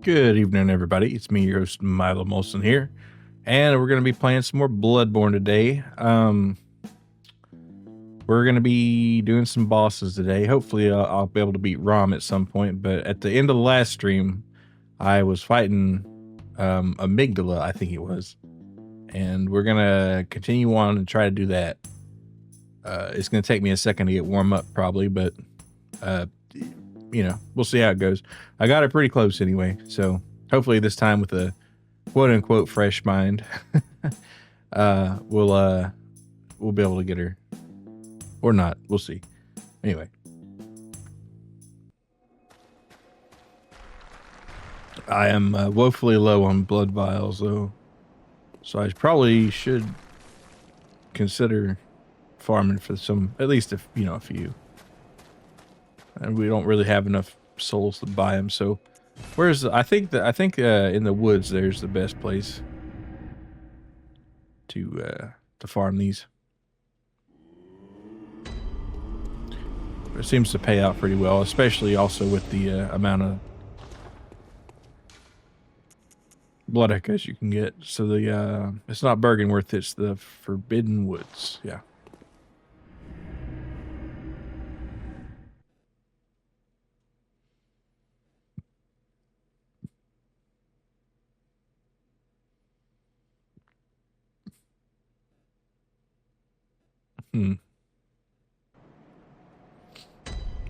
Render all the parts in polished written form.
Good evening, everybody. It's me, your host, Milo Molson here, and we're going to be playing some more Bloodborne today. We're going to be doing some bosses today. Hopefully, I'll be able to beat Rom at some point, but at the end of the last stream, I was fighting Amygdala, I think it was, and we're going to continue on and try to do that. It's going to take me a second to get warm up, probably, but we'll see how it goes. I got it pretty close anyway, so hopefully this time with a quote-unquote fresh mind, we'll be able to get her. Or not. We'll see. Anyway. I am woefully low on blood vials, though. So I probably should consider farming for some, at least a few. And we don't really have enough souls to buy them, so where's I think in the woods there's the best place to farm these. It seems to pay out pretty well, especially also with the amount of blood echoes you can get. So the it's not Bergenworth, it's the Forbidden Woods. Yeah.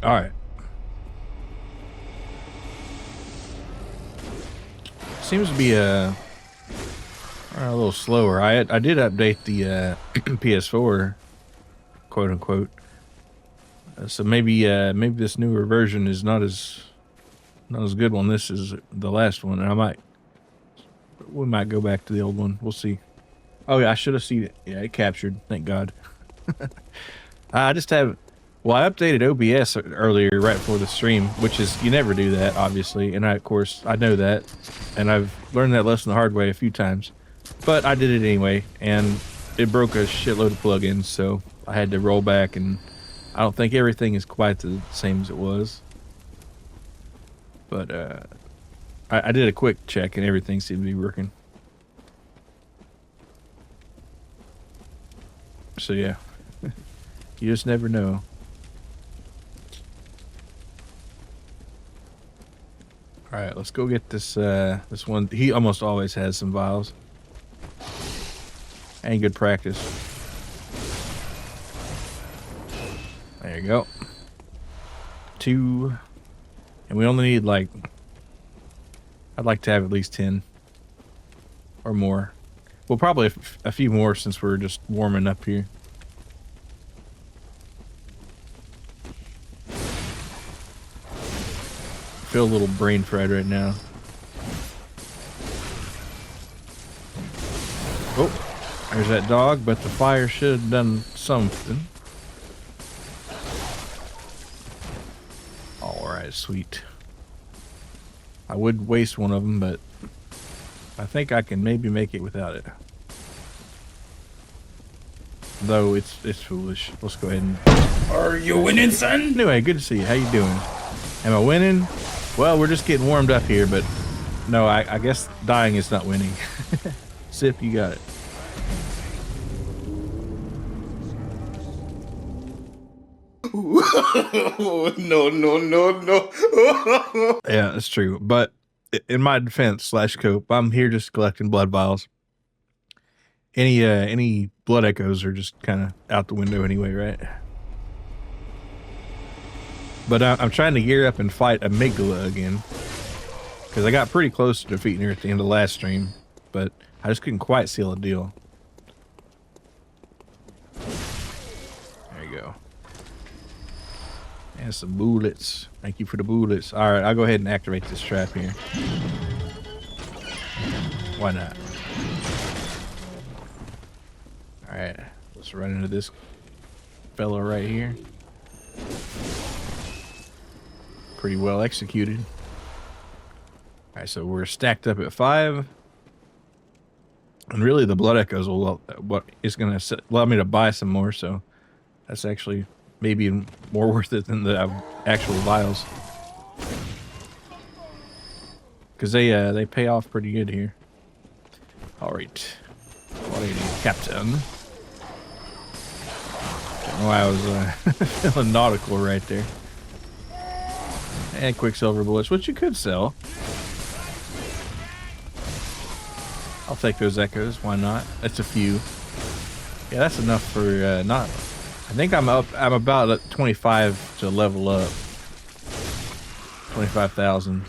All right. Seems to be a little slower. I did update the PS4, quote unquote. So maybe this newer version is not as good one. This is the last one, and we might go back to the old one. We'll see. Oh yeah, I should have seen it. Yeah, it captured. Thank God. I just have. Well, I updated OBS earlier, right before the stream, which is, you never do that, obviously. And of course, I know that. And I've learned that lesson the hard way a few times. But I did it anyway, and it broke a shitload of plugins, so I had to roll back, and I don't think everything is quite the same as it was. But I did a quick check, and everything seemed to be working. So yeah, you just never know. All right, let's go get this this one. He almost always has some vials. And good practice. There you go. 2. And we only need like, I'd like to have at least 10 or more. Well, probably a few more since we're just warming up here. Feel a little brain fried right now. Oh, there's that dog, but the fire should have done something. Alright, sweet. I would waste one of them, but I think I can maybe make it without it. Though it's foolish. Let's go ahead and... Are you winning, son? Anyway, good to see you. How you doing? Am I winning? Well, we're just getting warmed up here, but no, I guess dying is not winning. Sip, you got it. No. Yeah, that's true. But in my defense / cope, I'm here just collecting blood vials. Any blood echoes are just kind of out the window anyway, right? But I'm trying to gear up and fight Amygdala again, because I got pretty close to defeating her at the end of the last stream, but I just couldn't quite seal a deal. There you go. And some bullets. Thank you for the bullets. All right, I'll go ahead and activate this trap here. Why not? All right, let's run into this fellow right here. Pretty well executed. All right, so we're stacked up at 5. And really the blood echoes will what is going to allow me to buy some more, so that's actually maybe more worth it than the actual vials. because they pay off pretty good here. All right, what do you need, Captain? Don't know why I was feeling nautical right there. And Quicksilver bullets, which you could sell. I'll take those echoes. Why not? That's a few. Yeah, that's enough for not. I think I'm about at 25 to level up. 25,000,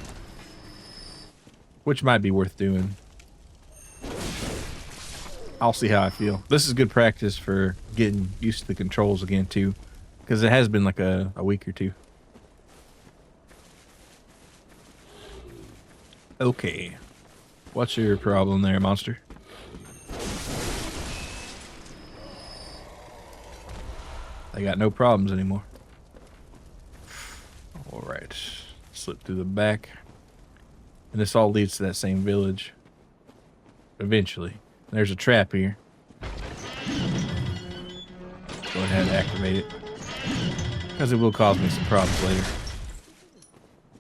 which might be worth doing. I'll see how I feel. This is good practice for getting used to the controls again too, because it has been like a week or two. Okay, what's your problem there, monster? They got no problems anymore. All right, slip through the back, and this all leads to that same village. Eventually, there's a trap here. Go ahead and activate it, because it will cause me some problems later.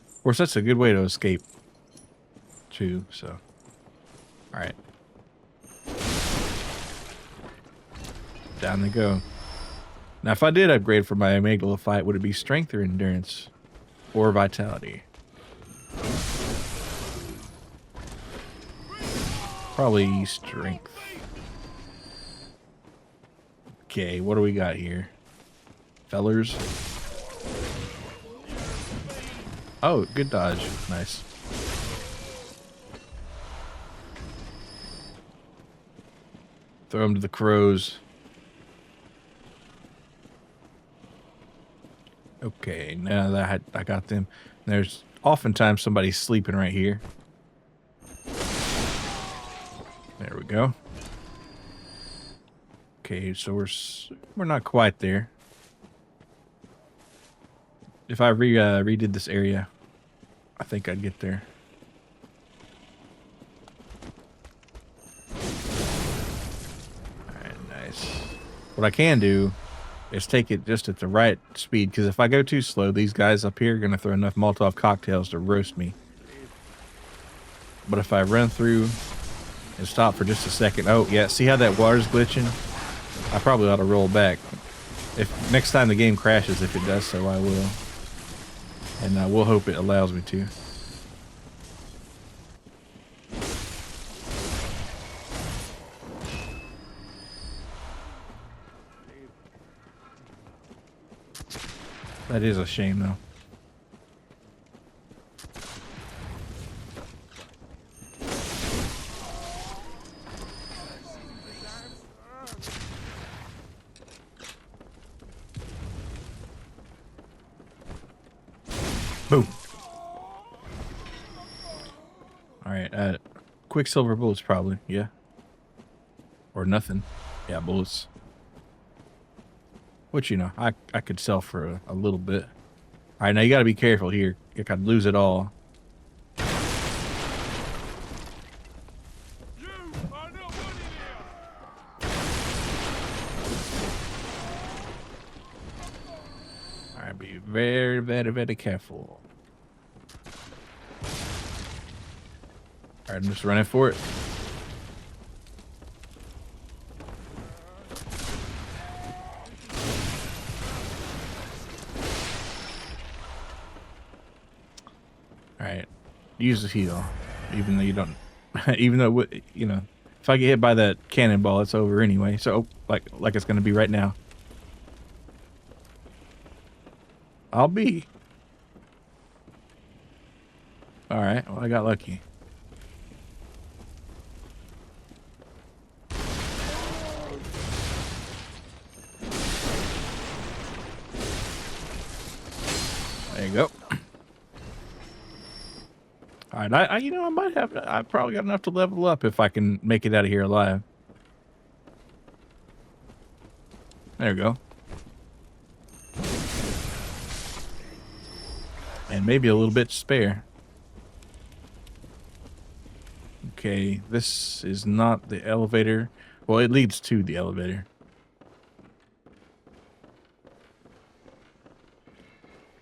Of course, that's a good way to escape too, so. All right. Down they go. Now, if I did upgrade for my amygdala fight, would it be strength or endurance? Or vitality? Probably strength. Okay, what do we got here? Fellers. Oh, good dodge. Nice. Throw them to the crows. Okay, now that I got them. There's oftentimes somebody sleeping right here. There we go. Okay, so we're not quite there. If I redid this area, I think I'd get there. Alright, nice. What I can do is take it just at the right speed, because if I go too slow, these guys up here are going to throw enough Molotov cocktails to roast me. But if I run through and stop for just a second, oh yeah, see how that water's glitching? I probably ought to roll back. If next time the game crashes, if it does so, I will. And we'll hope it allows me to. That is a shame, though. Boom. All right. Quicksilver bullets, probably. Yeah. Or nothing. Yeah, bullets. Which, you know, I could sell for a little bit. All right, now you got to be careful here. You could lose it all. All right, be very, very, very careful. All right, I'm just running for it. Alright, use the heal, even though you don't, even though, you know, if I get hit by that cannonball, it's over anyway, so, like it's gonna be right now. I'll be. Alright, well, I got lucky. There you go. All right, you know, I probably got enough to level up if I can make it out of here alive. There we go. And maybe a little bit to spare. Okay, this is not the elevator. Well, it leads to the elevator.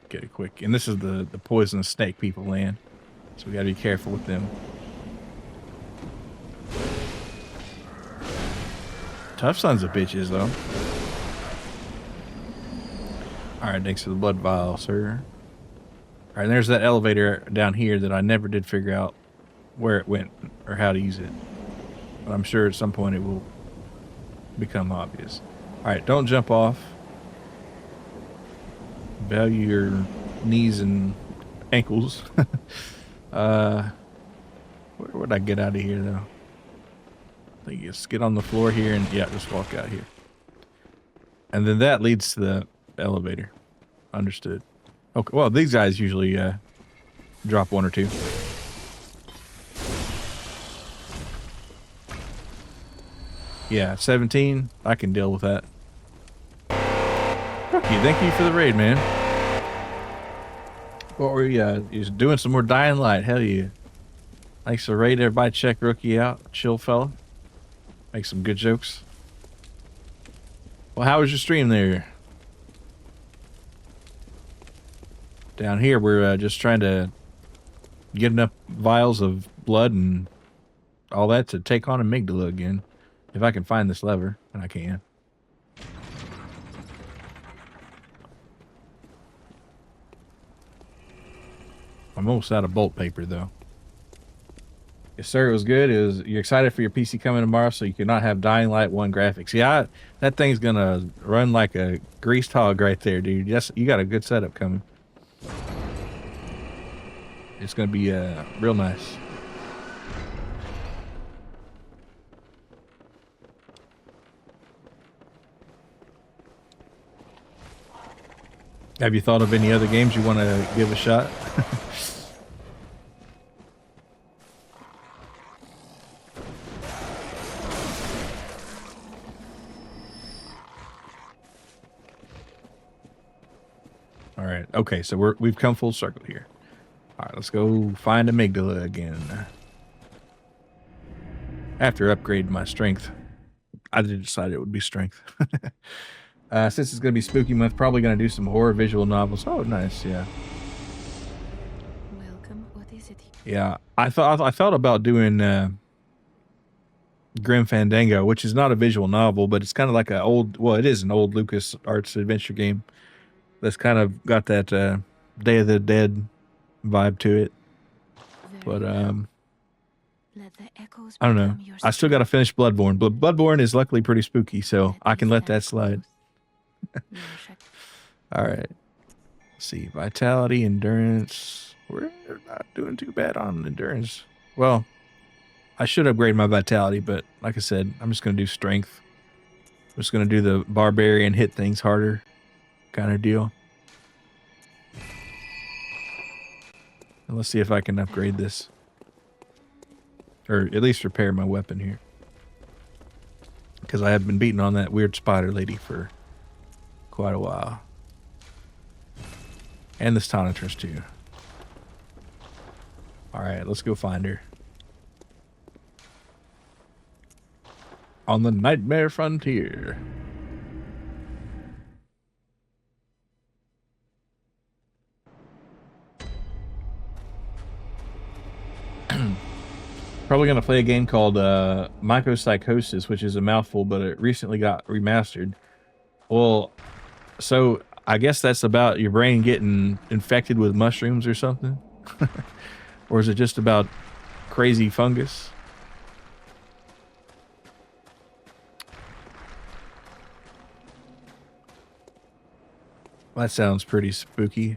Get it quick. And this is the poisonous snake people land. So we gotta be careful with them. Tough sons of bitches, though. Alright, thanks for the blood vial, sir. Alright, and there's that elevator down here that I never did figure out where it went or how to use it. But I'm sure at some point it will become obvious. Alright, don't jump off. Value your knees and ankles. Where would I get out of here, though? I think you just get on the floor here and, yeah, just walk out here. And then that leads to the elevator. Understood. Okay, well, these guys usually drop one or two. Yeah, 17. I can deal with that. Thank you for the raid, man. What were you just doing some more Dying Light? Hell yeah. Thanks for the raid. Everybody check Rookie out. Chill fella. Make some good jokes. Well, how was your stream there? Down here, we're just trying to get enough vials of blood and all that to take on Amygdala again. If I can find this lever, and I can. I'm almost out of bolt paper, though. Yes, sir, it was good. You're excited for your PC coming tomorrow, so you cannot have Dying Light 1 graphics. Yeah, that thing's gonna run like a greased hog right there, dude. Yes, you got a good setup coming. It's gonna be real nice. Have you thought of any other games you want to give a shot? All right. Okay, so we've come full circle here. All right, let's go find Amygdala again. After upgrading my strength, I did decide it would be strength. Since it's going to be spooky month, probably going to do some horror visual novels. Oh, nice, yeah. Welcome. What is it? Yeah, I thought about doing Grim Fandango, which is not a visual novel, but it's kind of like an old. Well, it is an old LucasArts adventure game that's kind of got that Day of the Dead vibe to it. But Let the echoes I don't know. become your I still got to finish Bloodborne, but Bloodborne is luckily pretty spooky, so Let I can these let that echoes- slide. No shak- All right. Let's see, vitality, endurance. We're not doing too bad on endurance. Well, I should upgrade my vitality, but like I said, I'm just going to do strength. I'm just going to do the barbarian hit things harder kind of deal. And let's see if I can upgrade this. Or at least repair my weapon here. Because I have been beating on that weird spider lady for quite a while. And this Tonitrus too. Alright, let's go find her. On the Nightmare Frontier. Probably going to play a game called Mycopsychosis, which is a mouthful, but it recently got remastered. Well, so I guess that's about your brain getting infected with mushrooms or something? Or is it just about crazy fungus? That sounds pretty spooky.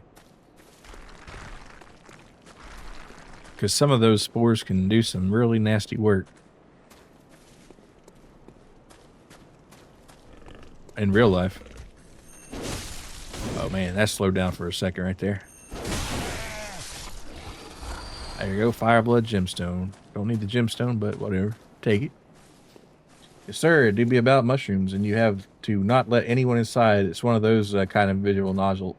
Because some of those spores can do some really nasty work. In real life. Oh man, that slowed down for a second right there. There you go, Fireblood Gemstone. Don't need the gemstone, but whatever. Take it. Yes, sir, it do be about mushrooms, and you have to not let anyone inside. It's one of those kind of visual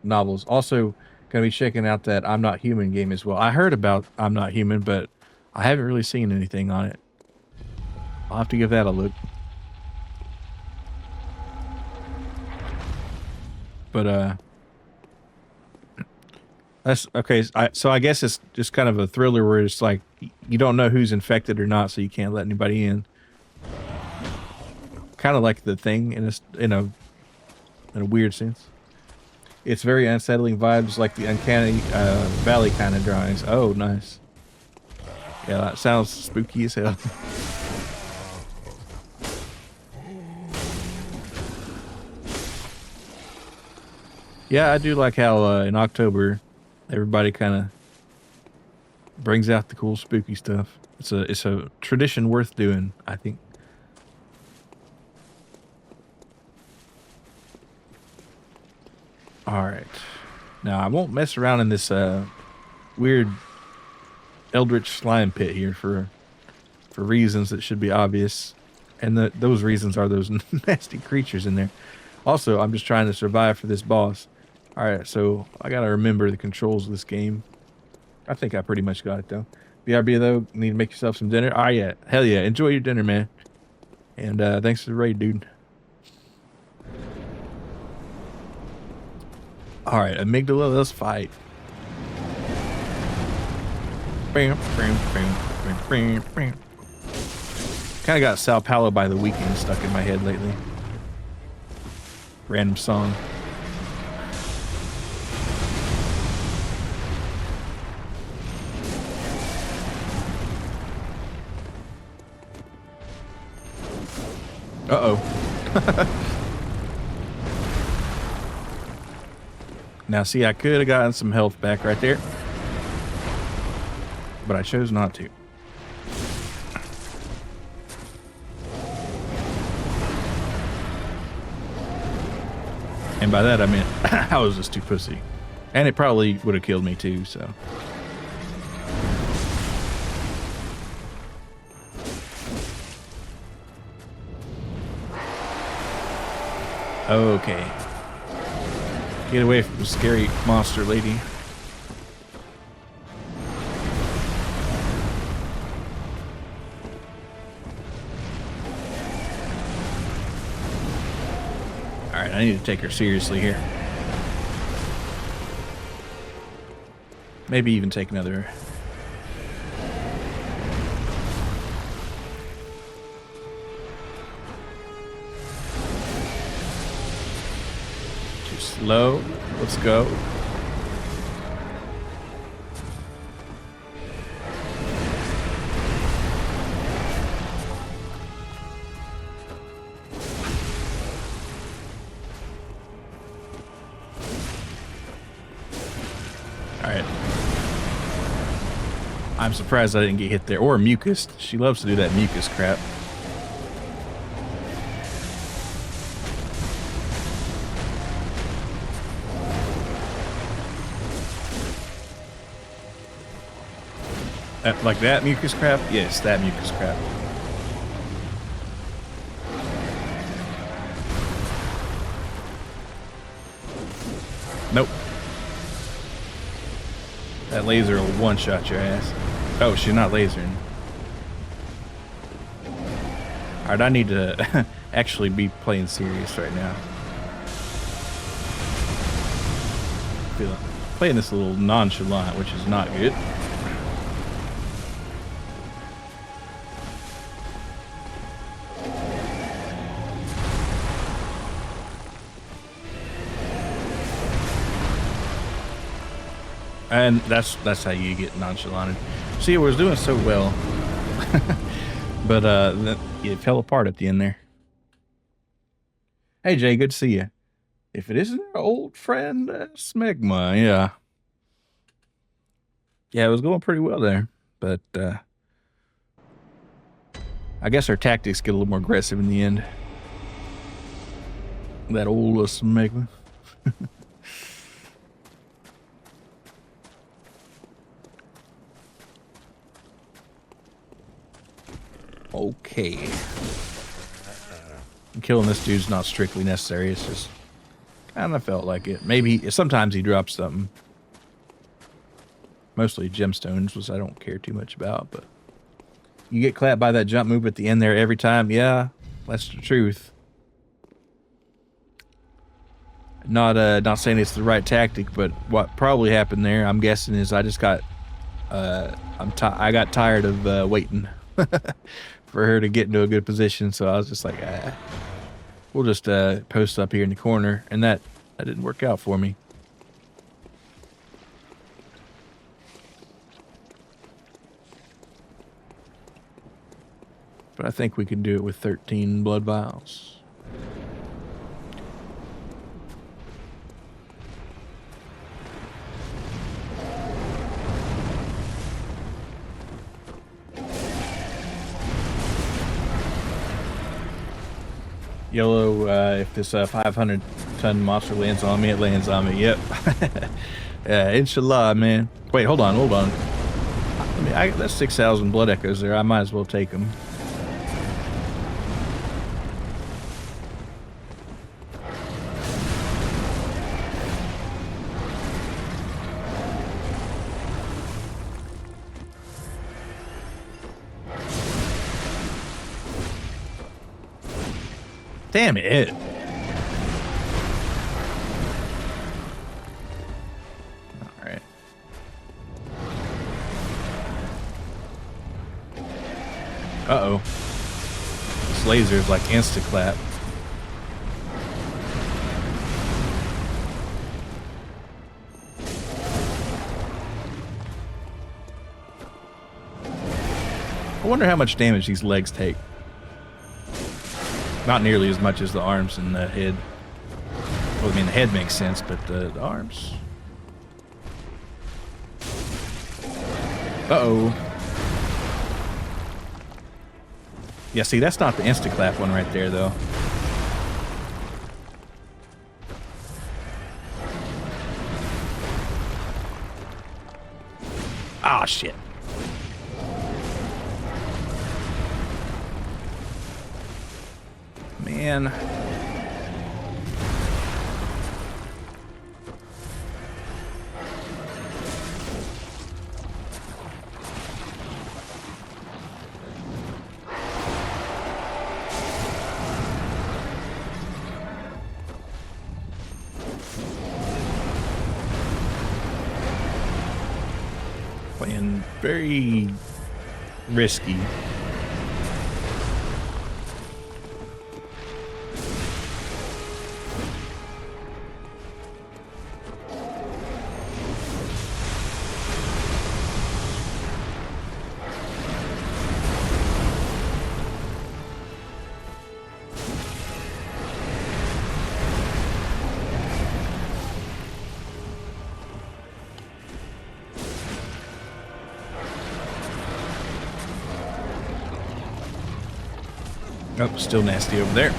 novels. Also, going to be checking out that I'm Not Human game as well. I heard about I'm Not Human, but I haven't really seen anything on it. I'll have to give that a look. But That's okay. So I guess it's just kind of a thriller where it's like you don't know who's infected or not, so you can't let anybody in. Kind of like The Thing in a weird sense. It's very unsettling vibes, like the Uncanny Valley kind of drawings. Oh, nice. Yeah, that sounds spooky as hell. Yeah, I do like how in October everybody kind of brings out the cool spooky stuff. It's a tradition worth doing, I think. All right. Now I won't mess around in this weird eldritch slime pit here for reasons that should be obvious, and those reasons are those nasty creatures in there. Also, I'm just trying to survive for this boss. All right, so I gotta remember the controls of this game. I think I pretty much got it though. BRB though, need to make yourself some dinner. Ah, yeah, hell yeah, enjoy your dinner, man. And thanks for the raid, dude. All right, amygdala, let's fight. Kind of got Sao Paulo by the Weekend stuck in my head lately. Random song. Uh-oh. Now, see, I could have gotten some health back right there, but I chose not to. And by that, I meant I was just too pussy. And it probably would have killed me too, so. Okay. Get away from the scary monster lady. Alright, I need to take her seriously here. Maybe even take another. Too slow. Let's go. Alright. I'm surprised I didn't get hit there. Or mucus. She loves to do that mucus crap. Like that mucus crap? Yes, that mucus crap. Nope. That laser will one-shot your ass. Oh, she's not lasering. Alright, I need to actually be playing serious right now. Playing this a little nonchalant, which is not good. And that's how you get nonchalant. See, it was doing so well, but it fell apart at the end there. Hey Jay, good to see you. If it isn't our old friend Smegma, yeah, it was going pretty well there, but I guess our tactics get a little more aggressive in the end. That old Smegma. Okay. Killing this dude's not strictly necessary. It's just kind of felt like it. Maybe sometimes he drops something. Mostly gemstones, which I don't care too much about, but you get clapped by that jump move at the end there every time. Yeah, that's the truth. Not saying it's the right tactic, but what probably happened there, I'm guessing, is I just got I got tired of waiting for her to get into a good position, so I was just like, we'll just post up here in the corner, and that didn't work out for me. But I think we can do it with 13 blood vials. YOLO, if this 500-ton monster lands on me, it lands on me. Yep. Inshallah, man. Wait, hold on. I mean, that's 6,000 blood echoes there. I might as well take them. Damn it. Alright. Uh-oh. This laser is like insta-clap. I wonder how much damage these legs take. Not nearly as much as the arms and the head. Well, I mean, the head makes sense, but the arms... Uh-oh. Yeah, see, that's not the insta-clap one right there, though. Ah, shit. Man. Playing very risky. Oh, still nasty over there.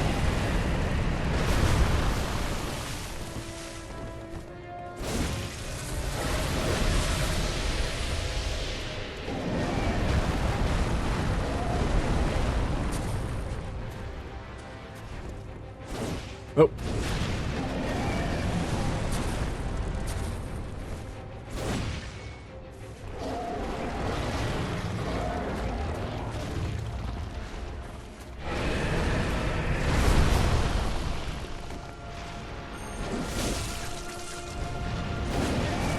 Oh.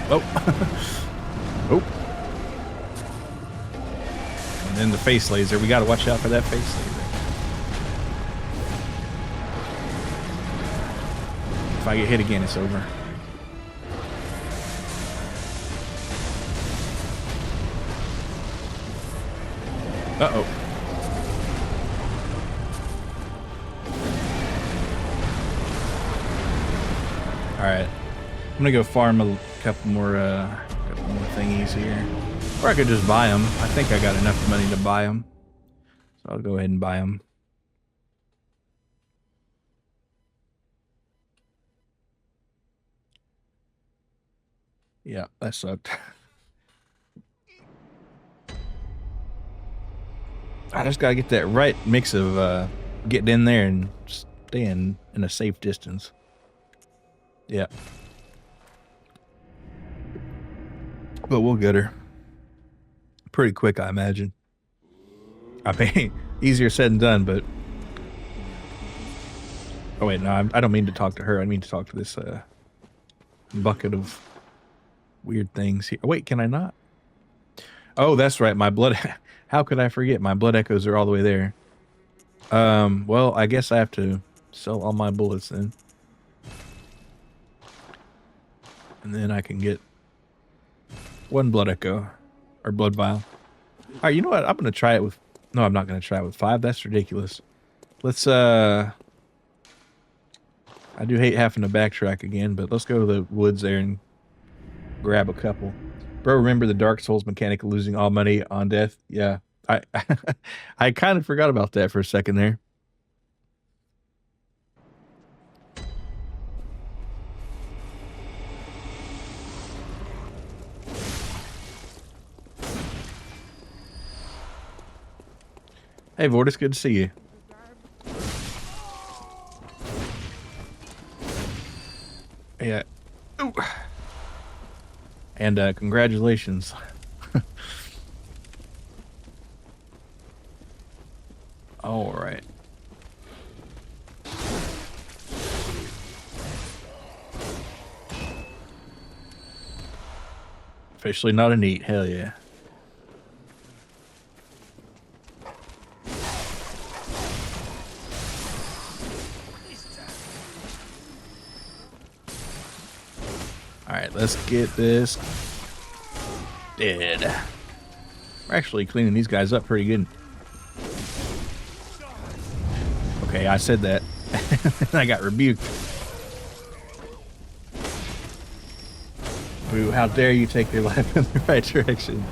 Oh. Oh. And then the face laser. We got to watch out for that face laser. If I get hit again, it's over. Uh-oh. Alright. I'm gonna go farm a couple more thingies here. Or I could just buy them. I think I got enough money to buy them. So I'll go ahead and buy them. Yeah, that sucked. I just gotta get that right mix of getting in there and staying in a safe distance. Yeah. But we'll get her. Pretty quick, I imagine. I mean, easier said than done, but Oh wait, no, I don't mean to talk to her. I mean to talk to this bucket of weird things here. Oh, wait, can I not? Oh, that's right. My blood. How could I forget? My blood echoes are all the way there. Well, I guess I have to sell all my bullets then, and then I can get one blood echo or blood vial. All right, you know what? I'm gonna try it with. No, I'm not gonna try it with 5. That's ridiculous. Let's. I do hate having to backtrack again, but let's go to the woods there and grab a couple. Bro, remember the Dark Souls mechanic of losing all money on death? Yeah, I I kind of forgot about that for a second there. Hey, Vortis, good to see you. Yeah. Ooh. And congratulations. All right. Officially not a neat. Hell yeah. All right, let's get this dead. We're actually cleaning these guys up pretty good. Okay, I said that. I got rebuked. Boo, how dare you take your life in the right direction.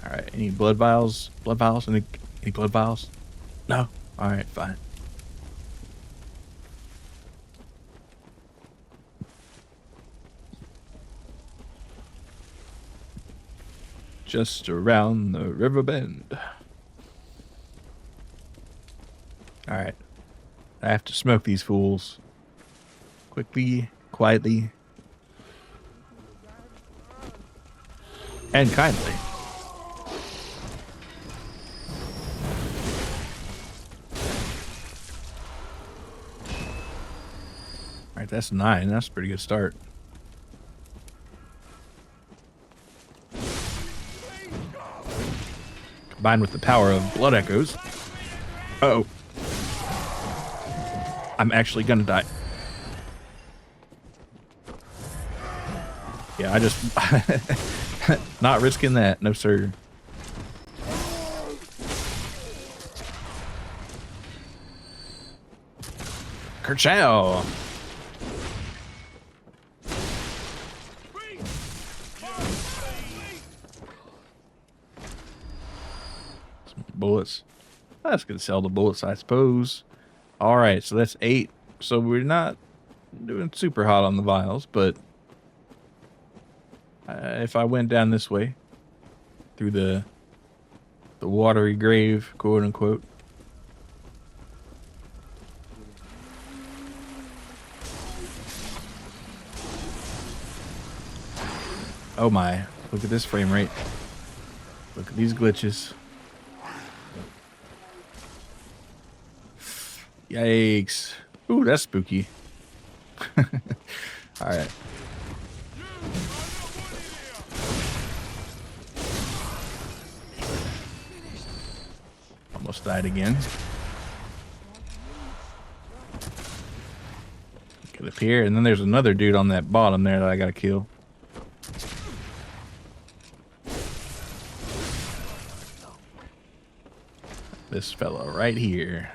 All right, any blood vials? Blood vials? Any blood vials? No? All right, fine. Just around the river bend. All right. I have to smoke these fools. Quickly, quietly, and kindly. All right, that's 9. That's a pretty good start. Combined with the power of blood echoes. Uh-oh. I'm actually gonna die. Yeah, I just... not risking that. No, sir. Kerchow! Some bullets. That's gonna sell the bullets, I suppose. Alright, so that's 8. So we're not doing super hot on the vials, but if I went down this way through the watery grave, quote unquote. Oh my, look at this frame rate. Look at these glitches. Yikes. Ooh, that's spooky. Alright. Almost died again. Get up here, and then there's another dude on that bottom there that I gotta kill. This fellow right here.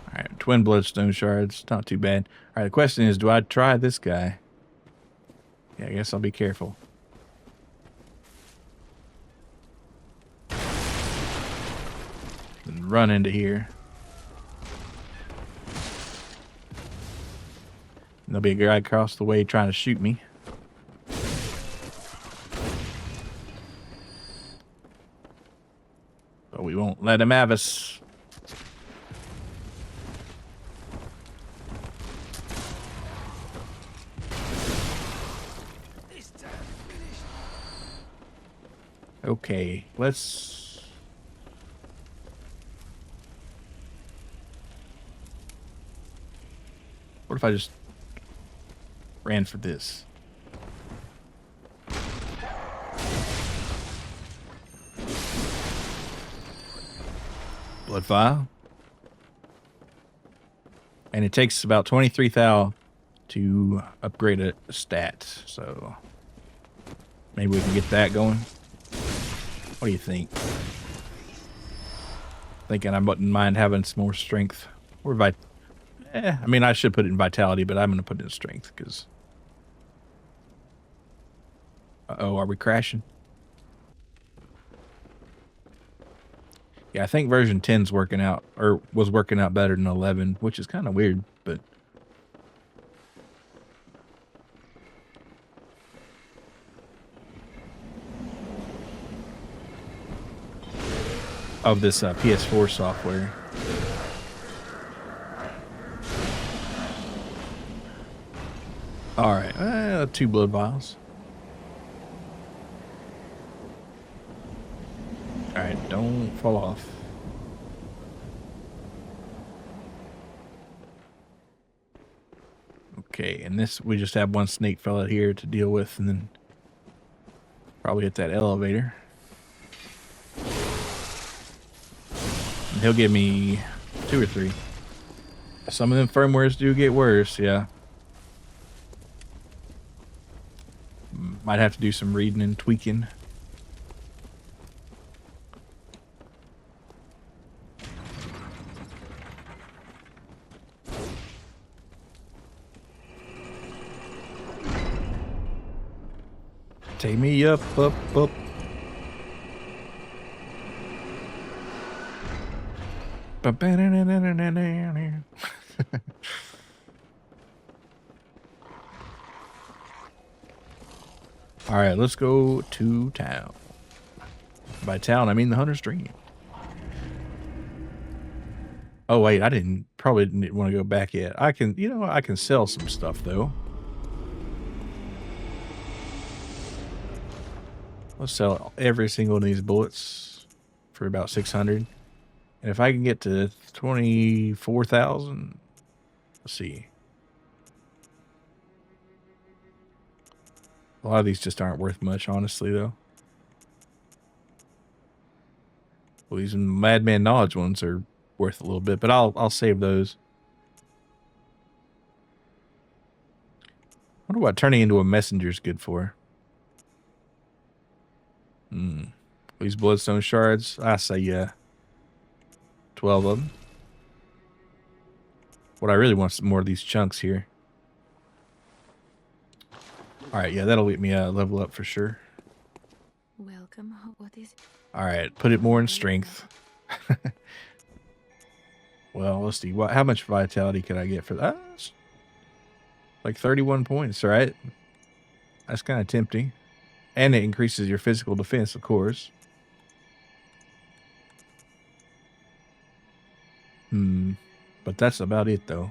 Alright, twin bloodstone shards. Not too bad. Alright, the question is, do I try this guy? Yeah, I guess I'll be careful. And run into here. And there'll be a guy across the way trying to shoot me. But we won't let him have us. Okay, let's... What if I just ran for this? Blood vial. And it takes about 23 thou to upgrade a stat, so maybe we can get that going. What do you think? Thinking I wouldn't mind having some more strength. Or I mean, I should put it in vitality, but I'm going to put it in strength, because... Uh-oh, are we crashing? Yeah, I think version 10's working out, or was working out better than 11, which is kind of weird, but... Of this PS4 software. Alright, 2 blood vials. Alright, don't fall off. Okay, and this, we just have one snake fella here to deal with, and then probably hit that elevator. And he'll give me 2 or 3. Some of them firmwares do get worse, yeah. Might have to do some reading and tweaking. Take me up, up, up. Alright, let's go to town. By town, I mean the Hunter's Dream. Oh, wait, probably didn't want to go back yet. I can sell some stuff, though. Let's sell every single one of these bullets for about 600. And if I can get to 24,000, let's see. A lot of these just aren't worth much, honestly, though. Well, these Madman Knowledge ones are worth a little bit, but I'll save those. I wonder what turning into a messenger is good for. These bloodstone shards, I say yeah. 12 of them. What I really want is some more of these chunks here. Alright, yeah, that'll get me a level up for sure. Welcome. What is it? Alright, put it more in strength. Well, let's see. How much vitality can I get for that? Like 31 points, right? That's kind of tempting. And it increases your physical defense, of course. But that's about it, though.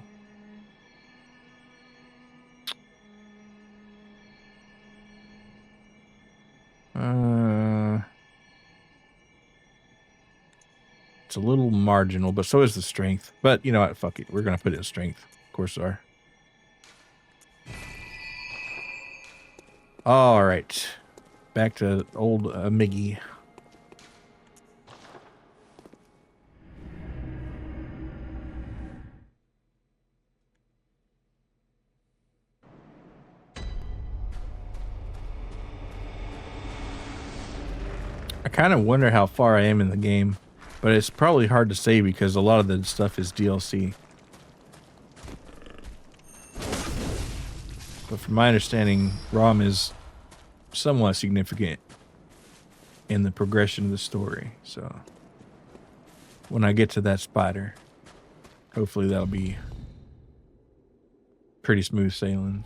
It's a little marginal, but so is the strength. But you know what? Fuck it. We're going to put it in strength. Of course we are. All right. Back to old Miggy. I kind of wonder how far I am in the game, but it's probably hard to say because a lot of the stuff is DLC. But from my understanding, ROM is somewhat significant in the progression of the story. So when I get to that spider, hopefully that'll be pretty smooth sailing.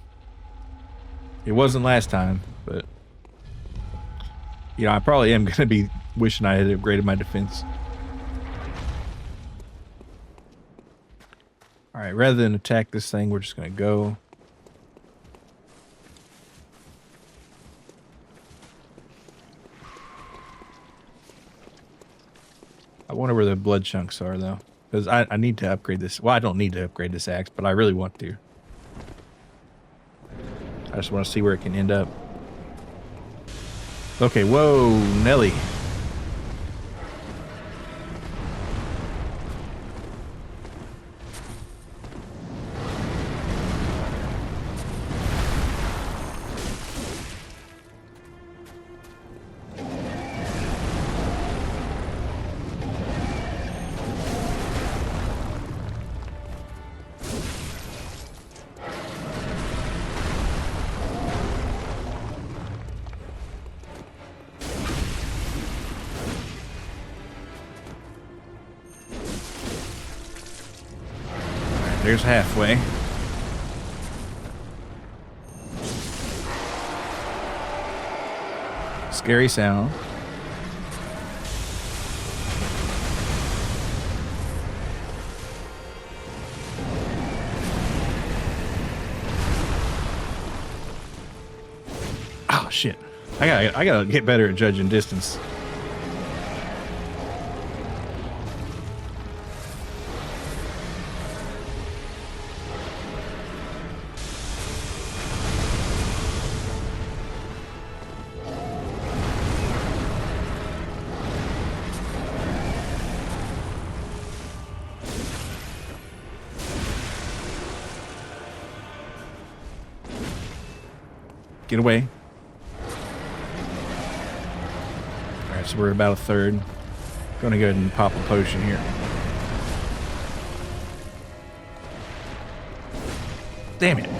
It wasn't last time, but you know, I probably am going to be wishing I had upgraded my defense. All right, rather than attack this thing, we're just going to go. I wonder where the blood chunks are, though. Because I need to upgrade this. Well, I don't need to upgrade this axe, but I really want to. I just want to see where it can end up. Okay, whoa, Nelly. There's halfway. Scary sound. Oh shit. I gotta get better at judging distance. Get away. Alright, so we're about a third. Gonna go ahead and pop a potion here. Damn it.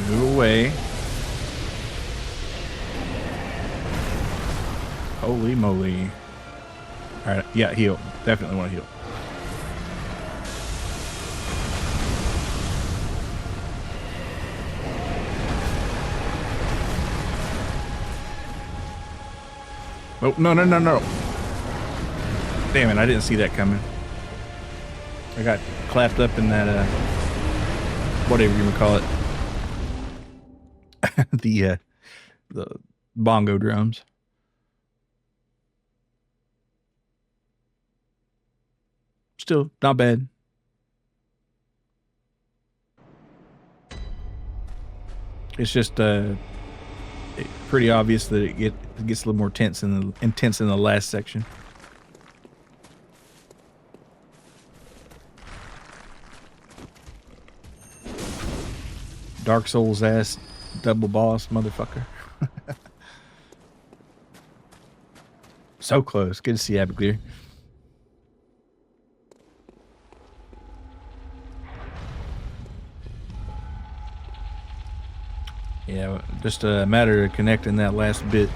Move away. Holy moly. Alright, yeah, heal. Definitely want to heal. Oh, no, no, no, no. Damn it, I didn't see that coming. I got clapped up in that, whatever you would call it. the bongo drums. Still not bad. It's just pretty obvious that it gets a little more intense in the last section. Dark Souls ass double boss motherfucker. So close. Good to see Abigail. Yeah, just a matter of connecting that last bit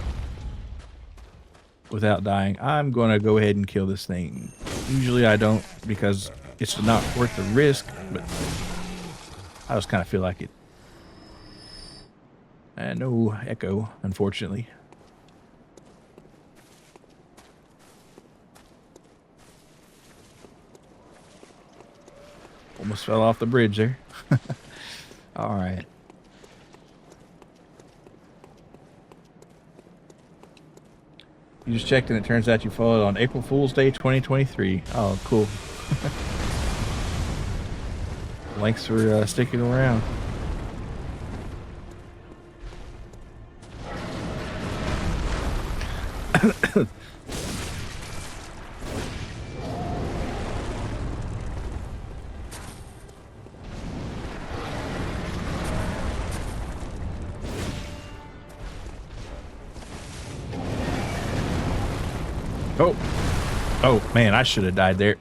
without dying. I'm going to go ahead and kill this thing. Usually I don't because it's not worth the risk, but I just kind of feel like it. And no echo, unfortunately. Almost fell off the bridge there. All right. You just checked and it turns out you followed on April Fool's Day 2023. Oh, cool. Thanks for sticking around. Oh. Oh, man, I should have died there.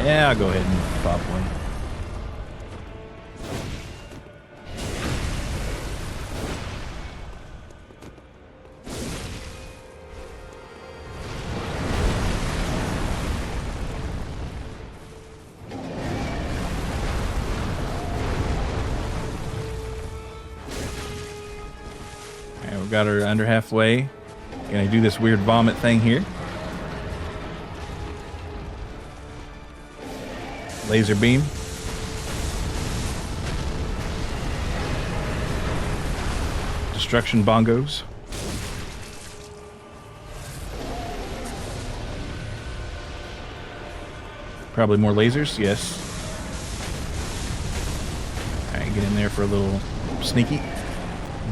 Yeah, I'll go ahead and pop one. Alright, we've got her under halfway. Gonna do this weird vomit thing here. Laser beam. Destruction bongos. Probably more lasers, yes. Alright, get in there for a little sneaky.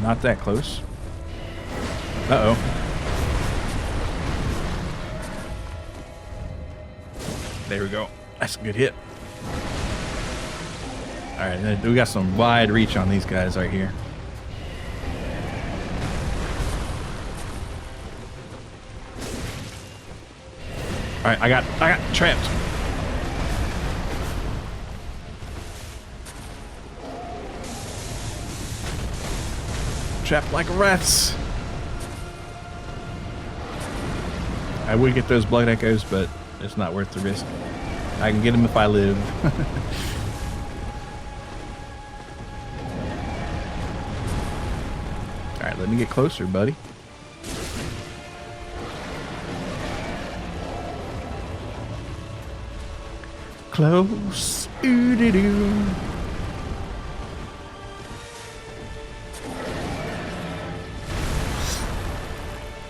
Not that close. Uh-oh. There we go. That's a good hit. Alright, we got some wide reach on these guys right here. Alright, I got trapped. Trapped like rats. I would get those blood echoes, but it's not worth the risk. I can get them if I live. Alright, let me get closer, buddy. Close. Ooh-dee-doo.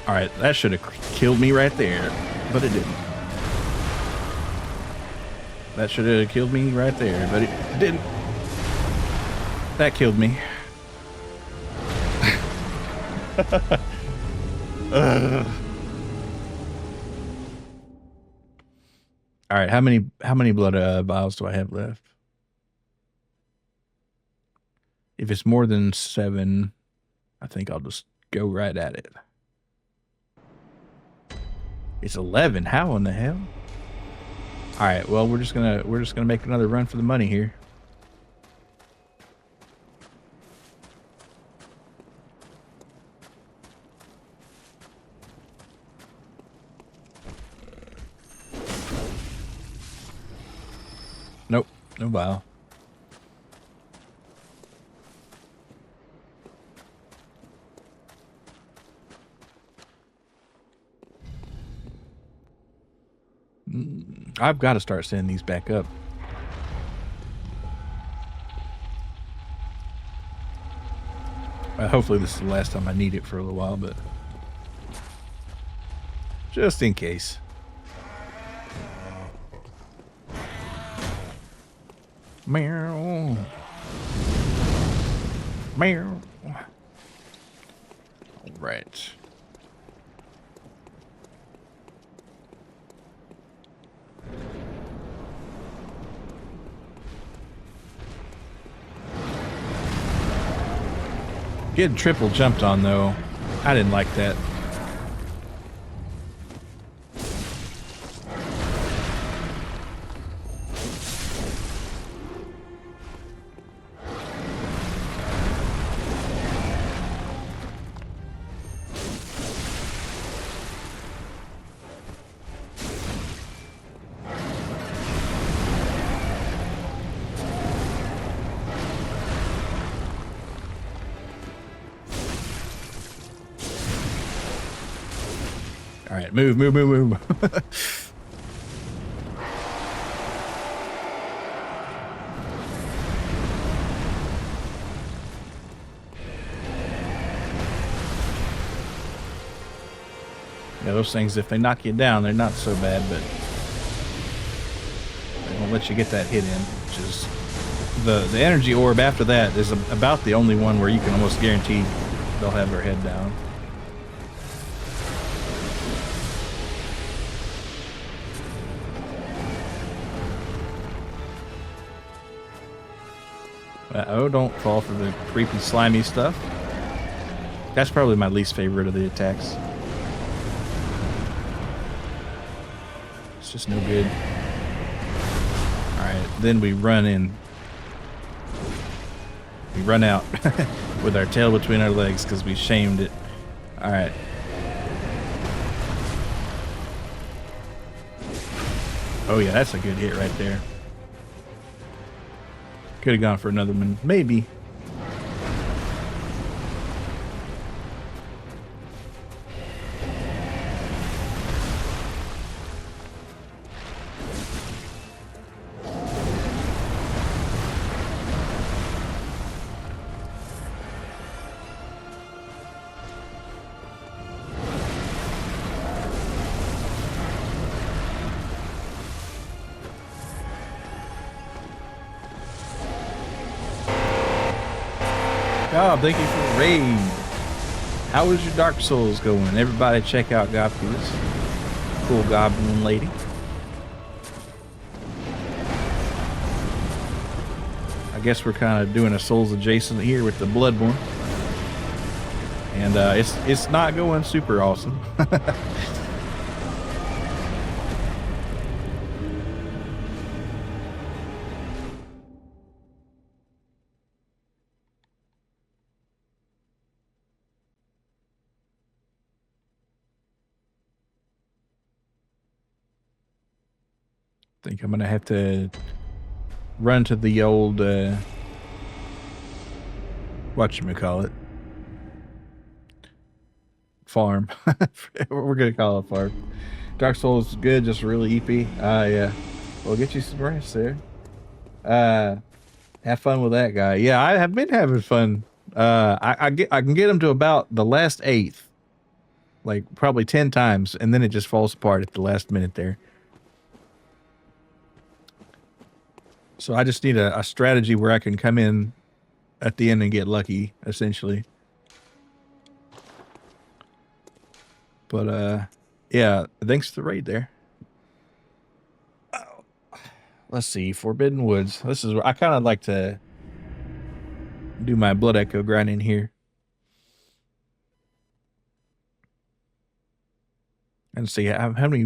Alright, that should have killed me right there, but it didn't. That should have killed me right there, but it didn't. That killed me. Alright, how many blood vials do I have left? If it's more than 7, I think I'll just go right at it. It's 11. How in the hell? All right. Well, we're just gonna make another run for the money here. Nope. No vial. I've got to start sending these back up. Hopefully this is the last time I need it for a little while, but just in case. Meow. Meow. All right. Getting triple jumped on, though, I didn't like that. All right, move. Yeah, those things, if they knock you down, they're not so bad, but they won't let you get that hit in, which is the energy orb after that is about the only one where you can almost guarantee they'll have their head down. Uh-oh, don't fall for the creepy, slimy stuff. That's probably my least favorite of the attacks. It's just no good. Alright, then we run in. We run out with our tail between our legs because we shamed it. Alright. Oh yeah, that's a good hit right there. Could have gone for another one, maybe. Oh, thank you for the raid. How is your Dark Souls going? Everybody check out Gopka's cool goblin lady. I guess we're kind of doing a Souls adjacent here with the Bloodborne. And it's not going super awesome. I think I'm gonna have to run to the old whatchamacallit farm. We're gonna call it farm. Dark Souls is good, just really EP. Yeah. We'll get you some rest there. Have fun with that guy. Yeah, I have been having fun. I can get him to about the last eighth, like probably 10 times, and then it just falls apart at the last minute there. So I just need a strategy where I can come in at the end and get lucky, essentially. But yeah, thanks for the raid there. Oh, let's see, Forbidden Woods. This is where I kind of like to do my blood echo grinding here. And see how many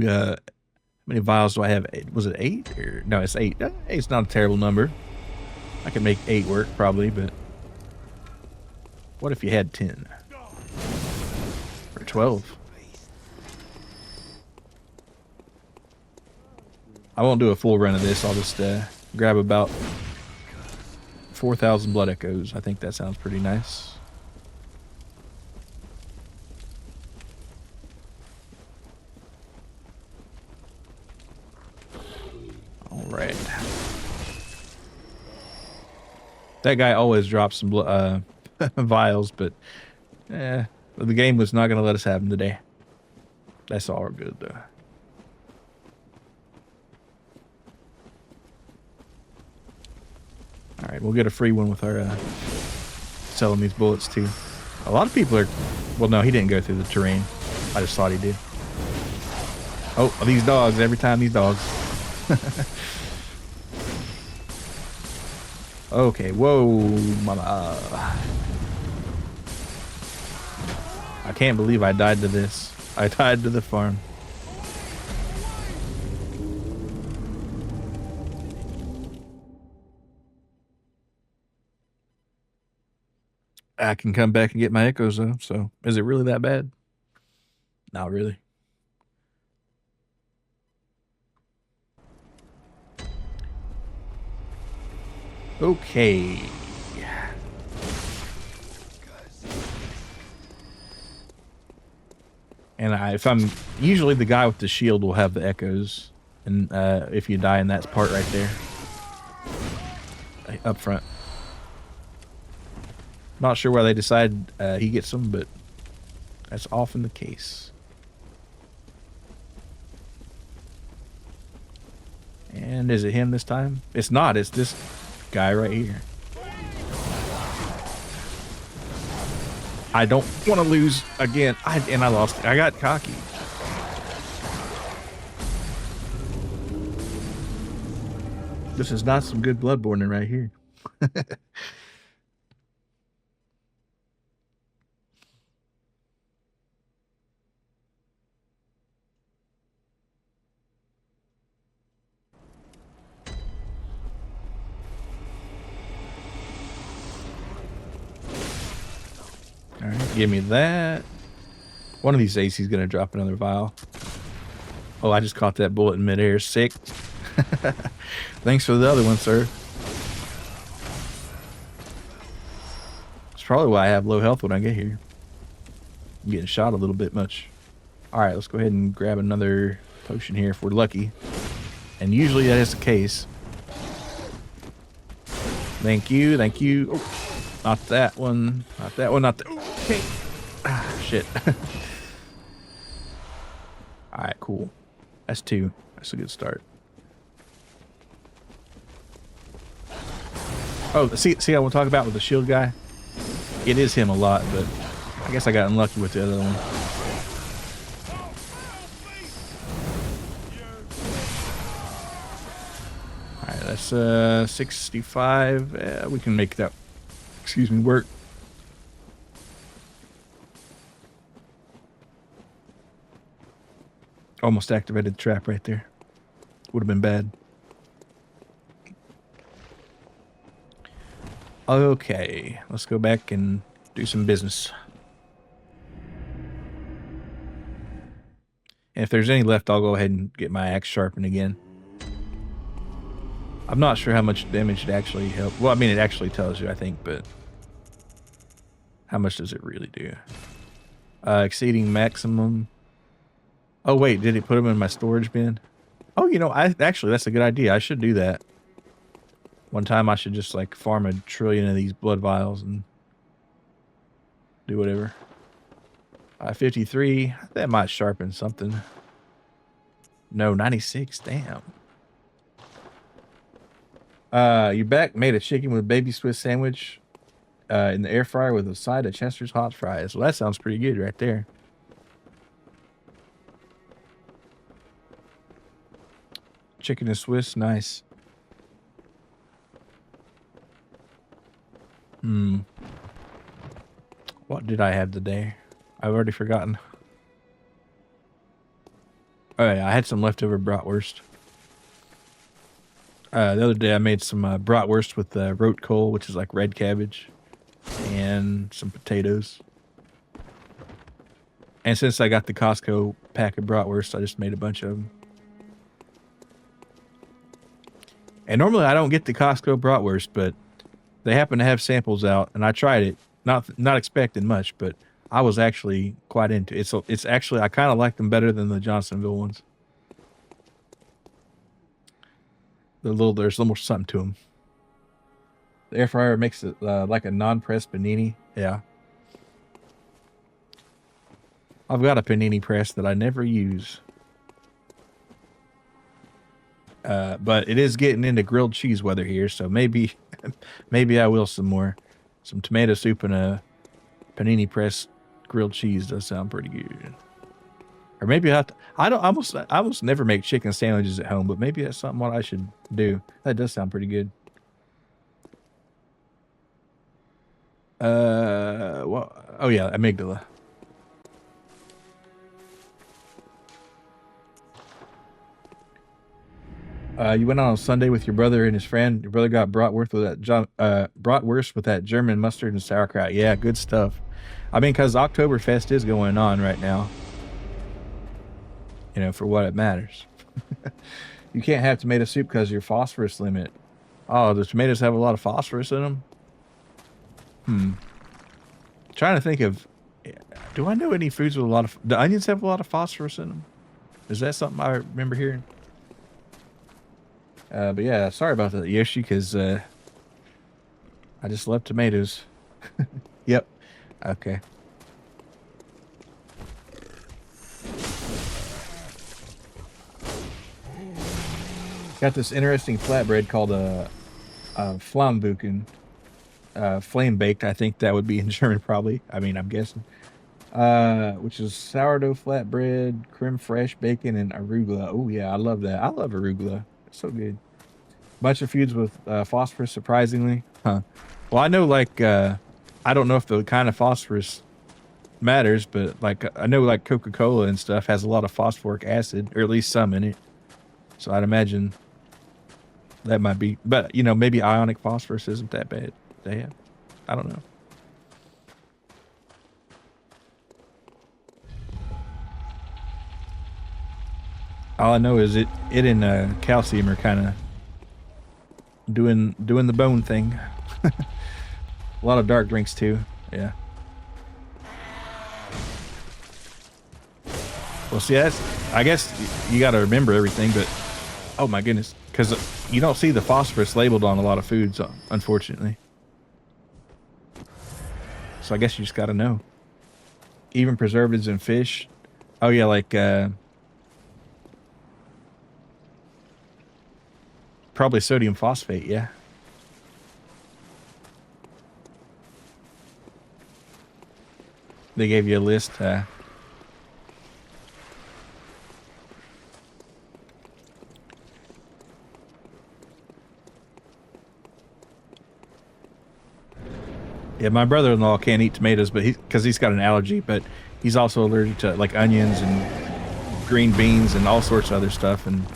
vials do I have? Was it 8? Or no, it's 8. 8's not a terrible number. I can make 8 work probably, but what if you had 10 or 12? I won't do a full run of this. I'll just grab about 4,000 blood echoes. I think that sounds pretty nice. All right. That guy always drops some vials, but the game was not going to let us have them today. That's all good, though. All right, we'll get a free one with our selling these bullets, too. A lot of people are... Well, no, he didn't go through the terrain. I just thought he did. Oh, these dogs. Every time these dogs. Okay, whoa, mama. I can't believe I died to this. I died to the farm. I can come back and get my echoes though, so is it really that bad? Not really. Okay. And if I'm usually the guy with the shield will have the echoes, and if you die in that part right there, up front. Not sure why they decided he gets them, but that's often the case. And is it him this time? It's not. It's this guy right here. I don't want to lose again. And I lost. I got cocky. This is not some good Bloodborne right here. Give me that. One of these days he's gonna drop another vial. Oh, I just caught that bullet in midair. Sick. Thanks for the other one, sir. It's probably why I have low health when I get here. I'm getting shot a little bit much. Alright, let's go ahead and grab another potion here if we're lucky. And usually that is the case. Thank you, thank you. Oh, not that one. Not that one, not that. Okay. Ah, shit. Alright, cool. That's 2. That's a good start. Oh, see I want to talk about with the shield guy? It is him a lot, but I guess I got unlucky with the other one. Alright, that's 65. We can make that, excuse me, work. Almost activated the trap right there. Would have been bad. Okay, let's go back and do some business. And if there's any left, I'll go ahead and get my axe sharpened again. I'm not sure how much damage it actually helps. Well, I mean, it actually tells you, I think, but how much does it really do? Exceeding maximum. Oh, wait, did it put them in my storage bin? Oh, you know, actually, that's a good idea. I should do that. One time I should just, like, farm a trillion of these blood vials and do whatever. 53. That might sharpen something. No, 96. Damn. Your back made a chicken with baby Swiss sandwich in the air fryer with a side of Chester's hot fries. Well, that sounds pretty good right there. Chicken and Swiss, nice. What did I have today? I've already forgotten. Oh yeah, I had some leftover bratwurst. The other day I made some bratwurst with rote kohl, which is like red cabbage, and some potatoes. And since I got the Costco pack of bratwurst, I just made a bunch of them. And normally I don't get the Costco bratwurst, but they happen to have samples out, and I tried it. Not expecting much, but I was actually quite into it. It's actually, I kind of like them better than the Johnsonville ones. There's a little more something to them. The air fryer makes it like a non-pressed panini. Yeah. I've got a panini press that I never use. But it is getting into grilled cheese weather here, so maybe I will some more. Some tomato soup and a panini press grilled cheese does sound pretty good. Or maybe I have to, I almost never make chicken sandwiches at home, but maybe that's something what I should do. That does sound pretty good. Well, oh yeah, amygdala. You went on Sunday with your brother and his friend. Your brother got bratwurst with that German mustard and sauerkraut. Yeah, good stuff. I mean, because Oktoberfest is going on right now. You know, for what it matters. You can't have tomato soup because of your phosphorus limit. Oh, the tomatoes have a lot of phosphorus in them? Trying to think of, do I know any foods with a lot of, do onions have a lot of phosphorus in them? Is that something I remember hearing? But yeah, sorry about that, Yoshi, because I just love tomatoes. Yep. Okay. Got this interesting flatbread called a Flammkuchen. Flame baked, I think that would be in German probably. I mean, I'm guessing. Which is sourdough flatbread, creme fraiche, bacon, and arugula. Oh yeah, I love that. I love arugula. It's so good. Bunch of foods with phosphorus, surprisingly. Huh. Well, I know, like, I don't know if the kind of phosphorus matters, but, like, I know, like, Coca-Cola and stuff has a lot of phosphoric acid, or at least some in it. So I'd imagine that might be, but, you know, maybe ionic phosphorus isn't that bad. Damn. I don't know. All I know is it and calcium are kind of doing the bone thing. A lot of dark drinks too. Yeah. Well, see, I guess you got to remember everything, but oh my goodness, because you don't see the phosphorus labeled on a lot of foods, unfortunately. So I guess you just got to know. Even preservatives in fish. Oh yeah, like probably sodium phosphate. Yeah. They gave you a list. Yeah, my brother-in-law can't eat tomatoes, but because he's got an allergy, but he's also allergic to like onions and green beans and all sorts of other stuff, and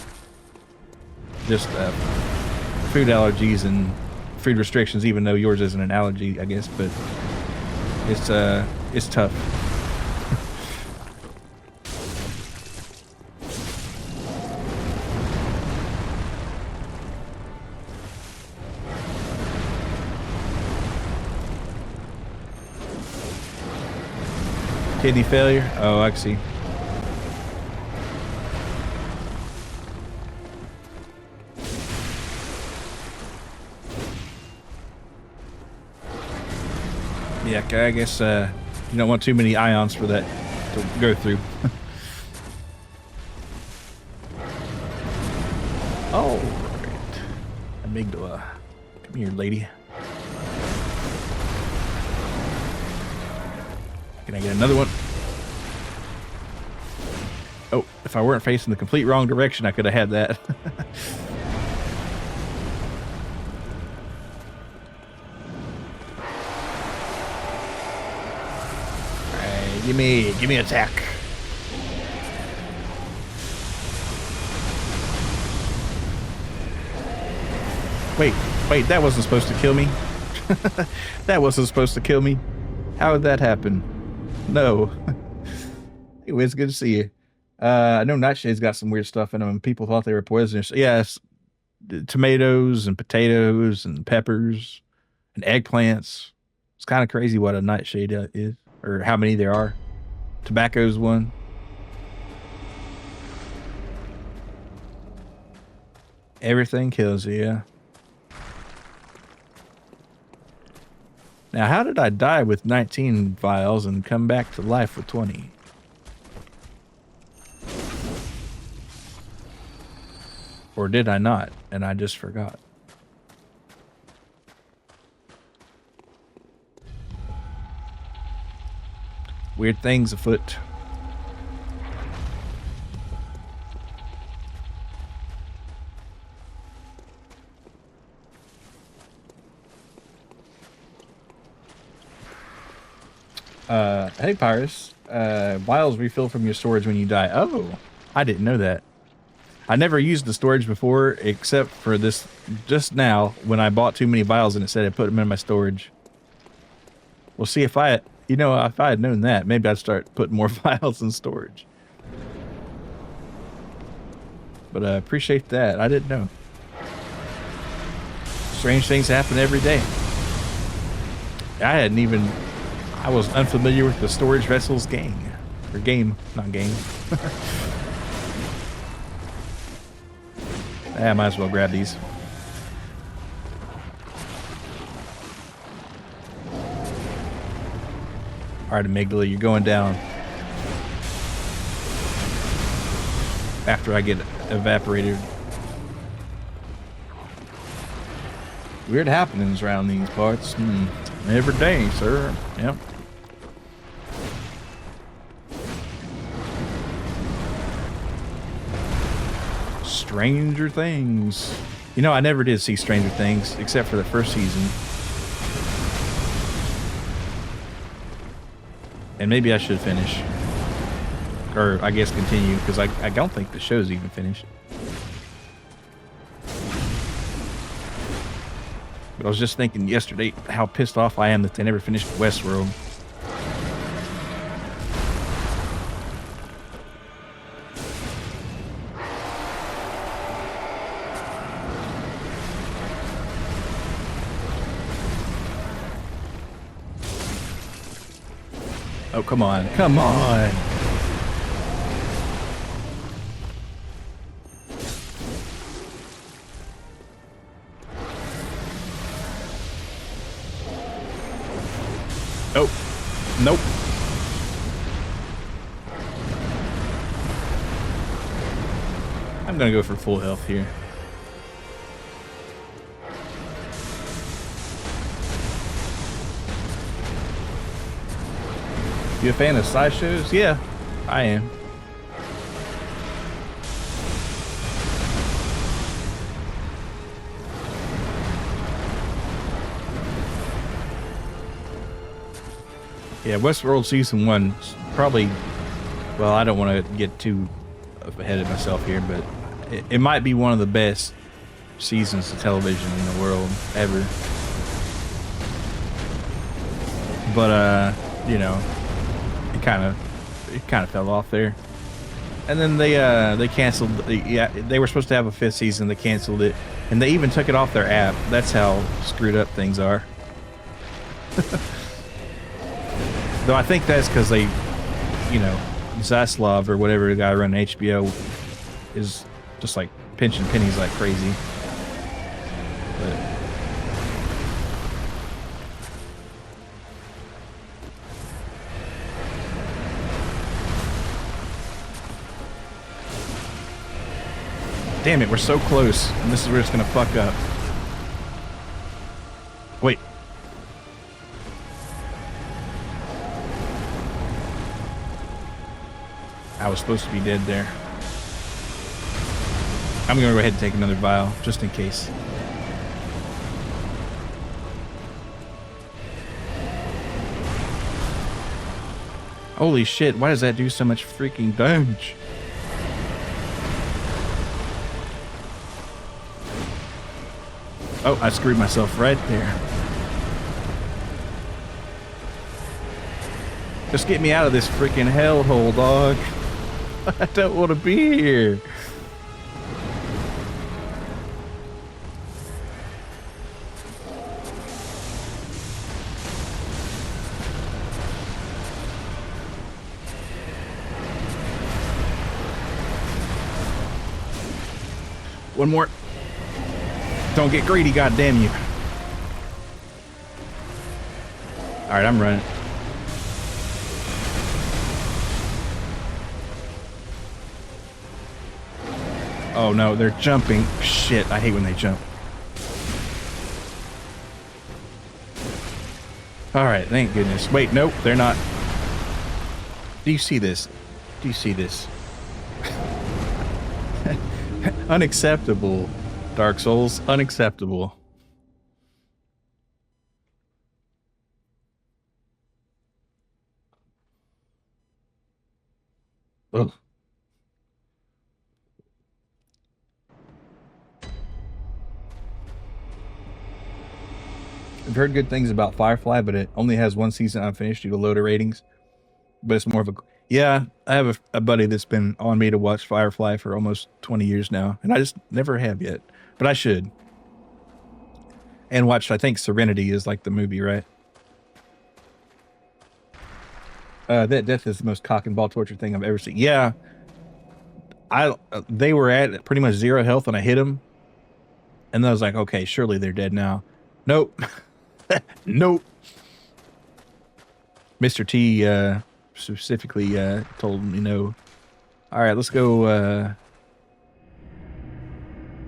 just food allergies and food restrictions. Even though yours isn't an allergy, I guess, but it's tough. Kidney failure? Oh, I see. Yeah, I guess you don't want too many ions for that to go through. Oh, right. Amygdala. Come here, lady. Can I get another one? Oh, if I weren't facing the complete wrong direction, I could have had that. Alright, give me attack. Wait, that wasn't supposed to kill me. That wasn't supposed to kill me. How did that happen? No. Anyway, it's good to see you. I know Nightshade's got some weird stuff in them, and people thought they were poisonous. Yes, tomatoes and potatoes and peppers and eggplants. It's kind of crazy what a Nightshade is, or how many there are. Tobacco's one. Everything kills you, yeah. Now, how did I die with 19 vials and come back to life with 20? Or did I not, and I just forgot? Weird things afoot. Hey Pyrus, vials refill from your storage when you die. Oh, I didn't know that. I never used the storage before, except for this just now when I bought too many vials and it said I put them in my storage. We'll see if if I had known that, maybe I'd start putting more vials in storage. But I appreciate that. I didn't know. Strange things happen every day. I was unfamiliar with the storage vessels game. Or game, not game. I might as well grab these. Alright, Amygdala, you're going down. After I get evaporated. Weird happenings around these parts. Every day, sir. Yep. Stranger Things. You know, I never did see Stranger Things except for the first season. And maybe I should finish. Or I guess continue, because I don't think the show's even finished. But I was just thinking yesterday how pissed off I am that they never finished Westworld. Oh, come on. Come on. Oh. Nope. I'm gonna go for full health here. You a fan of sideshows? Yeah, I am. Yeah, Westworld Season 1 probably, well, I don't want to get too ahead of myself here, but it might be one of the best seasons of television in the world ever. But, you know, it kind of fell off there. And then they canceled, yeah, they were supposed to have a 5th season, they canceled it, and they even took it off their app. That's how screwed up things are. Though I think that's because they, you know, Zaslav or whatever the guy running HBO is just like pinching pennies like crazy. But damn it, we're so close, and this is where it's gonna fuck up. Wait. I was supposed to be dead there. I'm gonna go ahead and take another vial, just in case. Holy shit, why does that do so much freaking damage? Oh, I screwed myself right there. Just get me out of this freaking hellhole, dog. I don't want to be here. One more. Don't get greedy, goddamn you. All right, I'm running. Oh no, they're jumping. Shit, I hate when they jump. Alright, thank goodness. Wait, nope, they're not. Do you see this? Do you see this? Unacceptable, Dark Souls. Unacceptable. Ugh. I've heard good things about Firefly, but it only has 1 season unfinished due to low ratings. But it's more of a... Yeah, I have a buddy that's been on me to watch Firefly for almost 20 years now, and I just never have yet. But I should. And watched, I think, Serenity is like the movie, right? That death is the most cock and ball torture thing I've ever seen. Yeah. They were at pretty much 0 health when I hit them. And then I was like, okay, surely they're dead now. Nope. Nope. Mr. T specifically told me no. All right, let's go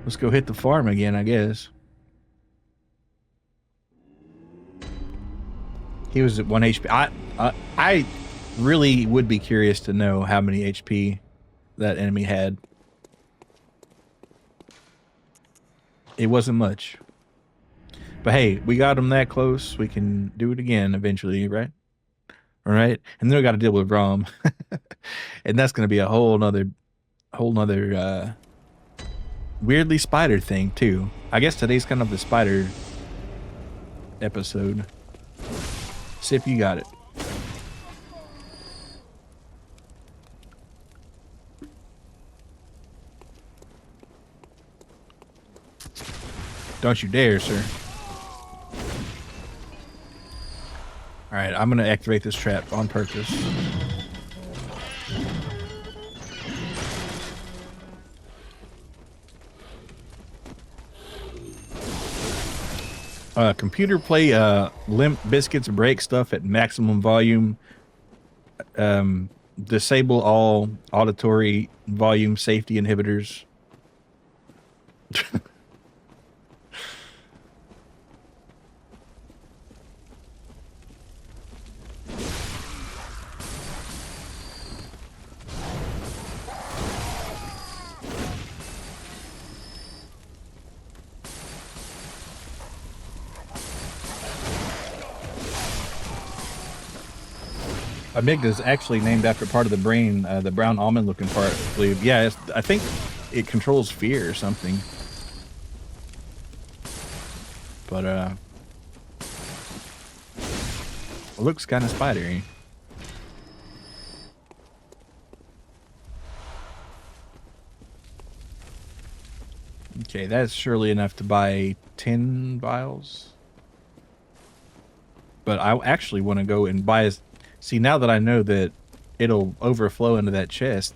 hit the farm again, I guess. He was at 1 HP. I really would be curious to know how many HP that enemy had. It wasn't much. But hey, we got him that close. We can do it again eventually, right? All right. And then we got to deal with Rom. And that's going to be a whole nother weirdly spider thing too. I guess today's kind of the spider episode. Sip, you got it. Don't you dare, sir. All Alright, I'm gonna activate this trap on purpose. Computer play Limp Bizkit's break stuff at maximum volume. Disable all auditory volume safety inhibitors. Amygdala is actually named after part of the brain, the brown almond looking part, I believe. Yeah, I think it controls fear or something. But, it looks kind of spidery. Okay, that's surely enough to buy 10 vials. But I actually want to go and buy... See, now that I know that it'll overflow into that chest,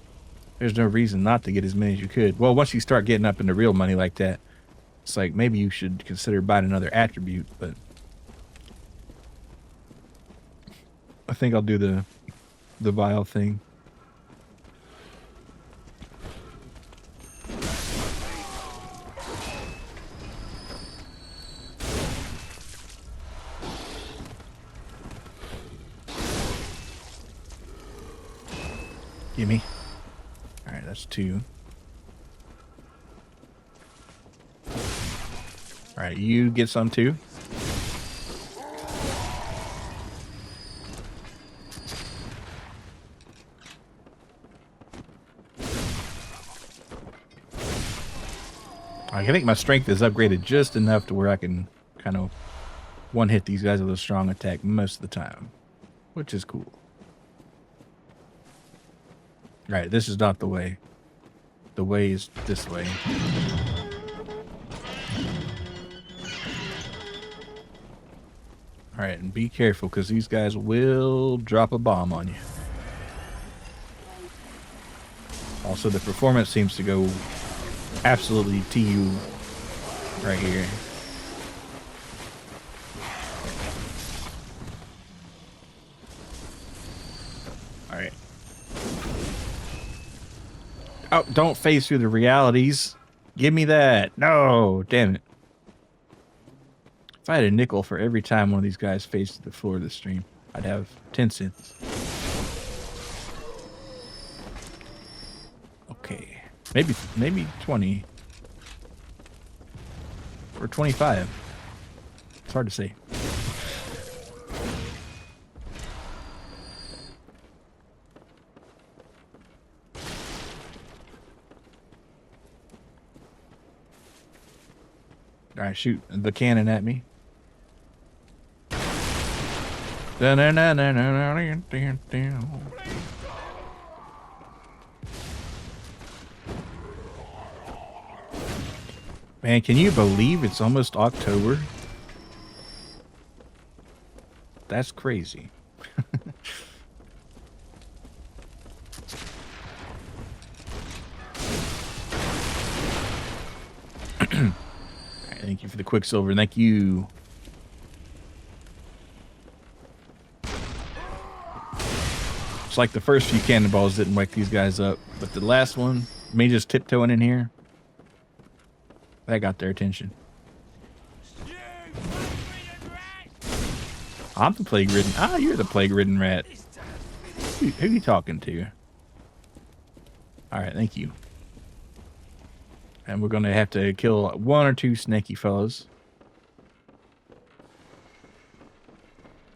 there's no reason not to get as many as you could. Well, once you start getting up into real money like that, it's like maybe you should consider buying another attribute, but I think I'll do the vial thing. Gimme. Alright, that's 2. Alright, you get some too. I think my strength is upgraded just enough to where I can kind of one-hit these guys with a strong attack most of the time, which is cool. Right, this is not the way. The way is this way. Alright, and be careful, because these guys will drop a bomb on you. Also, the performance seems to go absolutely to you right here. Alright. Oh, don't phase through the realities. Give me that. No, damn it. If I had a nickel for every time one of these guys phased to the floor of the stream, I'd have 10 cents. Okay. Maybe 20. Or 25. It's hard to say. Alright, shoot the cannon at me. Man, can you believe it's almost October? That's crazy. Thank you for the Quicksilver. Thank you. It's like the first few cannonballs didn't wake these guys up, but the last one, me just tiptoeing in here, that got their attention. I'm the plague-ridden. Ah, you're the plague-ridden rat. Who you talking to? Alright, thank you. And we're going to have to kill 1 or 2 snaky fellows.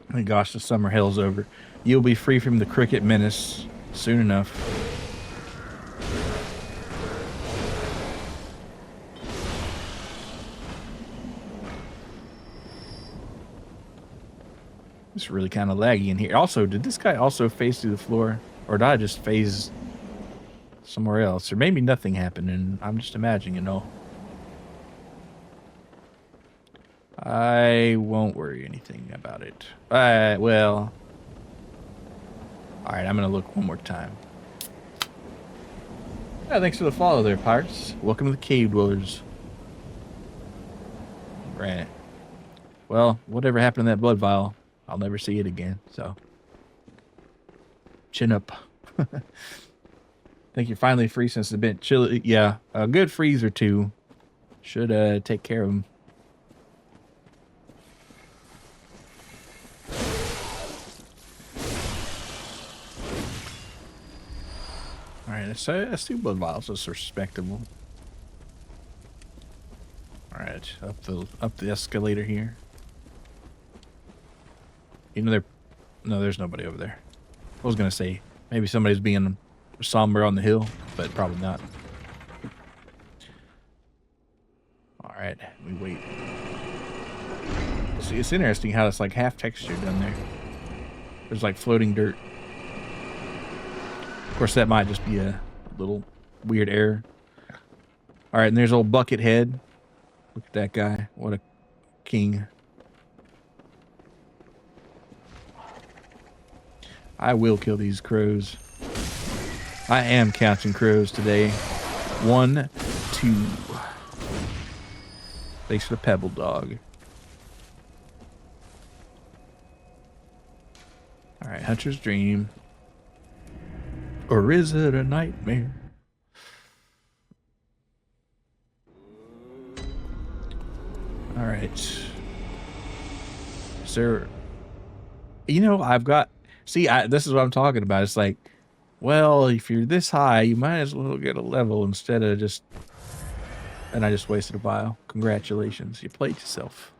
And gosh, the summer hell's over. You'll be free from the cricket menace soon enough. It's really kind of laggy in here. Also, did this guy also phase through the floor? Or did I just phase somewhere else? Or maybe nothing happened and I'm just imagining it all. I won't worry anything about it. Well. Alright, I'm gonna look one more time. Yeah, thanks for the follow there, Pirates. Welcome to the Cave Dwellers. Right. Well, whatever happened to that blood vial, I'll never see it again, so. Chin up. Think you're finally free since it's been chilly. Yeah, a good freeze or two should take care of them. Alright, that's 2 blood vials. That's respectable. Alright, up the escalator here. You know no, there's nobody over there. I was gonna say maybe somebody's being somber on the hill, but probably not. Alright, we wait. See, it's interesting how it's like half textured down there. There's like floating dirt. Of course, that might just be a little weird error. Alright, and there's old Buckethead. Look at that guy. What a king. I will kill these crows. I am counting crows today. 1, 2. Thanks for the pebble dog. Alright, Hunter's Dream. Or is it a nightmare? Alright. Sir. You know, I've got... See, this is what I'm talking about. It's like, well, if you're this high, you might as well get a level instead of just... And I just wasted a vial. Congratulations. You played yourself.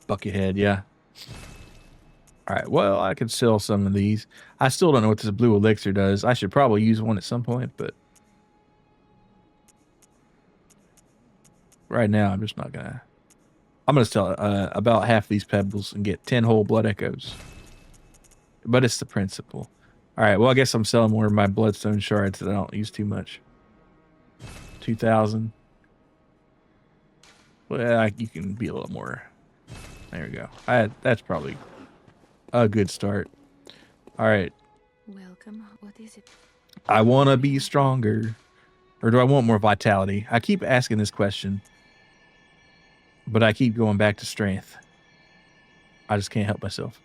Buckethead, yeah. Alright, well, I could sell some of these. I still don't know what this blue elixir does. I should probably use one at some point, but... Right now, I'm just not gonna... I'm gonna sell about half these pebbles and get 10 whole blood echoes. But it's the principle. Alright, well, I guess I'm selling more of my bloodstone shards that I don't use too much. 2,000. Well, you can be a little more. There we go. That's probably a good start. Alright. Welcome. What is it? I want to be stronger. Or do I want more vitality? I keep asking this question. But I keep going back to strength. I just can't help myself.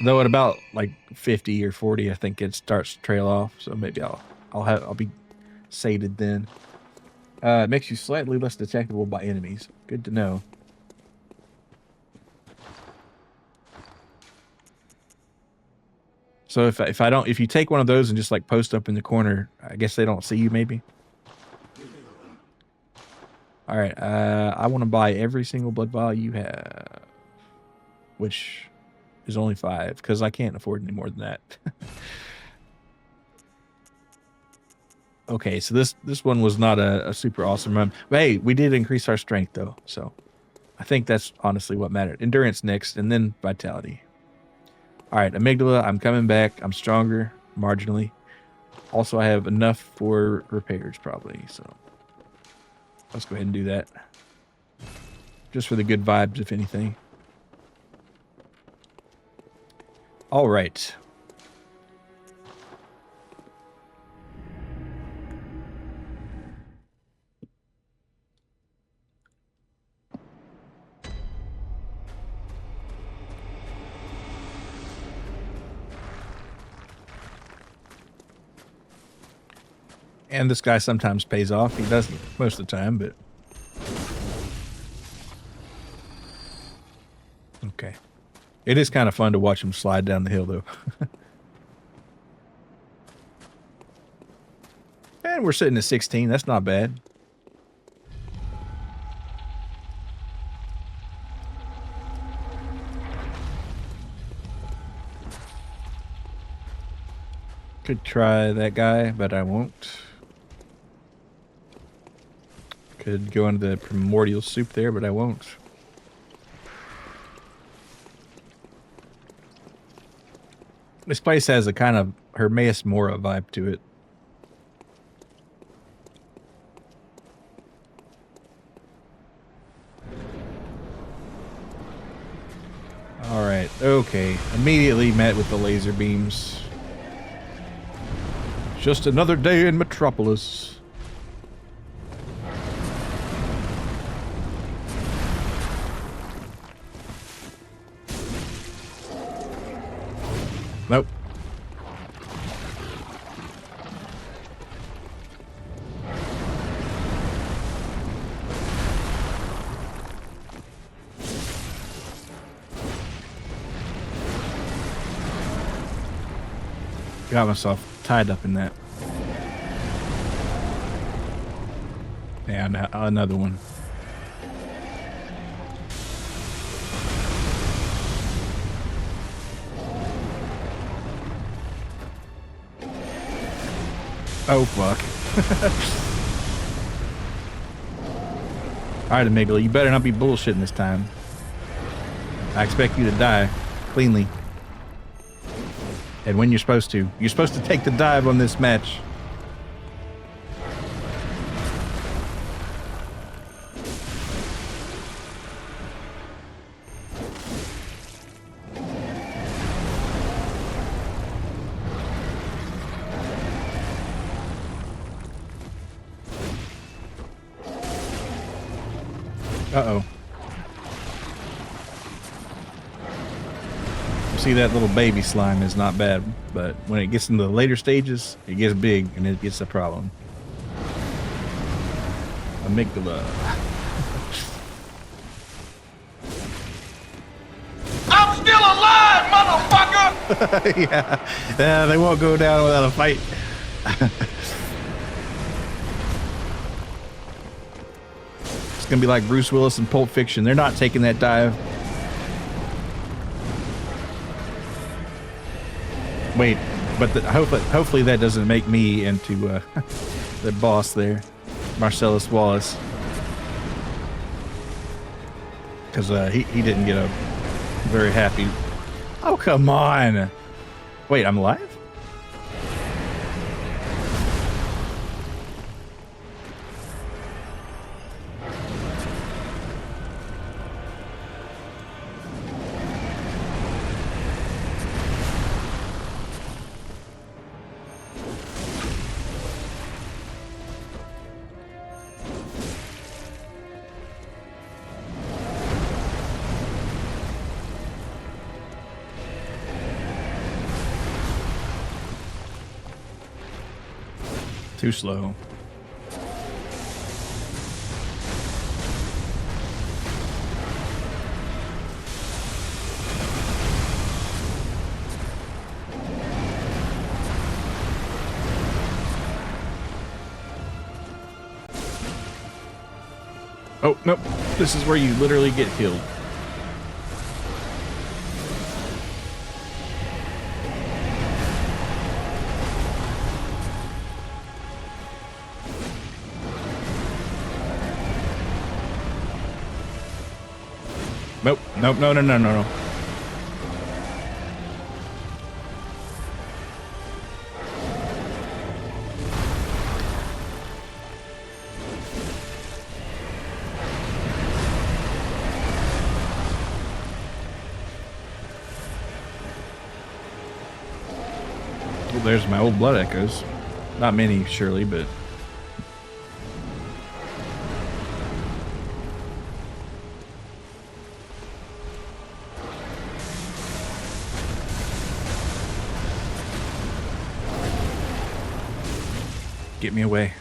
Though at about like 50 or 40, I think it starts to trail off. So maybe I'll be sated then. It makes you slightly less detectable by enemies. Good to know. So if you take one of those and just like post up in the corner, I guess they don't see you maybe. All right, I want to buy every single blood vial you have, which is only 5 because I can't afford any more than that. Okay, so this one was not a super awesome run. But hey, we did increase our strength though, so I think that's honestly what mattered. Endurance next, and then vitality. All right, amygdala, I'm coming back. I'm stronger, marginally. Also, I have enough for repairs probably, so let's go ahead and do that. Just for the good vibes, if anything. All right. And this guy sometimes pays off. He doesn't most of the time, but... Okay. It is kind of fun to watch him slide down the hill, though. And we're sitting at 16. That's not bad. Could try that guy, but I won't. Could go into the primordial soup there, but I won't. This place has a kind of Hermaeus Mora vibe to it. Alright, okay. Immediately met with the laser beams. Just another day in Metropolis. Nope. Got myself tied up in that. And another one. Oh, fuck. Alright, Amygdala, you better not be bullshitting this time. I expect you to die cleanly. And when you're supposed to. You're supposed to take the dive on this match. Uh-oh. See, that little baby slime is not bad, but when it gets into the later stages, it gets big and it gets a problem. Amygdala. I'm still alive, motherfucker! Yeah, they won't go down without a fight. It's gonna be like Bruce Willis in Pulp Fiction. They're not taking that dive. Wait, but hopefully that doesn't make me into the boss there, Marcellus Wallace, because he didn't get a very happy. Oh, come on! Wait, I'm alive? Too slow. Oh, nope. This is where you literally get killed. Nope. Nope. No, no, no, no, no. Well, there's my old blood echoes. Not many, surely, but... Get me away.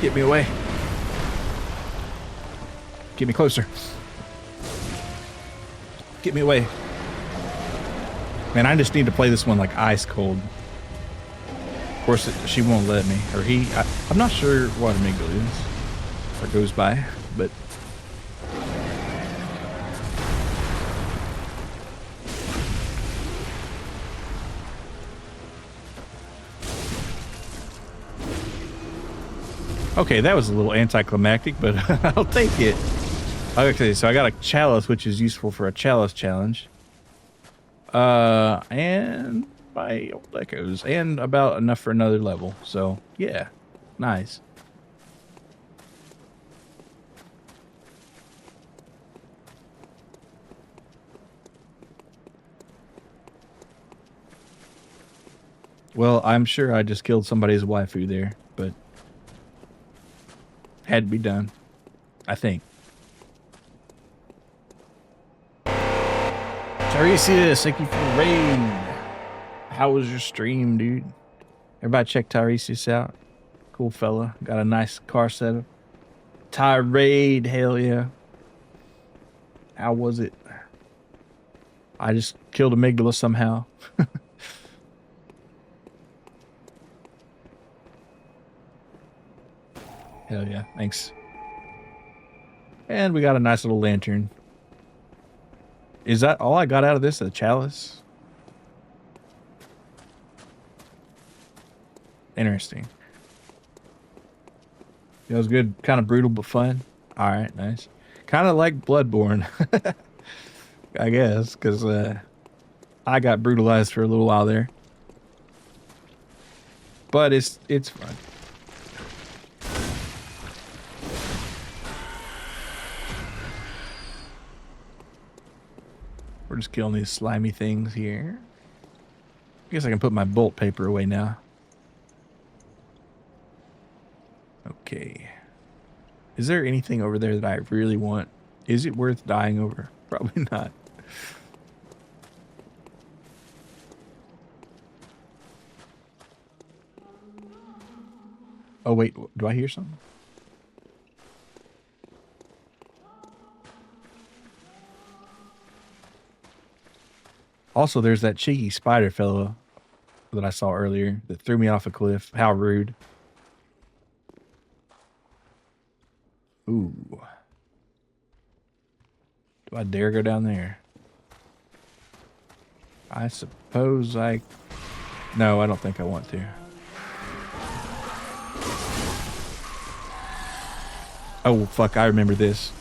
Get me away. Get me closer. Get me away. Man, I just need to play this one like ice cold. Of course, she won't let me. Or he. I'm not sure what Amygdala is. Or goes by, but... Okay, that was a little anticlimactic, but I'll take it. Okay, so I got a chalice, which is useful for a chalice challenge. And my old echoes, and about enough for another level. So, yeah, nice. Well, I'm sure I just killed somebody's waifu there, but had to be done. I think. Tiresias, thank you for the raid. How was your stream, dude? Everybody check Tiresias out. Cool fella. Got a nice car setup. Tirade, hell yeah. How was it? I just killed Amygdala somehow. Hell yeah, thanks. And we got a nice little lantern. Is that all I got out of this? A chalice? Interesting. It was good. Kind of brutal, but fun. All right, nice. Kind of like Bloodborne, I guess, because I got brutalized for a little while there. But it's fun. We're just killing these slimy things here. I guess I can put my bolt paper away now. Okay. Is there anything over there that I really want? Is it worth dying over? Probably not. Oh, wait. Do I hear something? Also, there's that cheeky spider fellow that I saw earlier that threw me off a cliff. How rude. Ooh. Do I dare go down there? I suppose I... No, I don't think I want to. Oh, fuck, I remember this.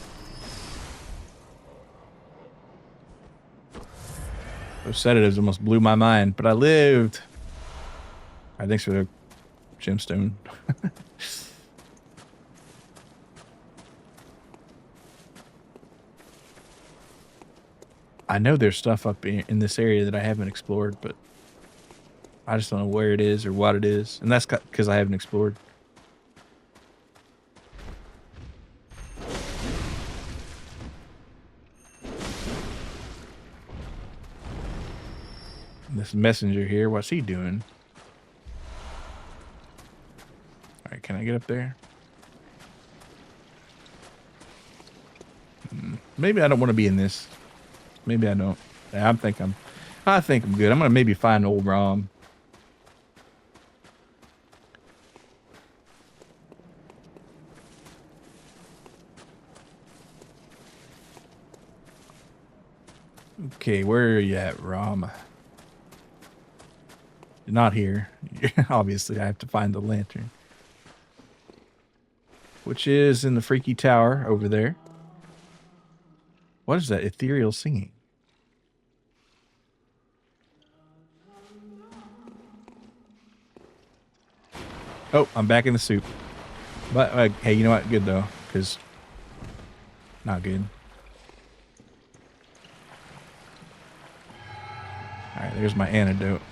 Those sedatives almost blew my mind, but I lived. All right, thanks for the gemstone. I know there's stuff up in this area that I haven't explored, but I just don't know where it is or what it is. And that's because I haven't explored. This messenger here, what's he doing? All right, can I get up there? Maybe I don't want to be in this. Maybe I don't. Yeah, I think I'm good. I'm gonna maybe find old Rom. Okay, where are you at, Rom? You're not here. Obviously, I have to find the lantern, which is in the freaky tower over there. What is that ethereal singing? Oh, I'm back in the soup. But hey, you know what? Good though, because not good. All right, there's my antidote.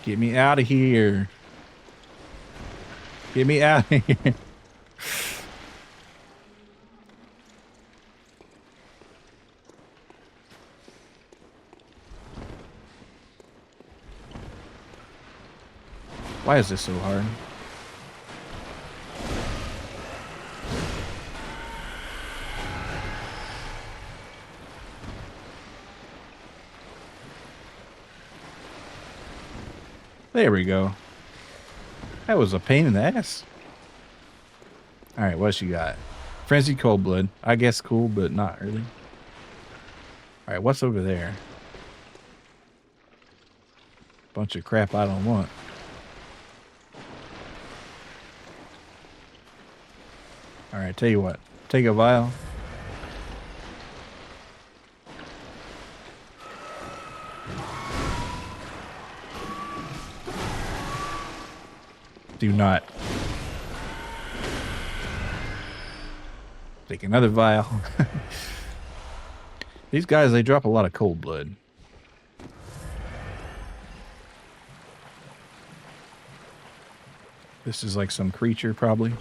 Get me out of here. Get me out of here. Why is this so hard? There we go. That was a pain in the ass. All right, what she got? Frenzied Cold Blood. I guess cool, but not really. All right, what's over there? Bunch of crap I don't want. All right, tell you what. Take a vial. Do not. Take another vial. These guys, they drop a lot of cold blood. This is like some creature, probably.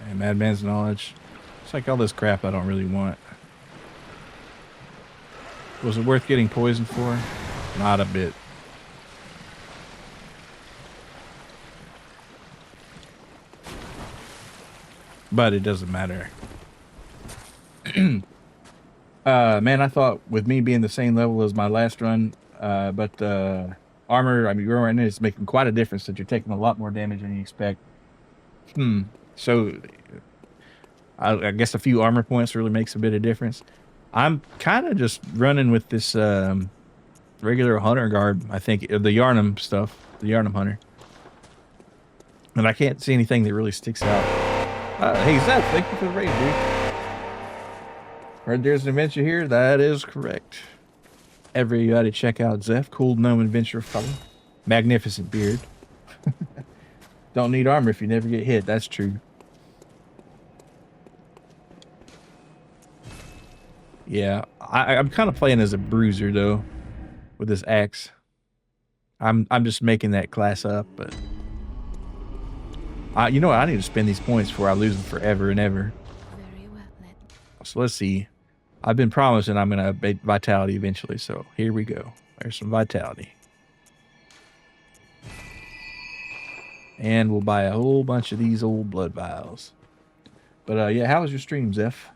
And Madman's Knowledge. It's like all this crap I don't really want. Was it worth getting poisoned for? Not a bit. But it doesn't matter. Man, I thought with me being the same level as my last run, but armor, I mean, your armor is making quite a difference that you're taking a lot more damage than you expect. So I guess a few armor points really makes a bit of difference. I'm kind of just running with this regular hunter garb, I think, the Yarnum stuff, the Yarnum hunter. And I can't see anything that really sticks out. Hey, Zeph, thank you for the raid, dude. Heard there's an adventure here? That is correct. Everybody check out Zeph, cool gnome adventure fellow. Magnificent beard. Don't need armor if you never get hit, that's true. Yeah, I'm kind of playing as a bruiser, though, with this axe. I'm just making that class up, but... you know what? I need to spend these points before I lose them forever and ever. Very well then. So let's see. I've been promising I'm going to update Vitality eventually, so here we go. There's some Vitality. And we'll buy a whole bunch of these old blood vials. But yeah, how was your stream, Zeph?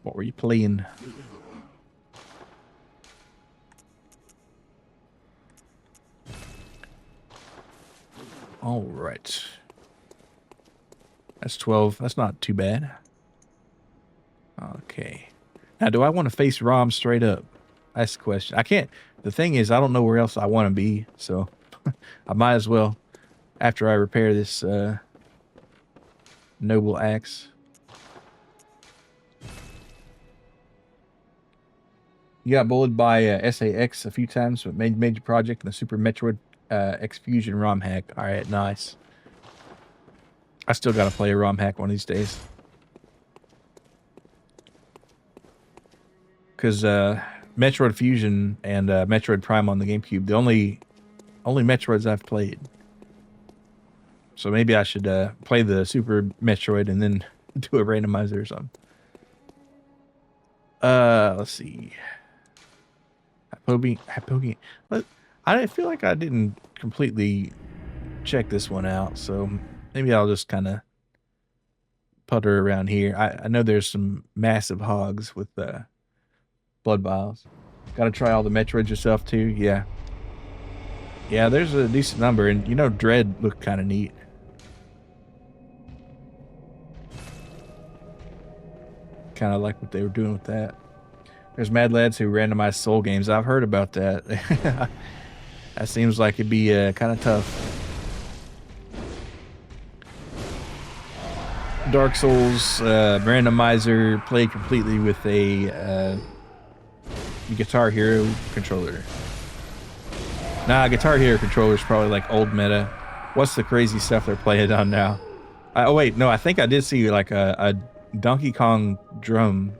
What were you playing? All right. That's 12. That's not too bad. Okay. Now, do I want to face Rom straight up? That's the question. I can't. The thing is, I don't know where else I want to be, so I might as well, after I repair this noble axe. You got bullied by SAX a few times, but made your project in the Super Metroid X Fusion ROM hack. All right, nice. I still got to play a ROM hack one of these days. Because Metroid Fusion and Metroid Prime on the GameCube, the only Metroids I've played. So maybe I should play the Super Metroid and then do a randomizer or something. Let's see. I feel like I didn't completely check this one out, so maybe I'll just kind of putter around here. I know there's some massive hogs with blood vials. Got to try all the Metroids yourself too. Yeah. Yeah, there's a decent number, and you know, Dread looked kind of neat. Kind of like what they were doing with that. There's mad lads who randomize soul games. I've heard about that. That seems like it'd be kind of tough. Dark Souls randomizer played completely with a Guitar Hero controller. Nah, Guitar Hero controller is probably like old meta. What's the crazy stuff they're playing on now? Oh wait, no, I think I did see like a Donkey Kong drum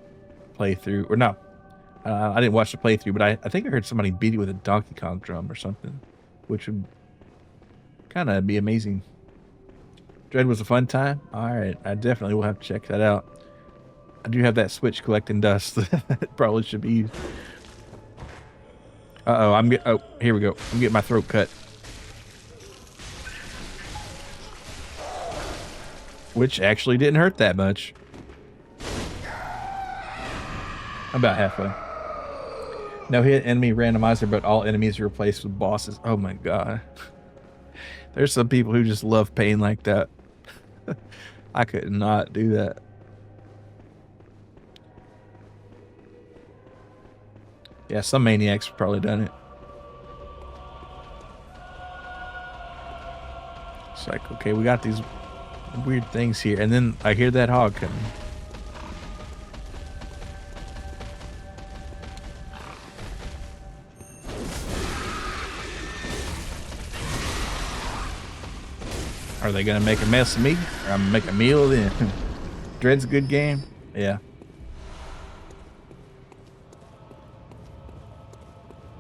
playthrough, or no, I didn't watch the playthrough, but I think I heard somebody beat it with a Donkey Kong drum or something, which would kind of be amazing. Dread was a fun time. All right, I definitely will have to check that out. I do have that Switch collecting dust that probably should be used. Oh, here we go. I'm getting my throat cut. Which actually didn't hurt that much. About halfway. No hit enemy randomizer, but all enemies are replaced with bosses. Oh my god. There's some people who just love pain like that. I could not do that. Yeah, some maniacs have probably done it. It's like, okay, we got these weird things here, and then I hear that hog coming. Are they gonna make a mess of me? Or I'm gonna make a meal of them? Dread's a good game. Yeah.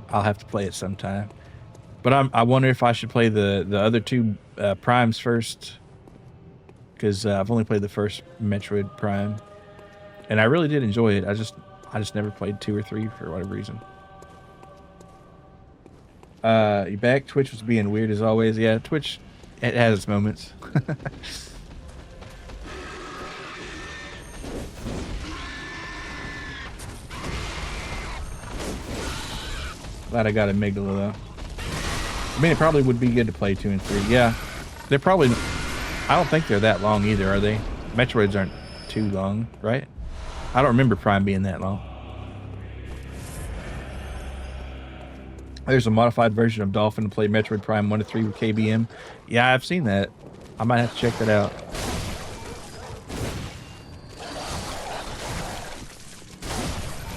I'll have to play it sometime. But I wonder if I should play the other two primes first, because I've only played the first Metroid Prime, and I really did enjoy it. I just never played 2 or 3 for whatever reason. You back? Twitch was being weird as always. Yeah, Twitch, it has its moments. Glad I got amygdala though. I mean, it probably would be good to play 2 and 3. Yeah, they're probably. I don't think they're that long either, are they? Metroids aren't too long, right? I don't remember Prime being that long. There's a modified version of Dolphin to play Metroid Prime 1 to 3 with KBM. Yeah, I've seen that. I might have to check that out.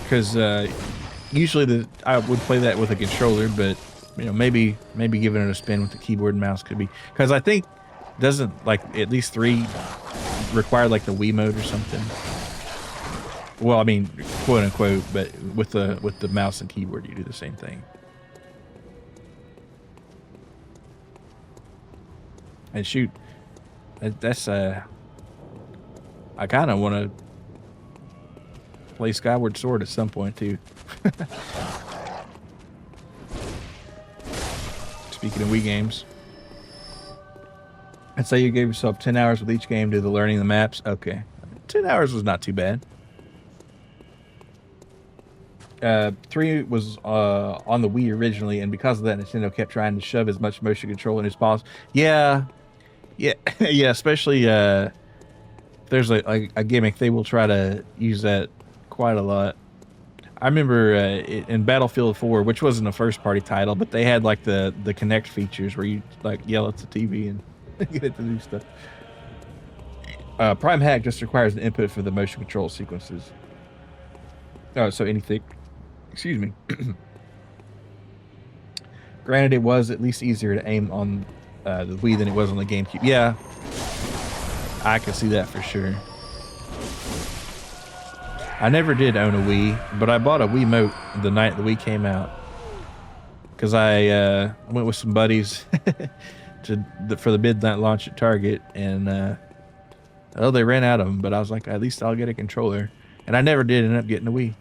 Because usually I would play that with a controller, but you know, maybe giving it a spin with the keyboard and mouse could be. Because I think doesn't like at least 3 require like the Wii mode or something. Well, I mean, quote unquote, but with the mouse and keyboard, you do the same thing. And shoot, that's I kind of want to play Skyward Sword at some point too. Speaking of Wii games, I'd say you gave yourself 10 hours with each game to the learning the maps. Okay, 10 hours was not too bad. 3 was on the Wii originally, and because of that, Nintendo kept trying to shove as much motion control in as possible. Yeah, yeah. Especially if there's a gimmick, they will try to use that quite a lot. I remember in Battlefield 4, which wasn't a first-party title, but they had like the Connect features where you like yell at the TV and get it to do stuff. Prime Hack just requires an input for the motion control sequences. Oh, so anything. Excuse me. Granted, it was at least easier to aim on the Wii than it was on the GameCube. Yeah, I can see that for sure. I never did own a Wii, but I bought a Wiimote the night the Wii came out. Because I went with some buddies for the midnight launch at Target, and they ran out of them, but I was like, at least I'll get a controller. And I never did end up getting a Wii.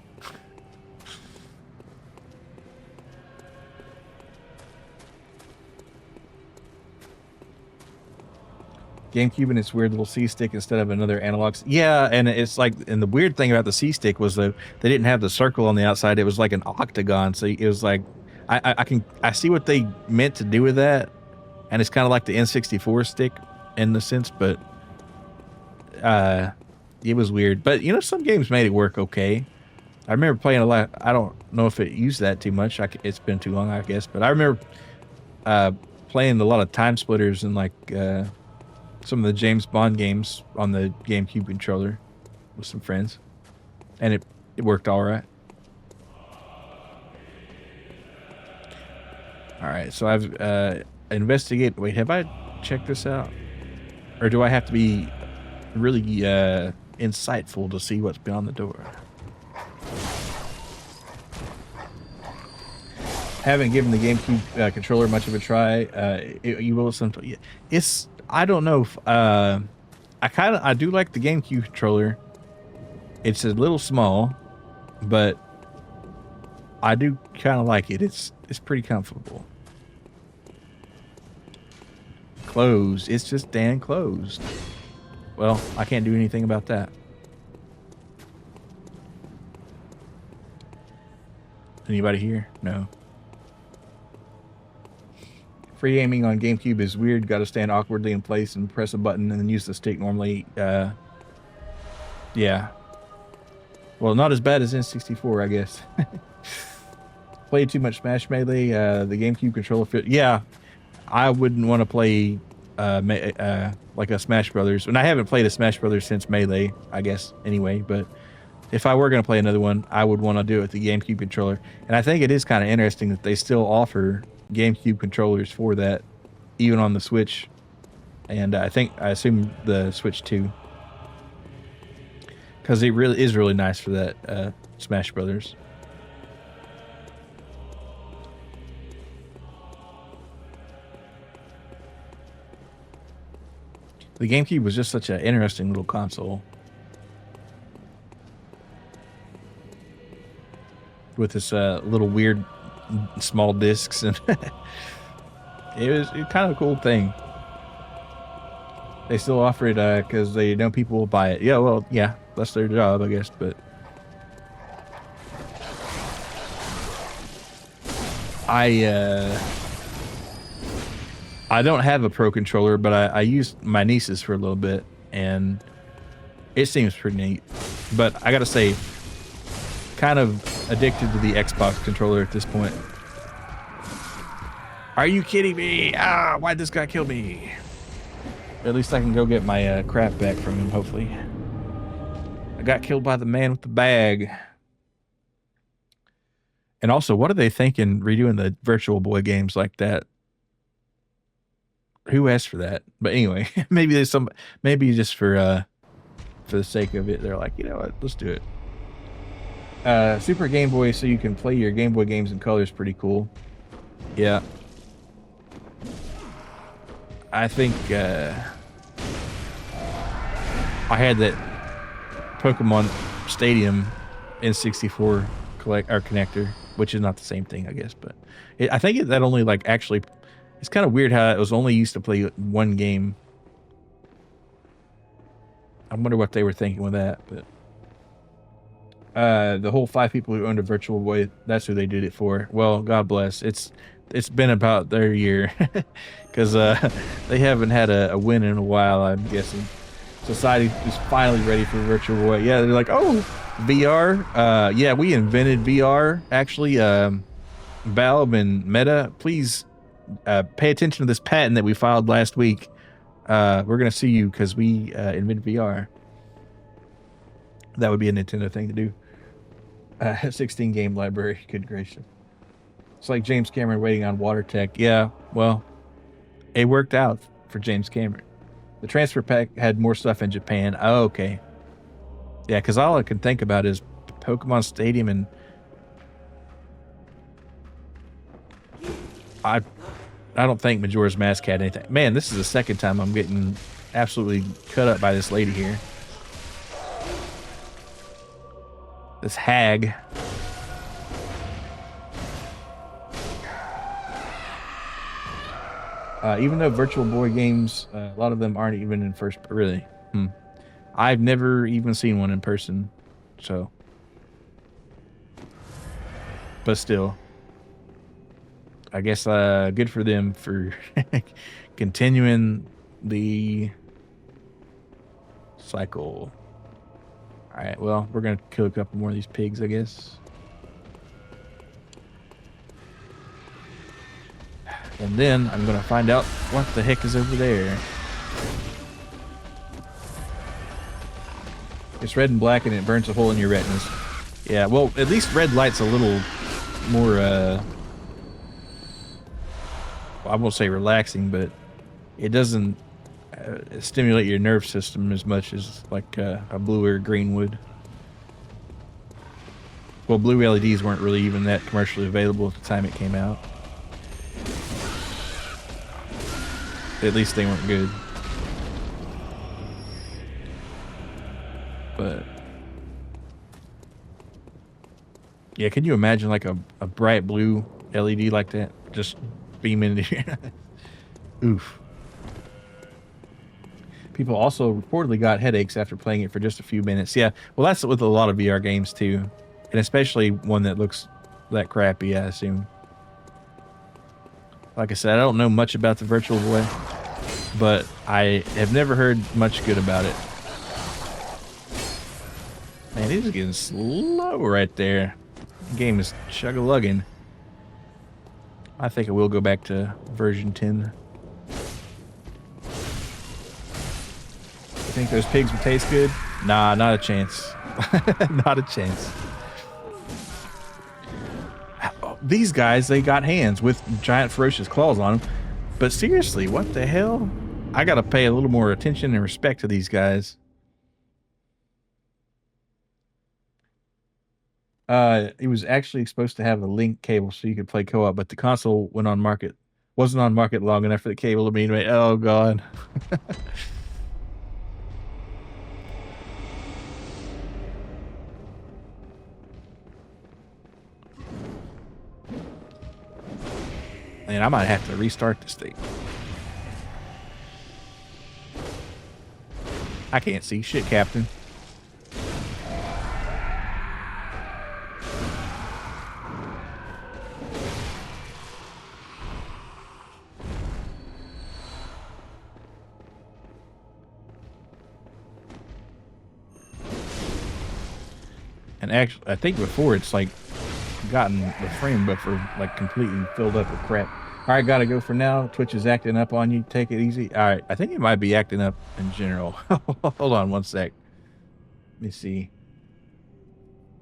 GameCube and its weird little C-stick instead of another analog. Yeah, and it's like, and the weird thing about the C-stick was though they didn't have the circle on the outside. It was like an octagon, so it was like I see what they meant to do with that, and it's kind of like the N64 stick in the sense, but it was weird. But you know, some games made it work okay. I remember playing a lot. I don't know if it used that too much. It's been too long, I guess. But I remember playing a lot of Time Splitters and like some of the James Bond games on the GameCube controller with some friends, and it worked all right. All right, so I've investigated. Wait, have I checked this out, or do I have to be really insightful to see what's beyond the door? Haven't given the GameCube controller much of a try. You will sometimes. It's, I don't know if I do like the GameCube controller. It's a little small, but I do kind of like it. It's pretty comfortable. Closed. It's just damn closed. Well, I can't do anything about that. Anybody here? No. Free aiming on GameCube is weird. Got to stand awkwardly in place and press a button and then use the stick normally. Yeah. Well, not as bad as N64, I guess. Played too much Smash Melee. The GameCube controller fit. Yeah, I wouldn't want to play like a Smash Brothers. And I haven't played a Smash Brothers since Melee, I guess, anyway. But if I were going to play another one, I would want to do it with the GameCube controller. And I think it is kind of interesting that they still offer GameCube controllers for that, even on the Switch. and I assume the Switch 2, because it really is really nice for that Smash Brothers. The GameCube was just such an interesting little console with this little weird small discs, and it was kind of a cool thing. They still offer it because they know people will buy it. Yeah, well, yeah, that's their job, I guess. But I don't have a Pro controller, but I used my niece's for a little bit, and it seems pretty neat. But I gotta say, kind of addicted to the Xbox controller at this point. Are you kidding me? Ah, why'd this guy kill me? At least I can go get my crap back from him, hopefully. I got killed by the man with the bag. And also, what are they thinking redoing the Virtual Boy games like that? Who asked for that? But anyway, maybe just for the sake of it, they're like, you know what, let's do it. Super Game Boy, so you can play your Game Boy games in color, is pretty cool. Yeah. I think I had that Pokemon Stadium N64 connector, which is not the same thing, I guess, but I think that only like actually. It's kind of weird how it was only used to play one game. I wonder what they were thinking with that, but the whole 5 people who owned a Virtual Boy, that's who they did it for. Well, God bless. It's been about their year, because they haven't had a win in a while, I'm guessing. Society is finally ready for Virtual Boy. Yeah, they're like, oh, VR. Yeah, we invented VR. Actually, Valve and Meta, please pay attention to this patent that we filed last week. We're gonna sue you because we invented VR. That would be a Nintendo thing to do. 16 game library, good gracious. It's like James Cameron waiting on water tech. Yeah, well, it worked out for James Cameron. The transfer pack had more stuff in Japan. Oh, okay. Yeah, because all I can think about is Pokemon Stadium, and I don't think Majora's Mask had anything. Man, this is the second time I'm getting absolutely cut up by this lady here. This hag. Even though Virtual Boy games, a lot of them aren't even in first. Really, I've never even seen one in person. So, but still, I guess good for them for continuing the cycle. All right, well, we're gonna kill a couple more of these pigs, I guess. And then I'm gonna find out what the heck is over there. It's red and black, and it burns a hole in your retinas. Yeah, well, at least red light's a little more, I won't say relaxing, but it doesn't stimulate your nerve system as much as like a blue or green would. Well, blue LEDs weren't really even that commercially available at the time it came out. At least they weren't good. But yeah, can you imagine like a bright blue LED like that just beaming into here? Oof. People also reportedly got headaches after playing it for just a few minutes. Yeah, well, that's with a lot of VR games too, and especially one that looks that crappy, I assume. Like I said, I don't know much about the Virtual Boy, but I have never heard much good about it. Man, it is getting slow right there. The game is chug-a-lugging. I think I will go back to version 10. You think those pigs would taste good? Nah, not a chance. Not a chance. These guys, they got hands with giant ferocious claws on them. But seriously, what the hell? I gotta pay a little more attention and respect to these guys. It was actually supposed to have a link cable so you could play co-op, but the console wasn't on market long enough for the cable to be made. Oh god. Man, I might have to restart this thing. I can't see shit, Captain. And actually, I think before it's like gotten the frame buffer like completely filled up with crap. All right, gotta go for now. Twitch is acting up on you. Take it easy. All right, I think it might be acting up in general. Hold on one sec. Let me see.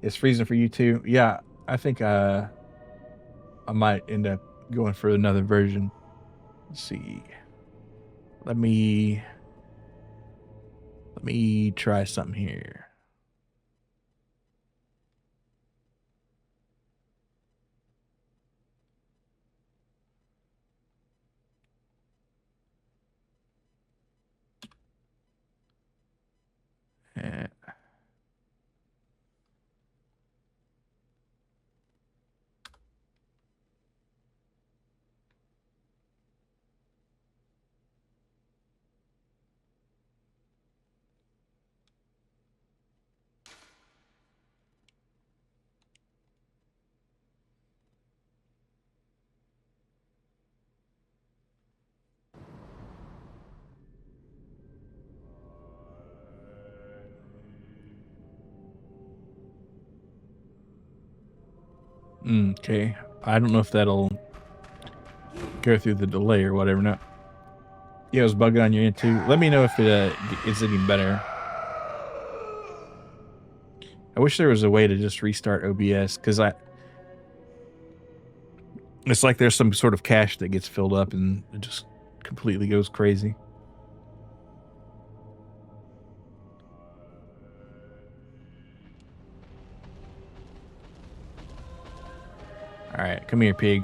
It's freezing for you too. Yeah, I think I might end up going for another version. Let's see. Let me try something here. Yeah. Okay. I don't know if that'll go through the delay or whatever. No. Yeah, it was bugging on your end too. Let me know if it is any better. I wish there was a way to just restart OBS because it's like there's some sort of cache that gets filled up and it just completely goes crazy. All right, come here, pig.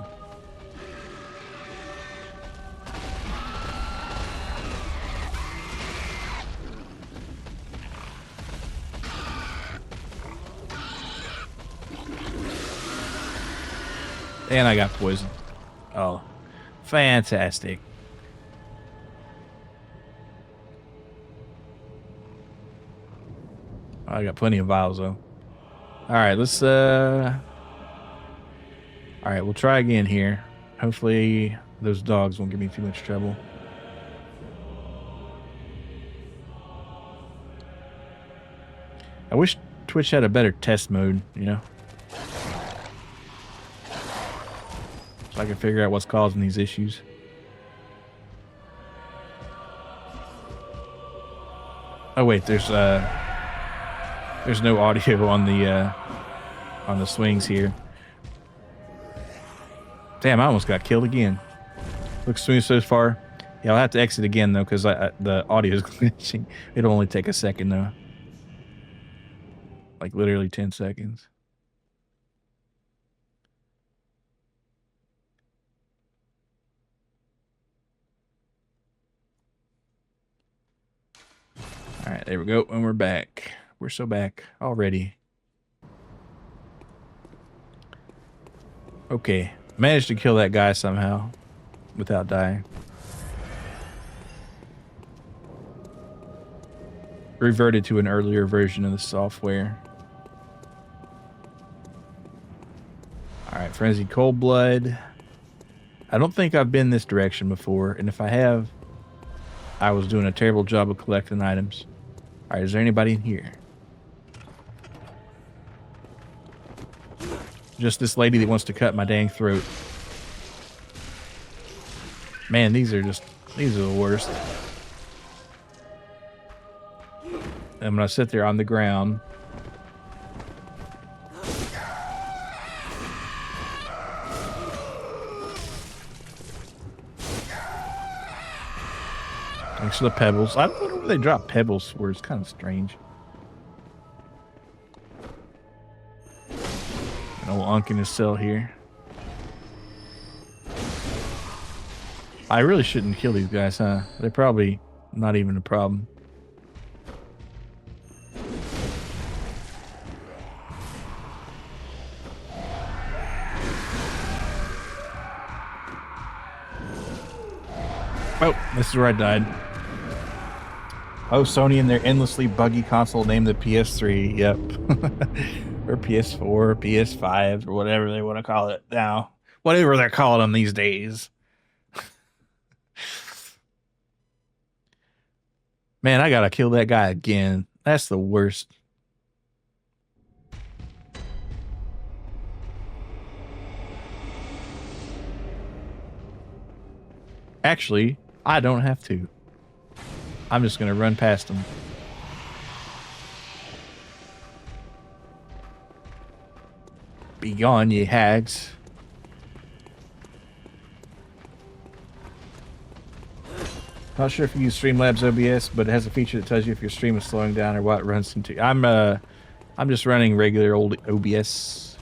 And I got poisoned. Oh, fantastic. I got plenty of vials though. All right, let's all right, we'll try again here. Hopefully those dogs won't give me too much trouble. I wish Twitch had a better test mode, you know? So I can figure out what's causing these issues. Oh wait, there's no audio on the swings here. Damn, I almost got killed again. Looks smooth so far. Yeah, I'll have to exit again though, because the audio is glitching. It'll only take a second though. Like literally 10 seconds. All right, there we go. And we're back. We're so back already. Okay. Managed to kill that guy somehow without dying. Reverted to an earlier version of the software. Alright, Frenzied Cold Blood. I don't think I've been this direction before, and if I have, I was doing a terrible job of collecting items. Alright, is there anybody in here? Just this lady that wants to cut my dang throat. Man, these are the worst. I'm gonna sit there on the ground. Thanks for the pebbles. I don't know where they drop pebbles where it's kind of strange. An old unk in his cell here. I really shouldn't kill these guys, huh? They're probably not even a problem. Oh, this is where I died. Oh, Sony and their endlessly buggy console named the PS3. Yep. Or PS4, or PS5, or whatever they want to call it now. Whatever they're calling them these days. Man, I gotta kill that guy again. That's the worst. Actually, I don't have to. I'm just gonna run past him. Be gone, ye hags. Not sure if you use Streamlabs OBS, but it has a feature that tells you if your stream is slowing down or what it runs into. I'm just running regular old OBS,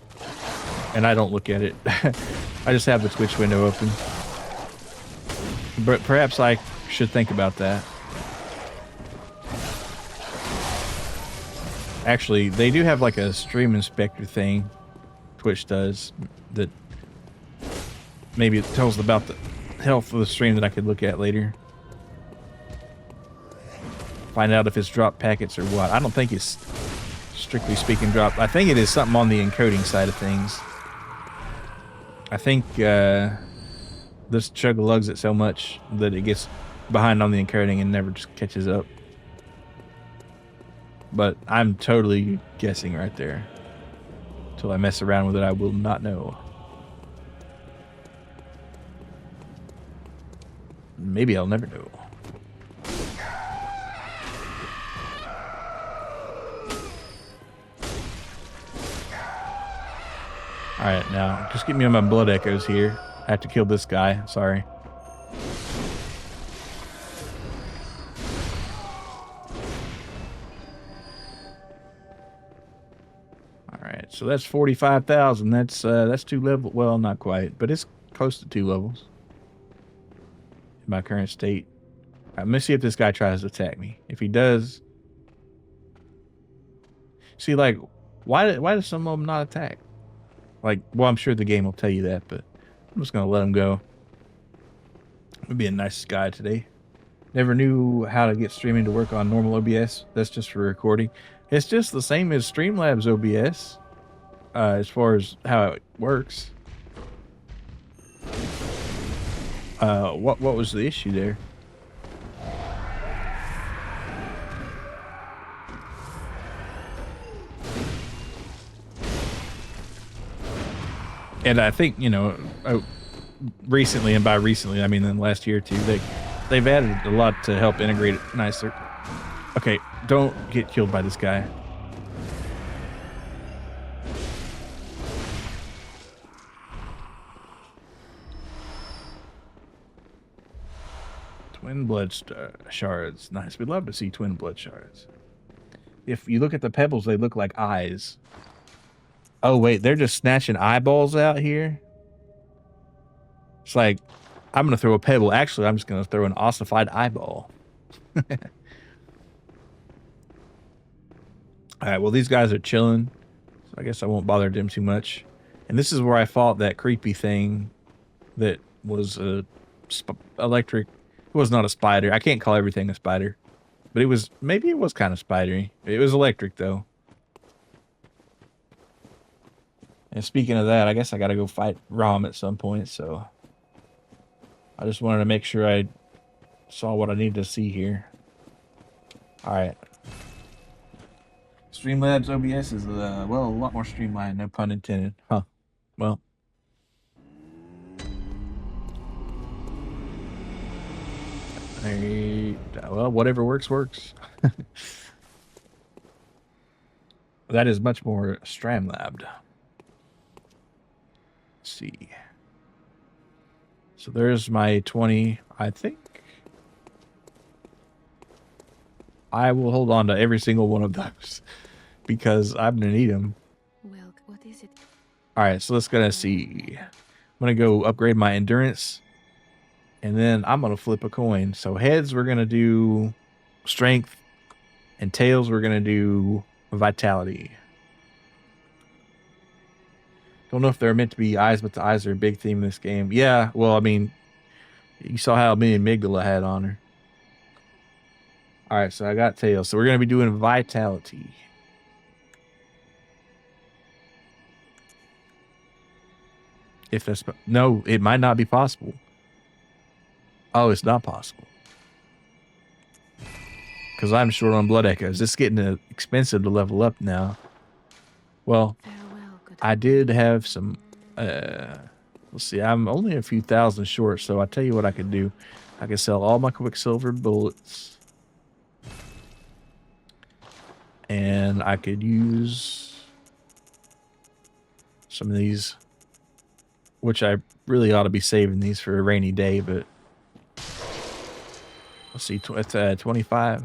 and I don't look at it. I just have the Twitch window open. But perhaps I should think about that. Actually, they do have like a stream inspector thing, Twitch does, that maybe it tells about the health of the stream that I could look at later. Find out if it's dropped packets or what. I don't think it's strictly speaking dropped. I think it is something on the encoding side of things. I think this chug-a-lugs it so much that it gets behind on the encoding and never just catches up. But I'm totally guessing right there. Until I mess around with it, I will not know. Maybe I'll never know. Alright, now, just get me on my blood echoes here. I have to kill this guy. Sorry. Alright, so that's 45,000. That's 2 levels. Well, not quite, but it's close to 2 levels. In my current state. Alright, let me see if this guy tries to attack me. If he does... See, like, why does some of them not attack? Like, well, I'm sure the game will tell you that, but I'm just going to let him go. I'm being a nice guy today. Never knew how to get streaming to work on normal OBS. That's just for recording. It's just the same as Streamlabs OBS, as far as how it works. What was the issue there? And I think, you know, recently, and by recently, I mean in the last year or two, they've added a lot to help integrate it nicer. Okay, don't get killed by this guy. Twin blood shards. Nice. We'd love to see twin blood shards. If you look at the pebbles, they look like eyes. Oh, wait, they're just snatching eyeballs out here? It's like, I'm going to throw a pebble. Actually, I'm just going to throw an ossified eyeball. All right, well, these guys are chilling. So I guess I won't bother them too much. And this is where I fought that creepy thing that was a electric. It was not a spider. I can't call everything a spider. But it was, maybe it was kind of spidery. It was electric, though. And speaking of that, I guess I got to go fight Rom at some point, so I just wanted to make sure I saw what I needed to see here. Alright. Streamlabs OBS is, well, a lot more streamlined, no pun intended. Huh. Well. Well, whatever works, works. That is much more Streamlabbed. See, so there's my 20, I think. I will hold on to every single one of those because I'm gonna need them. Well, what is it? All right, so let's gonna see. I'm gonna go upgrade my endurance, and then I'm gonna flip a coin. So heads, we're gonna do strength, and tails, we're gonna do vitality. Don't know if they're meant to be eyes, but the eyes are a big theme in this game. Yeah, well, I mean, you saw how many amygdala had on her. All right, so I got tails. So we're gonna be doing vitality. If that's no, it might not be possible. Oh, it's not possible because I'm short on blood echoes. It's getting expensive to level up now. Well, Farewell, good. I did have some. Let's see. I'm only a few thousand short, so I tell you what I could do. I could sell all my Quicksilver bullets, and I could use some of these, which I really ought to be saving these for a rainy day. But let's see. It's 25.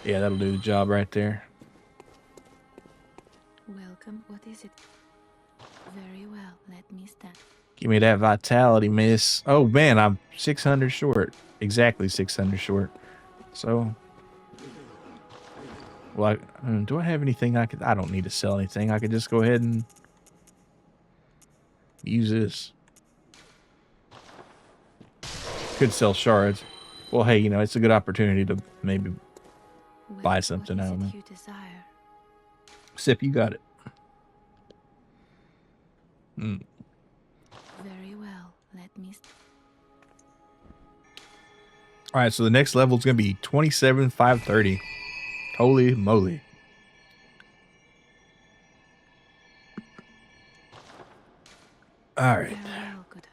Yeah, that'll do the job right there. Welcome. What is it? Very well. Let me stand. Give me that vitality, miss. Oh, man, I'm 600 short. Exactly 600 short. So, well, do I have anything I could... I don't need to sell anything. I could just go ahead and use this. Could sell shards. Well, hey, you know, it's a good opportunity to maybe Well, buy something. what I is don't know. it you desire? Sip, you got it. Very well. Let me. All right, so the next level is going to be 27,530. Holy moly. All right. Farewell, good.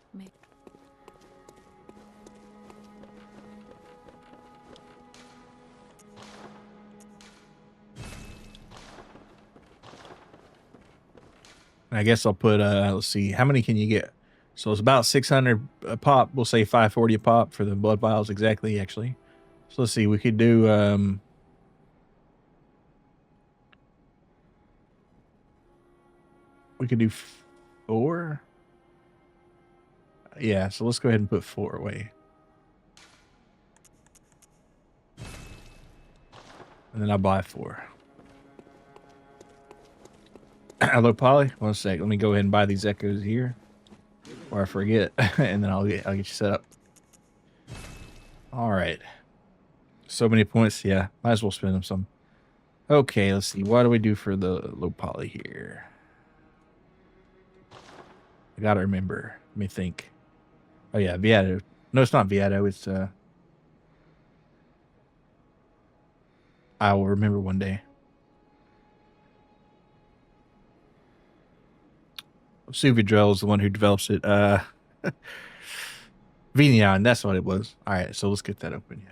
I guess I'll put, let's see, how many can you get? So it's about 600 a pop. We'll say 540 a pop for the blood vials exactly, actually. So let's see, we could do, we could do 4. Yeah, so let's go ahead and put 4 away. And then I'll buy 4. Hello, Polly. 1 sec. Let me go ahead and buy these echoes here, or I forget, and then I'll get you set up. All right. So many points. Yeah, might as well spend them some. Okay, let's see. What do we do for the low poly here? I gotta remember. Let me think. Oh yeah, Beato. No, it's not Beato. It's I will remember one day. Suvidrel is the one who develops it. Beatdown, that's what it was. All right, so let's get that open.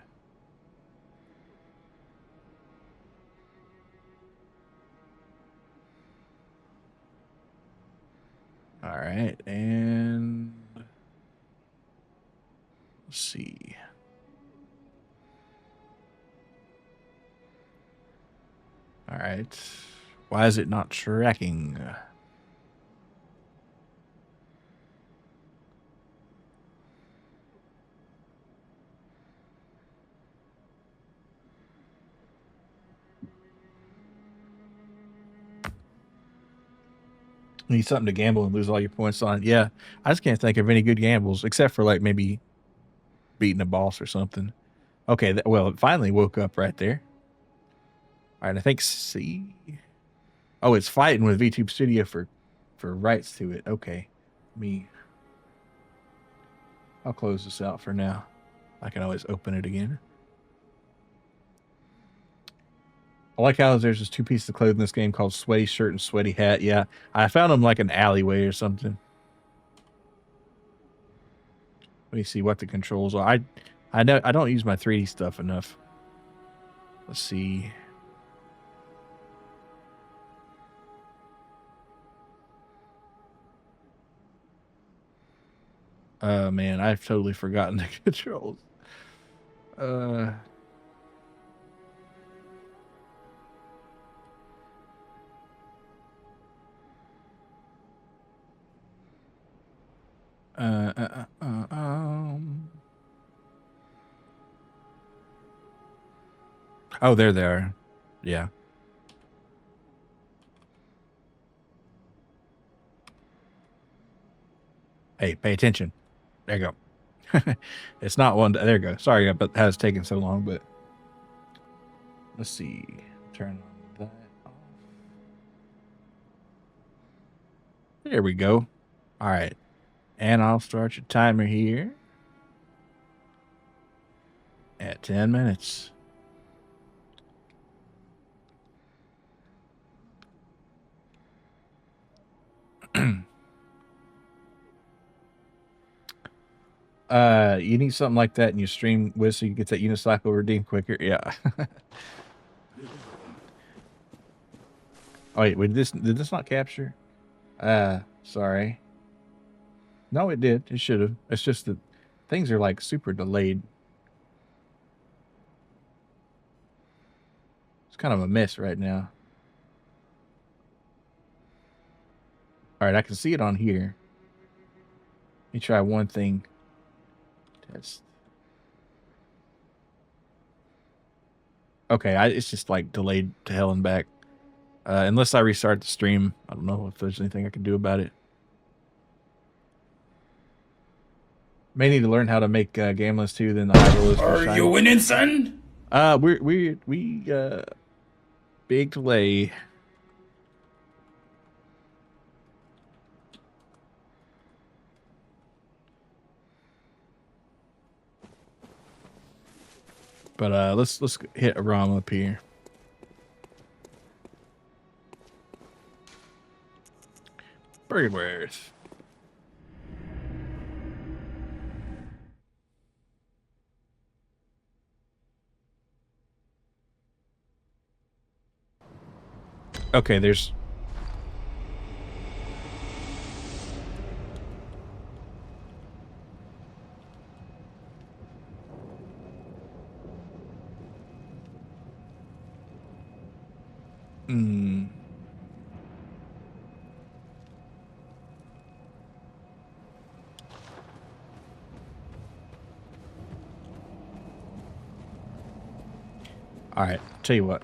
Yeah. All right, and let's see. All right, why is it not tracking? You need something to gamble and lose all your points on. Yeah, I just can't think of any good gambles except for like maybe beating a boss or something. Okay, well, it finally woke up right there. All right, I think C. Oh, it's fighting with VTube Studio for rights to it. Okay, I'll close this out for now. I can always open it again. I like how there's just 2 pieces of clothing in this game called Sweaty Shirt and Sweaty Hat. Yeah, I found them like an alleyway or something. Let me see what the controls are. I know I don't use my 3D stuff enough. Let's see. Oh man, I've totally forgotten the controls. Oh, there they are. Yeah. Hey, pay attention. There you go. It's not one. There you go. Sorry about how it's taking so long, but let's see. Turn that off. There we go. All right. And I'll start your timer here at 10 minutes. You need something like that in your stream with so you get that unicycle redeemed quicker. Yeah. Oh wait, did this not capture? Sorry. No, it did. It should have. It's just that things are like super delayed. It's kind of a mess right now. All right, I can see it on here. Let me try one thing. Test. Okay, it's just like delayed to hell and back. Unless I restart the stream, I don't know if there's anything I can do about it. May need to learn how to make game lists too. Then the high rollers. Are you winning, son? We big delay. But let's hit a ROM up here. Birdworth. Okay, there's... All right, tell you what.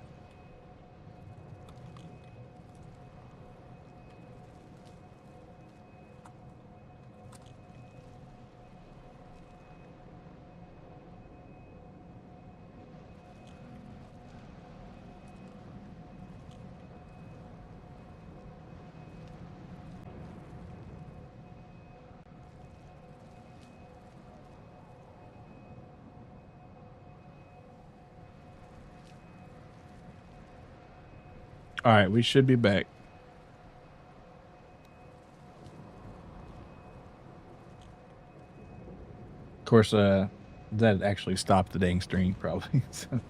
All right, we should be back. Of course, that actually stopped the dang stream, probably. So.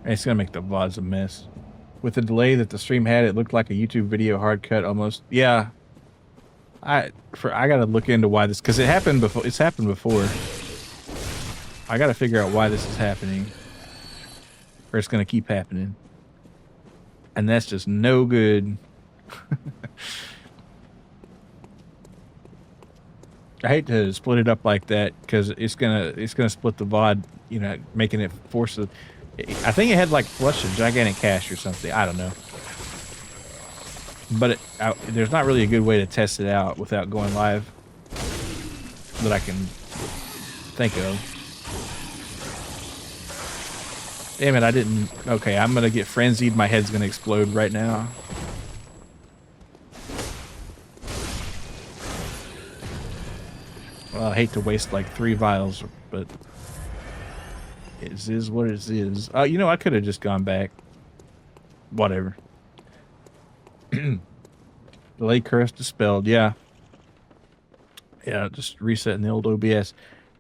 It's gonna make the VODs a mess. With the delay that the stream had, it looked like a YouTube video hard cut almost. Yeah. I gotta look into why this, because it happened before. It's happened before. I gotta figure out why this is happening, or it's gonna keep happening, and that's just no good. I hate to split it up like that because it's gonna split the VOD. You know, making it force it. I think it had like flush a gigantic cache or something. I don't know. But there's not really a good way to test it out without going live that I can think of. Damn it, I didn't... Okay, I'm going to get frenzied. My head's going to explode right now. Well, I hate to waste like 3 vials, but... It is what it is. You know, I could have just gone back. Whatever. Delay curse dispelled, yeah. Yeah, just resetting the old OBS.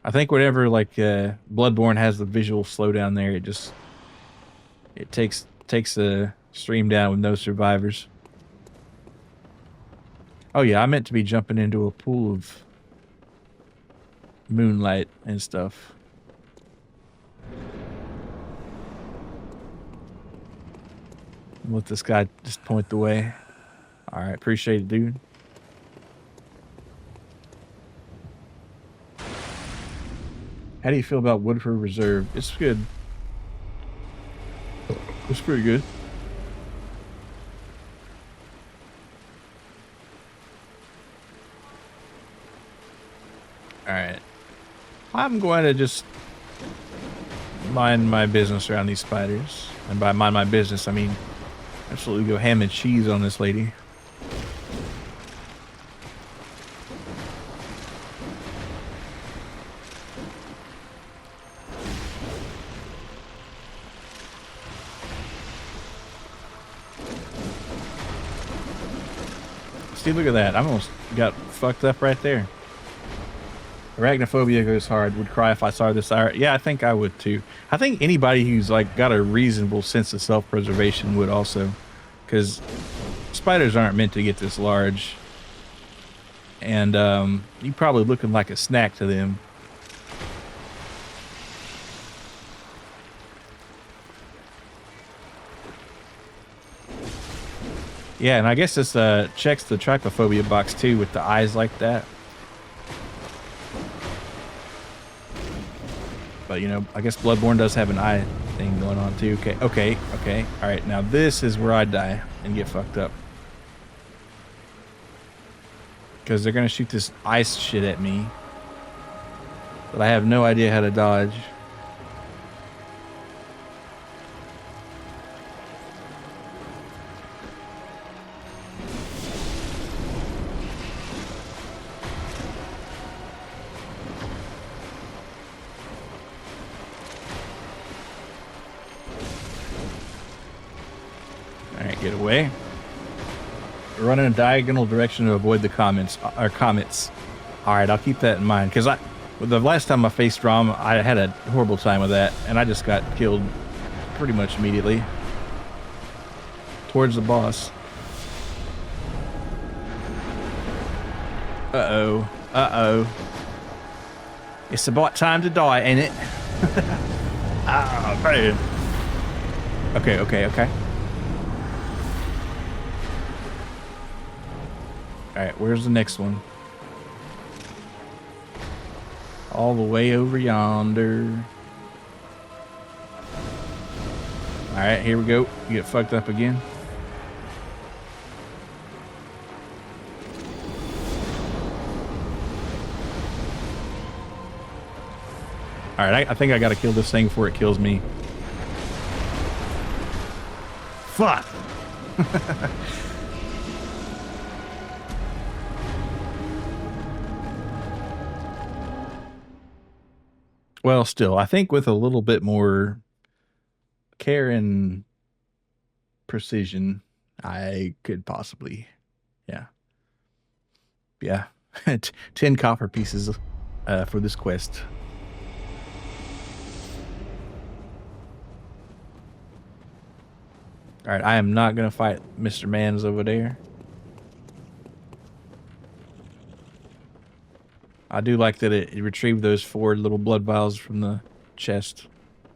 I think whenever like Bloodborne has the visual slowdown there, it takes the stream down with no survivors. Oh yeah, I meant to be jumping into a pool of moonlight and stuff. Let this guy just point the way. All right, appreciate it, dude. How do you feel about Woodford Reserve? It's good. It's pretty good. All right. I'm going to just mind my business around these spiders. And by mind my business, I mean absolutely go ham and cheese on this lady. See, look at that. I almost got fucked up right there. Arachnophobia goes hard. Would cry if I saw this. Yeah, I think I would too. I think anybody who's like got a reasonable sense of self-preservation would also, because spiders aren't meant to get this large, and you probably looking like a snack to them. Yeah, and I guess this checks the trypophobia box too with the eyes like that. But, you know, I guess Bloodborne does have an eye thing going on too. Okay. All right, now this is where I die and get fucked up. Because they're going to shoot this ice shit at me. But I have no idea how to dodge. Get away. Run in a diagonal direction to avoid the comets. All right, I'll keep that in mind because the last time I faced Rom, I had a horrible time with that, and I just got killed pretty much immediately towards the boss. Uh-oh. It's about time to die, ain't it? Ah, man. Okay. Alright, where's the next one? All the way over yonder. Alright, here we go. You get fucked up again. Alright, I think I gotta kill this thing before it kills me. Fuck! Well, still, I think with a little bit more care and precision, I could possibly, yeah, 10 copper pieces for this quest. All right, I am not going to fight Mr. Mans over there. I do like that it retrieved those 4 little blood vials from the chest.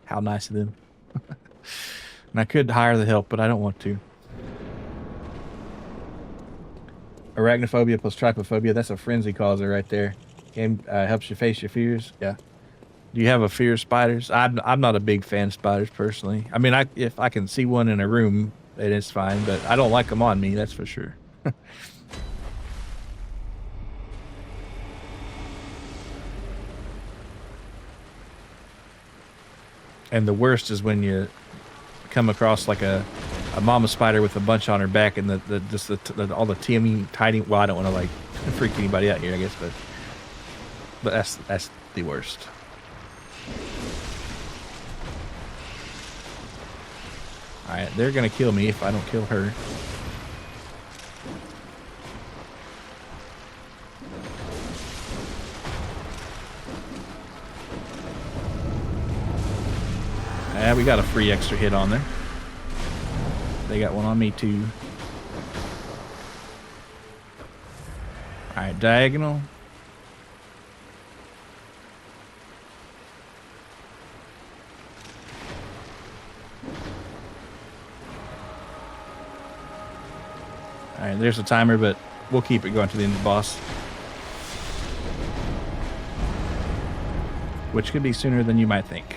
How nice of them. And I could hire the help, but I don't want to. Arachnophobia plus trypophobia. That's a frenzy causer right there. Game helps you face your fears. Yeah. Do you have a fear of spiders? I'm not a big fan of spiders personally. I mean, if I can see one in a room, then it's fine. But I don't like them on me. That's for sure. And the worst is when you come across like a mama spider with a bunch on her back, and all the teeny tiny. Well, I don't want to like freak anybody out here, I guess, but that's the worst. All right, they're gonna kill me if I don't kill her. We got a free extra hit on there. They got one on me too. All right, diagonal. All right, there's a timer, but we'll keep it going to the end of the boss. Which could be sooner than you might think.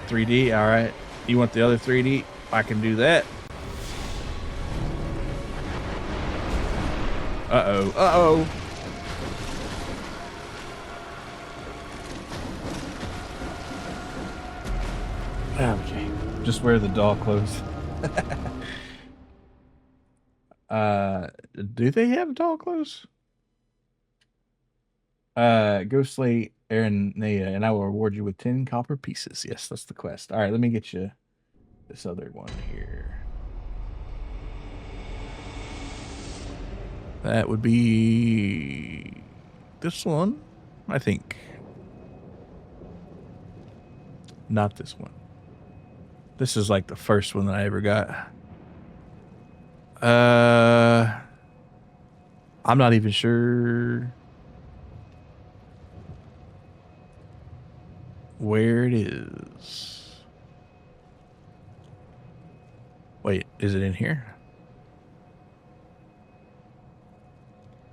3D, all right. You want the other 3D? I can do that. Uh-oh, uh-oh. Okay, just wear the doll clothes. Do they have doll clothes? Go slay Aaron Naya, and I will reward you with 10 copper pieces. Yes, that's the quest. All right, let me get you this other one here. That would be this one, I think. Not this one. This is like the first one that I ever got. I'm not even sure where it is. Wait, is it in here?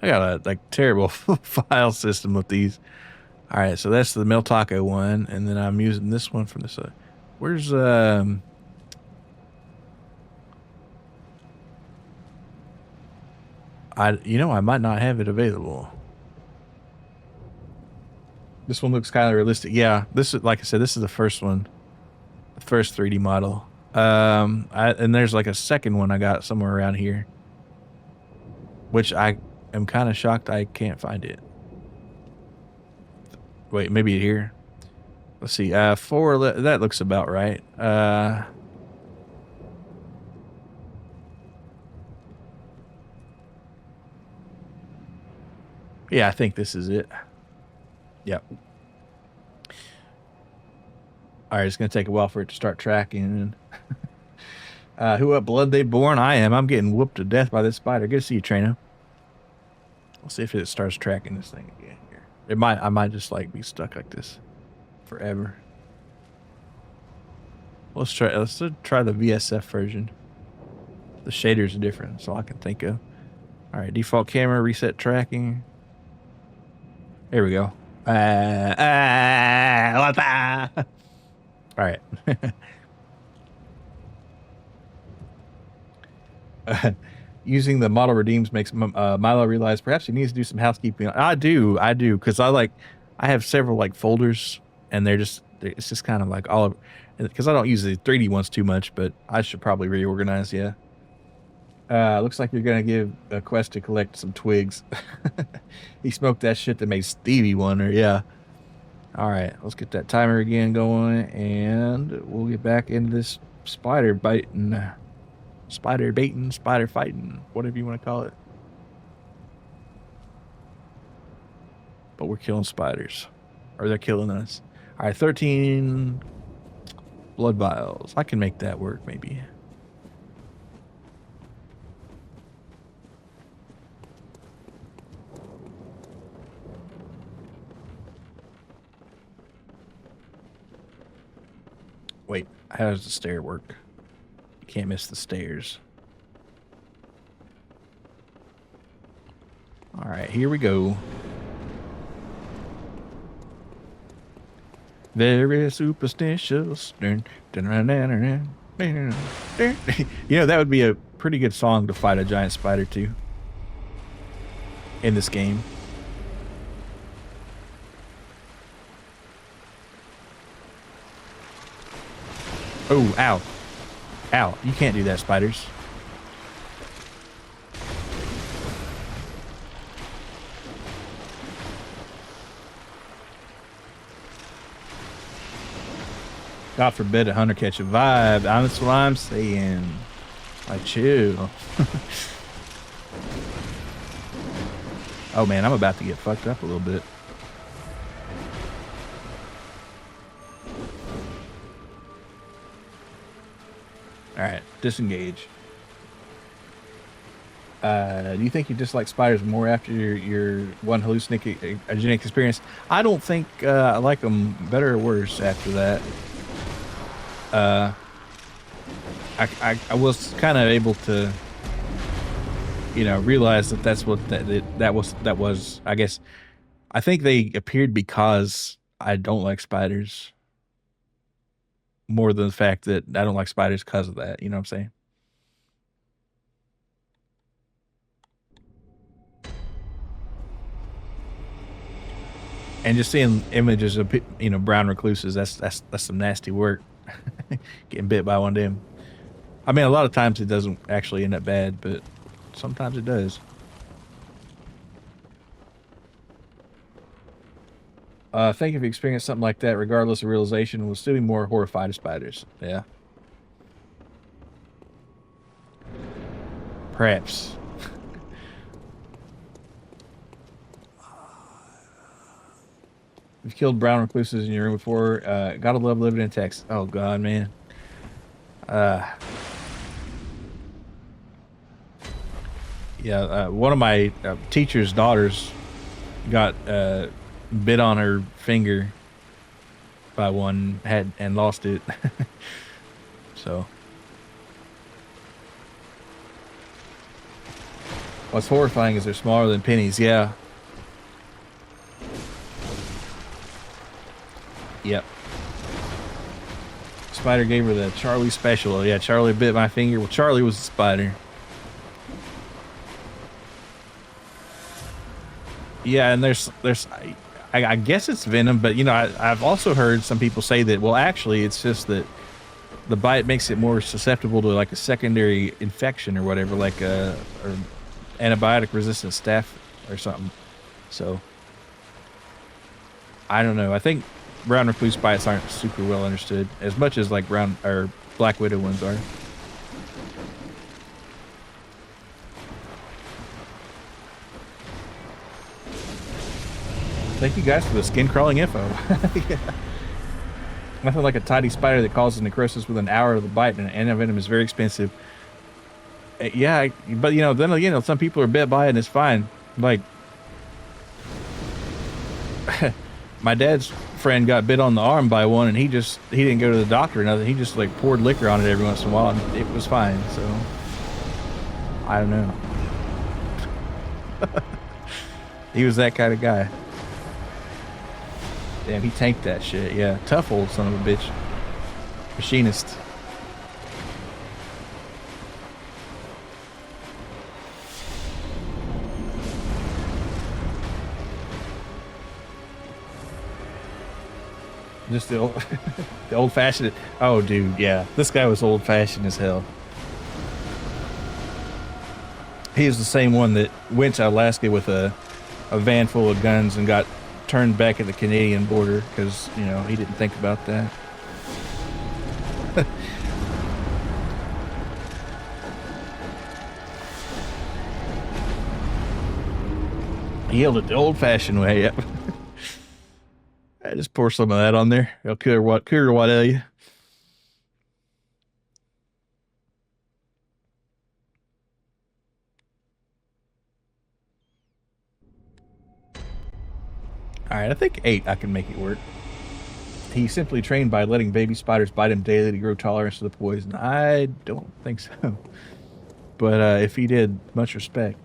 I got a like terrible file system with these. All right, so that's the Mel Taco one, and then I'm using this one from this side. Where's I might not have it available. This one looks kind of realistic. Yeah, this is, like I said, this is the first one, the first 3D model. And there's like a second one I got somewhere around here, which I am kind of shocked I can't find it. Wait, maybe here. Let's see. That looks about right. Yeah, I think this is it. Yep. All right, it's going to take a while for it to start tracking. Who up blood they born? I am. I'm getting whooped to death by this spider. Good to see you, Trino. We'll see if it starts tracking this thing again here. I might just like be stuck like this forever. Let's try the VSF version. The shaders are different, so I can think of. All right, default camera, reset tracking. There we go. All right. Using the model redeems makes Milo realize perhaps he needs to do some housekeeping. I do, because I have several like folders, and it's just kind of like all of, because I don't use the 3D ones too much, but I should probably reorganize. Yeah. Looks like you're gonna give a quest to collect some twigs. He smoked that shit that made Stevie wonder. Yeah. All right, let's get that timer again going, and we'll get back into this spider baiting, spider fighting, whatever you want to call it. But we're killing spiders, or they're killing us. All right, 13 blood vials. I can make that work, maybe. Wait, how does the stair work? You can't miss the stairs. All right, here we go. Very superstitious. You know, that would be a pretty good song to fight a giant spider to in this game. Oh, ow. Ow. You can't do that, spiders. God forbid a hunter catch a vibe. That's what I'm saying. Like, chill. Oh man, I'm about to get fucked up a little bit. All right, disengage. Do you think you dislike spiders more after your one hallucinogenic experience? I don't think I like them better or worse after that. I was kind of able to, you know, realize that that's what that was. I guess I think they appeared because I don't like spiders more than the fact that I don't like spiders because of that. You know what I'm saying? And just seeing images of, you know, brown recluses, that's some nasty work. Getting bit by one of them. I mean, a lot of times it doesn't actually end up bad, but sometimes it does. I think if you experience something like that, regardless of realization, we'll still be more horrified of spiders. Yeah. Perhaps. You've killed brown recluses in your room before. Gotta love living in Texas. Oh God, man. Yeah, one of my teacher's daughters got bit on her finger by one, and lost it. So, what's horrifying is they're smaller than pennies. Yeah. Yep. Spider gave her the Charlie special. Yeah, Charlie bit my finger. Well, Charlie was a spider. Yeah, and I guess it's venom, but you know, I've also heard some people say that, well, actually, it's just that the bite makes it more susceptible to like a secondary infection or whatever, like or antibiotic resistant staph or something. So I don't know. I think brown recluse bites aren't super well understood as much as like brown or black widow ones are. Thank you guys for the skin crawling info. Yeah. Nothing like a tiny spider that causes necrosis within an hour of the bite, and antivenom is very expensive. Yeah, but you know, then again, some people are bit by it and it's fine. Like, my dad's friend got bit on the arm by one, and he didn't go to the doctor or nothing. He just like poured liquor on it every once in a while, and it was fine. So I don't know. He was that kind of guy. Damn, he tanked that shit. Yeah, tough old son of a bitch. Machinist. Just the old, the old-fashioned. Oh, dude, yeah, this guy was old-fashioned as hell. He was the same one that went to Alaska with a van full of guns and got turned back at the Canadian border because, you know, he didn't think about that. He yelled it the old-fashioned way. Yep. I just pour some of that on there. It'll cure what ail you. Alright, I think 8 I can make it work. He simply trained by letting baby spiders bite him daily to grow tolerance to the poison. I don't think so. But if he did, much respect.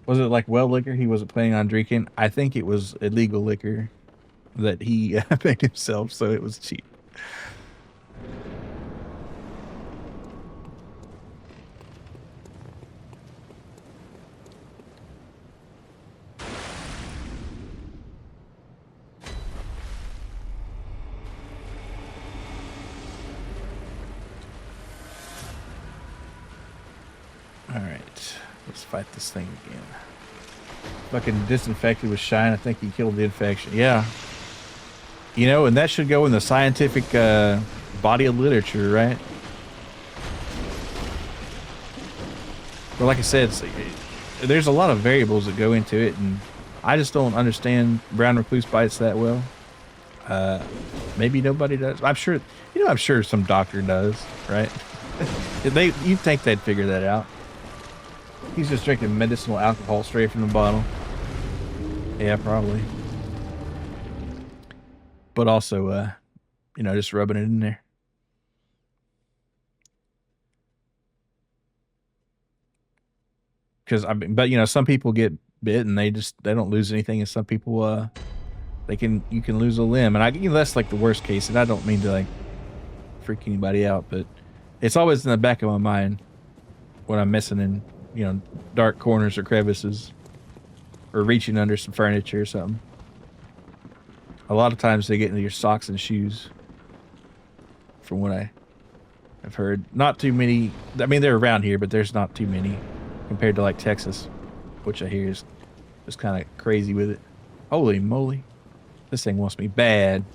Was it like well liquor he wasn't planning on drinking? I think it was illegal liquor that he made himself, so it was cheap. Alright, let's fight this thing again. Fucking disinfected with shine. I think he killed the infection. Yeah. You know, and that should go in the scientific body of literature, right? But like I said, there's a lot of variables that go into it, and I just don't understand brown recluse bites that well. Maybe nobody does. I'm sure, I'm sure some doctor does, right? You'd think they'd figure that out. He's just drinking medicinal alcohol straight from the bottle. Yeah, probably. But also, just rubbing it in there. Because some people get bit and they don't lose anything, and some people you can lose a limb, and that's like the worst case. And I don't mean to like freak anybody out, but it's always in the back of my mind when I'm messing in dark corners or crevices or reaching under some furniture or something. A lot of times they get into your socks and shoes, from what I've heard. Not too many. I mean, they're around here, but there's not too many compared to like Texas, which I hear is just kind of crazy with it. Holy moly. This thing wants me bad.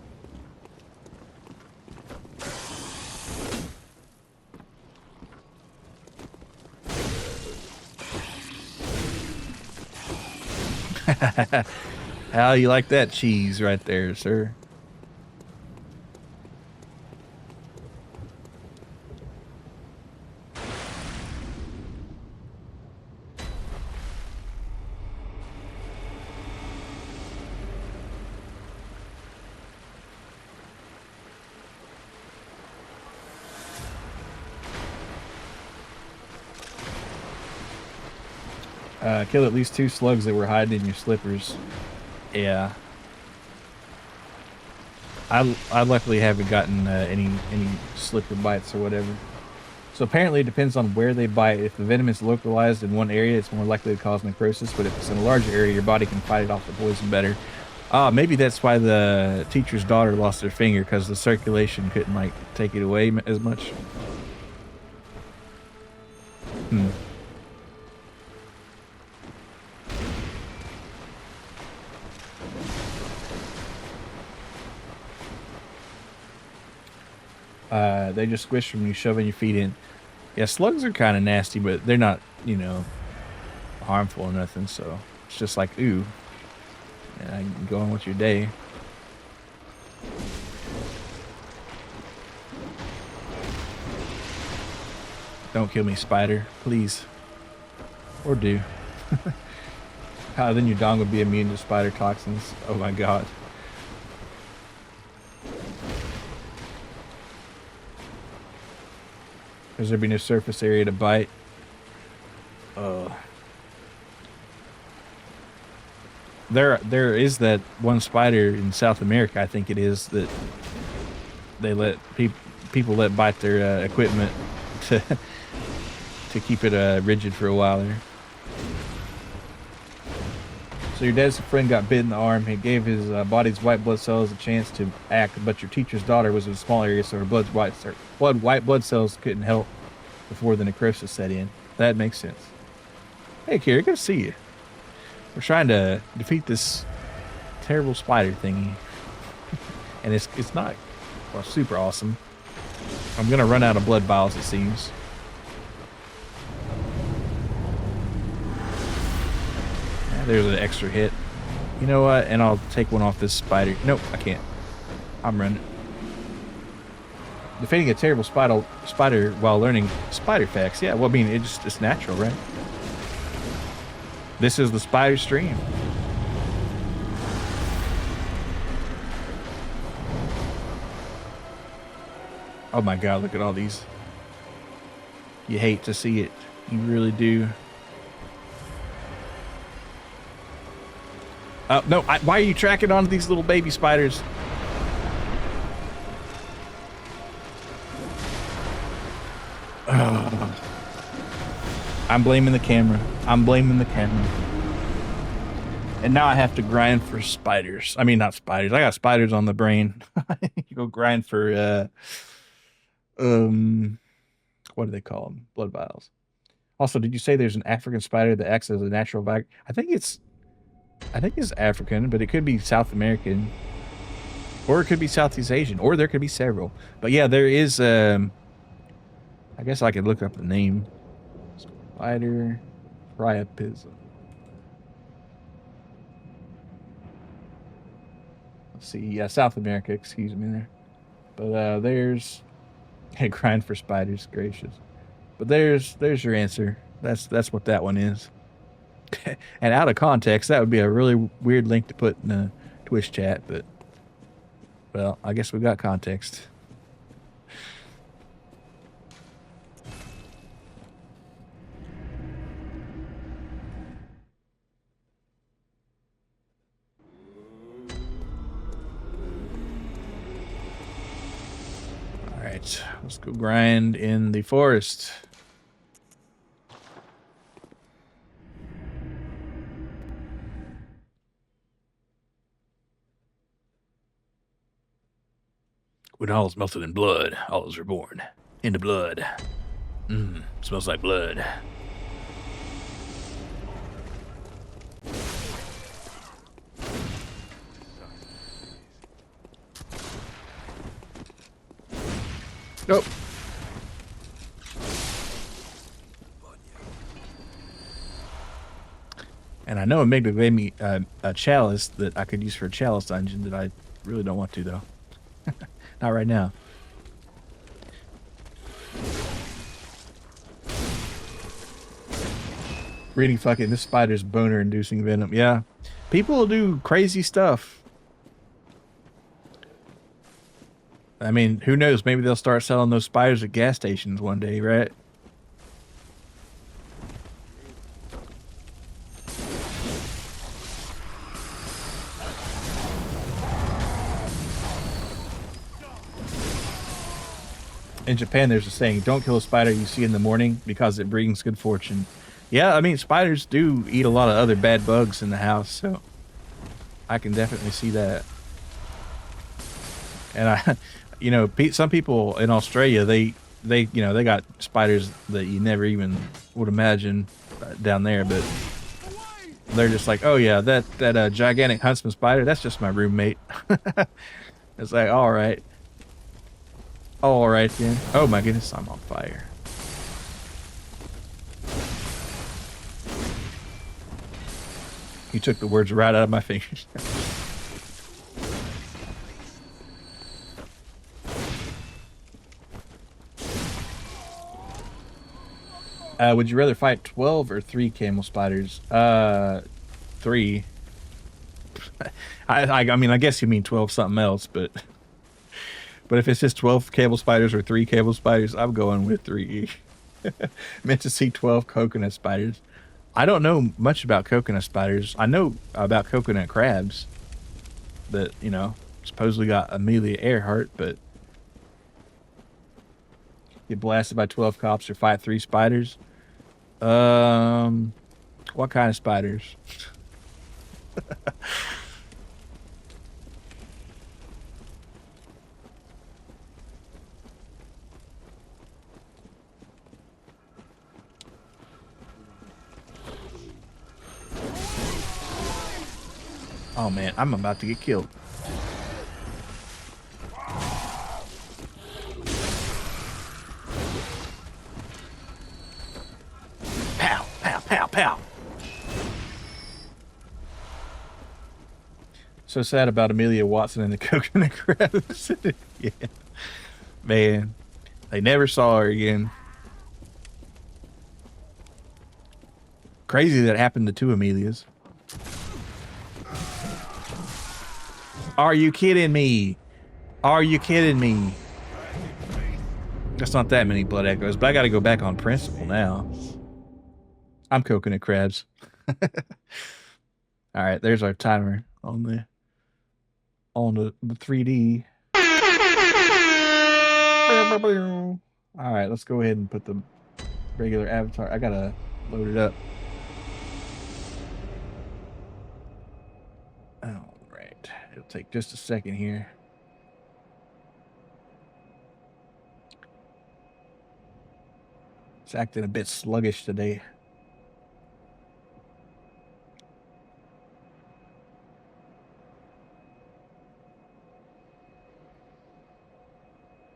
How you like that cheese right there, sir? Killed at least 2 slugs that were hiding in your slippers. Yeah. I luckily haven't gotten any slipper bites or whatever. So apparently it depends on where they bite. If the venom is localized in one area, it's more likely to cause necrosis. But if it's in a larger area, your body can fight it off the poison better. Maybe that's why the teacher's daughter lost her finger, because the circulation couldn't like take it away as much. They just squish from you shoving your feet in. Yeah, slugs are kind of nasty, but they're not, harmful or nothing. So it's just like, ooh, yeah, you can go on with your day. Don't kill me, spider, please. Or do. Then your dong would be immune to spider toxins. Oh my god. Because there'd be no surface area to bite. There is that one spider in South America, I think it is, that they let people let bite their equipment to keep it rigid for a while there. So your dad's friend got bit in the arm. He gave his body's white blood cells a chance to act, but your teacher's daughter was in a small area, so her white blood cells couldn't help before the necrosis set in. That makes sense. Hey, Kira, good to see you. We're trying to defeat this terrible spider thingy, and it's not super awesome. I'm gonna run out of blood vials, it seems. There's an extra hit. You know what? And I'll take one off this spider. Nope, I can't. I'm running. Defeating a terrible spider while learning spider facts. Yeah, well, I mean, it's natural, right? This is the spider stream. Oh my god, look at all these. You hate to see it. You really do. No, why are you tracking onto these little baby spiders? I'm blaming the camera. I'm blaming the camera. And now I have to grind for spiders. I mean, not spiders. I got spiders on the brain. You go grind for, what do they call them? Blood vials. Also, did you say there's an African spider that acts as a natural vac? I think it's African, but it could be South American, or it could be Southeast Asian, or there could be several. But yeah, there is. I guess I could look up the name. Spider Priapism. Let's see. Yeah, South America. Excuse me there. But there's a grind for spiders. Gracious. But there's your answer. That's what that one is. And out of context, that would be a really weird link to put in a Twitch chat. But well, I guess we got context. All right, let's go grind in the forest. When all is melted in blood, all is reborn into blood. Smells like blood. Nope. And I know Amigdala gave me a chalice that I could use for a chalice dungeon that I really don't want to, though. Not right now. Reading fucking this spider's boner inducing venom. Yeah. People will do crazy stuff. I mean, who knows? Maybe they'll start selling those spiders at gas stations one day, right? In Japan, there's a saying, don't kill a spider you see in the morning because it brings good fortune. Yeah, I mean, spiders do eat a lot of other bad bugs in the house, so I can definitely see that. And you know, some people in Australia, they got spiders that you never even would imagine down there, but they're just like, oh yeah, that gigantic huntsman spider, that's just my roommate. It's like, all right then. Oh my goodness, I'm on fire. You took the words right out of my fingers. Would you rather fight 12 or 3 camel spiders? 3. I mean, I guess you mean 12 something else, but if it's just 12 cable spiders or 3 cable spiders, I'm going with 3. Meant to see 12 coconut spiders. I don't know much about coconut spiders. I know about coconut crabs that, you know, supposedly got Amelia Earhart, but get blasted by 12 cops or fight 3 spiders. What kind of spiders? Oh man, I'm about to get killed. Pow, pow, pow, pow. So sad about Amelia Watson and the coconut crabs. Yeah. Man, they never saw her again. Crazy that happened to 2 Amelias. Are you kidding me? Are you kidding me? That's not that many blood echoes, but I gotta go back on principle now. I'm coconut crabs. Alright, there's our timer on the 3D. Alright, let's go ahead and put the regular avatar. I gotta load it up. Alright, it'll take just a second here. It's acting a bit sluggish today.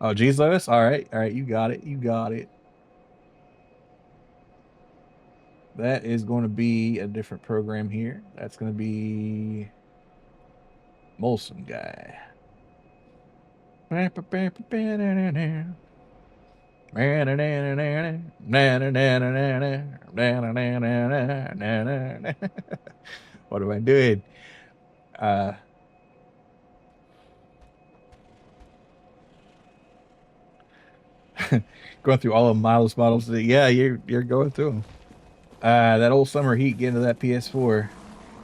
Oh, geez, Lois. All right, you got it. You got it. that is going to be a different program here. That's going to be Molson guy. What am I doing? Going through all of Miles models. Yeah, you're going through them. That old summer heat getting to that PS4.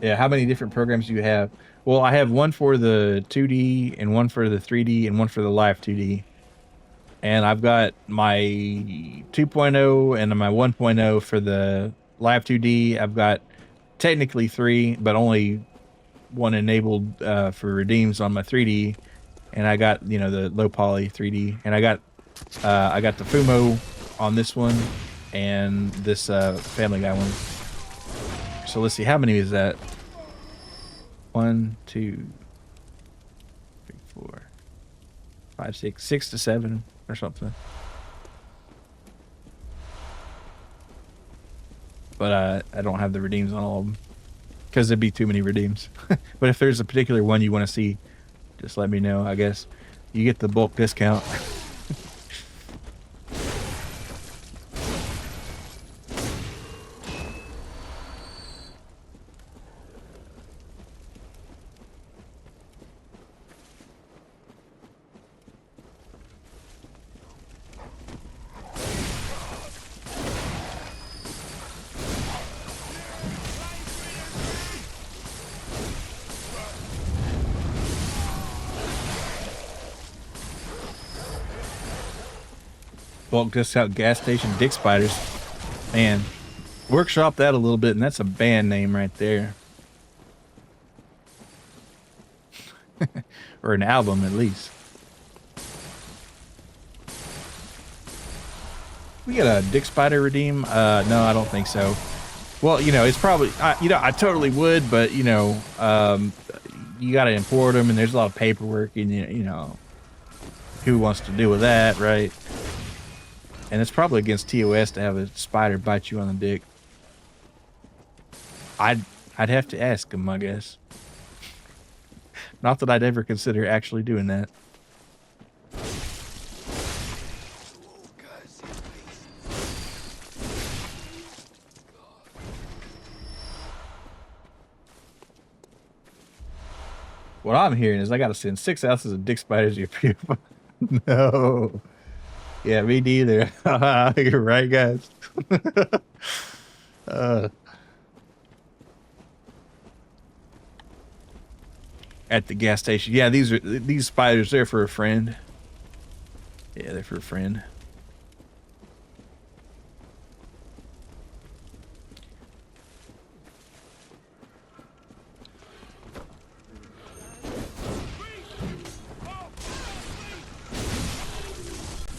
Yeah, how many different programs do you have? Well, I have one for the 2D and one for the 3D and one for the live 2D. And I've got my 2.0 and my 1.0 for the live 2D. I've got technically 3, but only one enabled for redeems on my 3D. And I got, you know, the low poly 3D. And I got the Fumo on this one and this Family Guy one. So let's see, how many is that? 1, 2, 3, 4, 5, 6, 6 to 7 or something. But I don't have the redeems on all of them because there'd be too many redeems. But if there's a particular one you want to see, just let me know. I guess you get the bulk discount. Bulk discount gas station dick spiders. Man, workshop that a little bit, and that's a band name right there. Or an album, at least. We got a dick spider redeem? No, I don't think so. Well, you know, it's probably, I totally would, but, you know, you got to import them, and there's a lot of paperwork, and, you know, who wants to deal with that, right? And it's probably against TOS to have a spider bite you on the dick. I'd have to ask him, I guess. Not that I'd ever consider actually doing that. What I'm hearing is I got to send 6 ounces of dick spiders to your people. No. Yeah, me neither. You're right, guys. At the gas station. Yeah, these spiders, they're for a friend. Yeah, they're for a friend.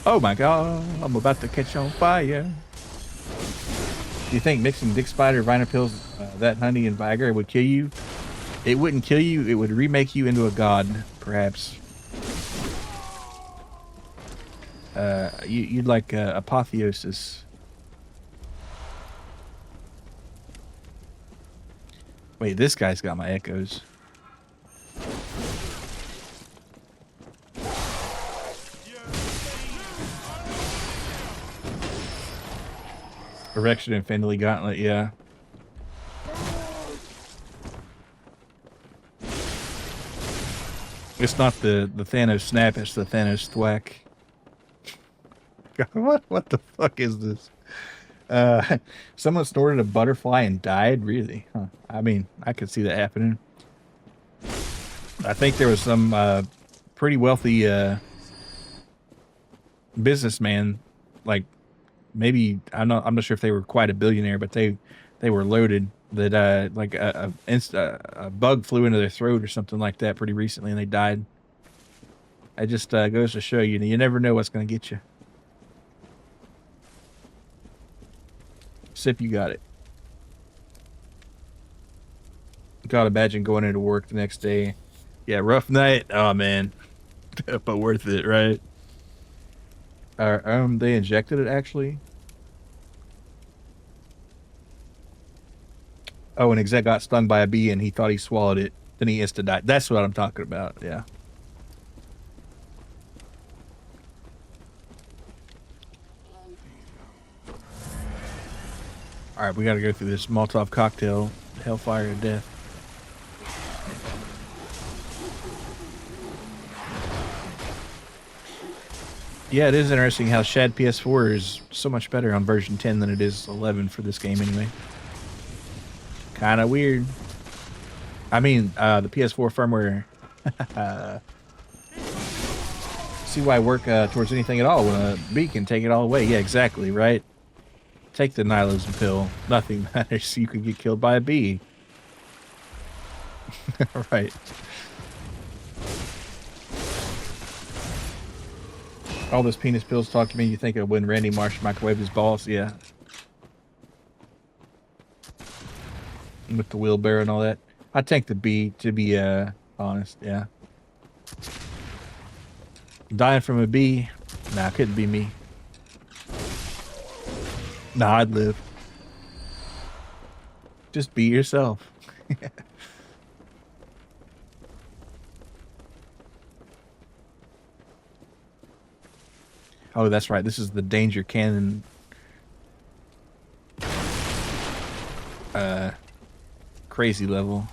Oh my god, I'm about to catch on fire. Do you think mixing dick spider, viner pills, that honey and Viagra would kill you? It wouldn't kill you, it would remake you into a god, perhaps. You'd like apotheosis. Wait, this guy's got my echoes. Erection Infinity Gauntlet, yeah. It's not the Thanos snap, it's the Thanos thwack. What the fuck is this? Someone snorted a butterfly and died? Really? Huh. I mean, I could see that happening. I think there was some pretty wealthy businessman, like maybe I'm not sure if they were quite a billionaire, but they were loaded. That like a bug flew into their throat or something like that pretty recently, and they died. It just goes to show you, you never know what's going to get you. Sip, you got it. Gotta imagine going into work the next day. Yeah, rough night. Oh man, but worth it, right? They injected it actually. Oh, an exec got stung by a bee and he thought he swallowed it. Then he insta died. That's what I'm talking about. Yeah. All right, we got to go through this Molotov cocktail, hellfire of death. Yeah, it is interesting how Shad PS4 is so much better on version 10 than it is 11 for this game anyway. Kind of weird. I mean, the PS4 firmware. See why work towards anything at all when a bee can take it all away. Yeah, exactly, right? Take the nihilism pill. Nothing matters. You could get killed by a bee. Right. All those penis pills talk to me. You think of when Randy Marsh microwaved his balls? Yeah. With the wheelbarrow and all that. I'd take the bee, to be honest. Yeah. Dying from a bee? Nah, couldn't be me. Nah, I'd live. Just be yourself. Oh, that's right. This is the danger cannon. Crazy level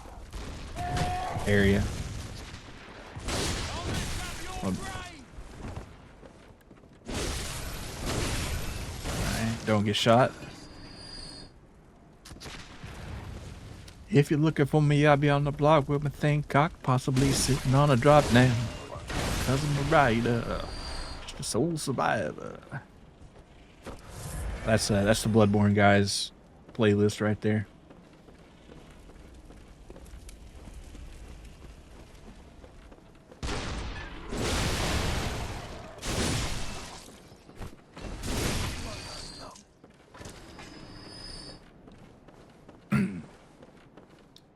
area. Alright, don't get shot. If you're looking for me, I'll be on the block with my thing cocked, possibly sitting on a drop now. 'Cause I'm a rider. A soul survivor. That's the Bloodborne guys playlist right there.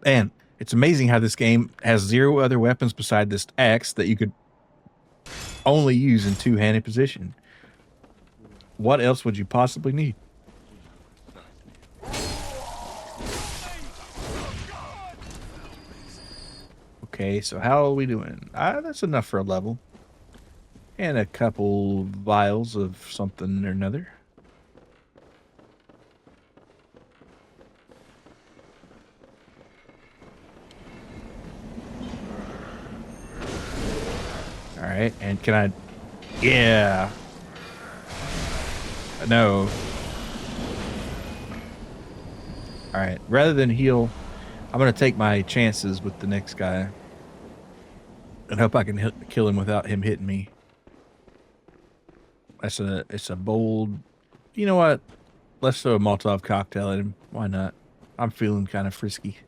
And it's amazing how this game has 0 other weapons beside this axe that you could only use in two-handed position. What else would you possibly need? Okay, so how are we doing? That's enough for a level. And a couple vials of something or another. Alright, and can I... Yeah. No. Alright, rather than heal, I'm going to take my chances with the next guy. And hope I can kill him without him hitting me. It's a bold... You know what? Let's throw a Molotov cocktail at him. Why not? I'm feeling kind of frisky.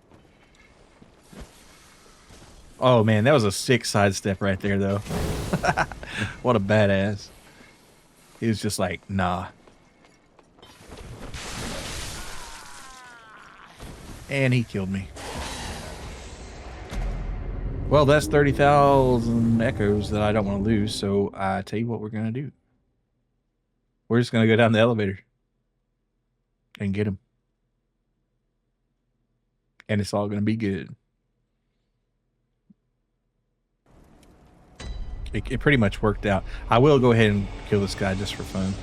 Oh man, that was a sick sidestep right there, though. What a badass. He was just like, nah. And he killed me. Well, that's 30,000 echoes that I don't want to lose, so I tell you what we're going to do. We're just going to go down the elevator and get him. And it's all going to be good. It pretty much worked out. I will go ahead and kill this guy just for fun.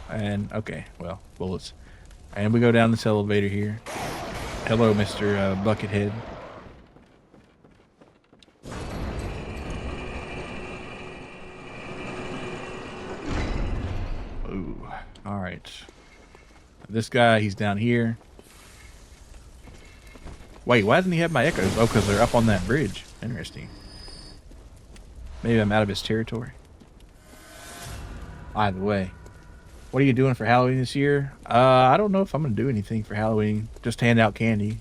And, okay, well, bullets. And we go down this elevator here. Hello, Mr. Buckethead. Ooh, alright. This guy, he's down here. Wait, why doesn't he have my echoes? Oh, because they're up on that bridge. Interesting. Maybe I'm out of his territory. Either way. What are you doing for Halloween this year? I don't know if I'm going to do anything for Halloween. Just hand out candy.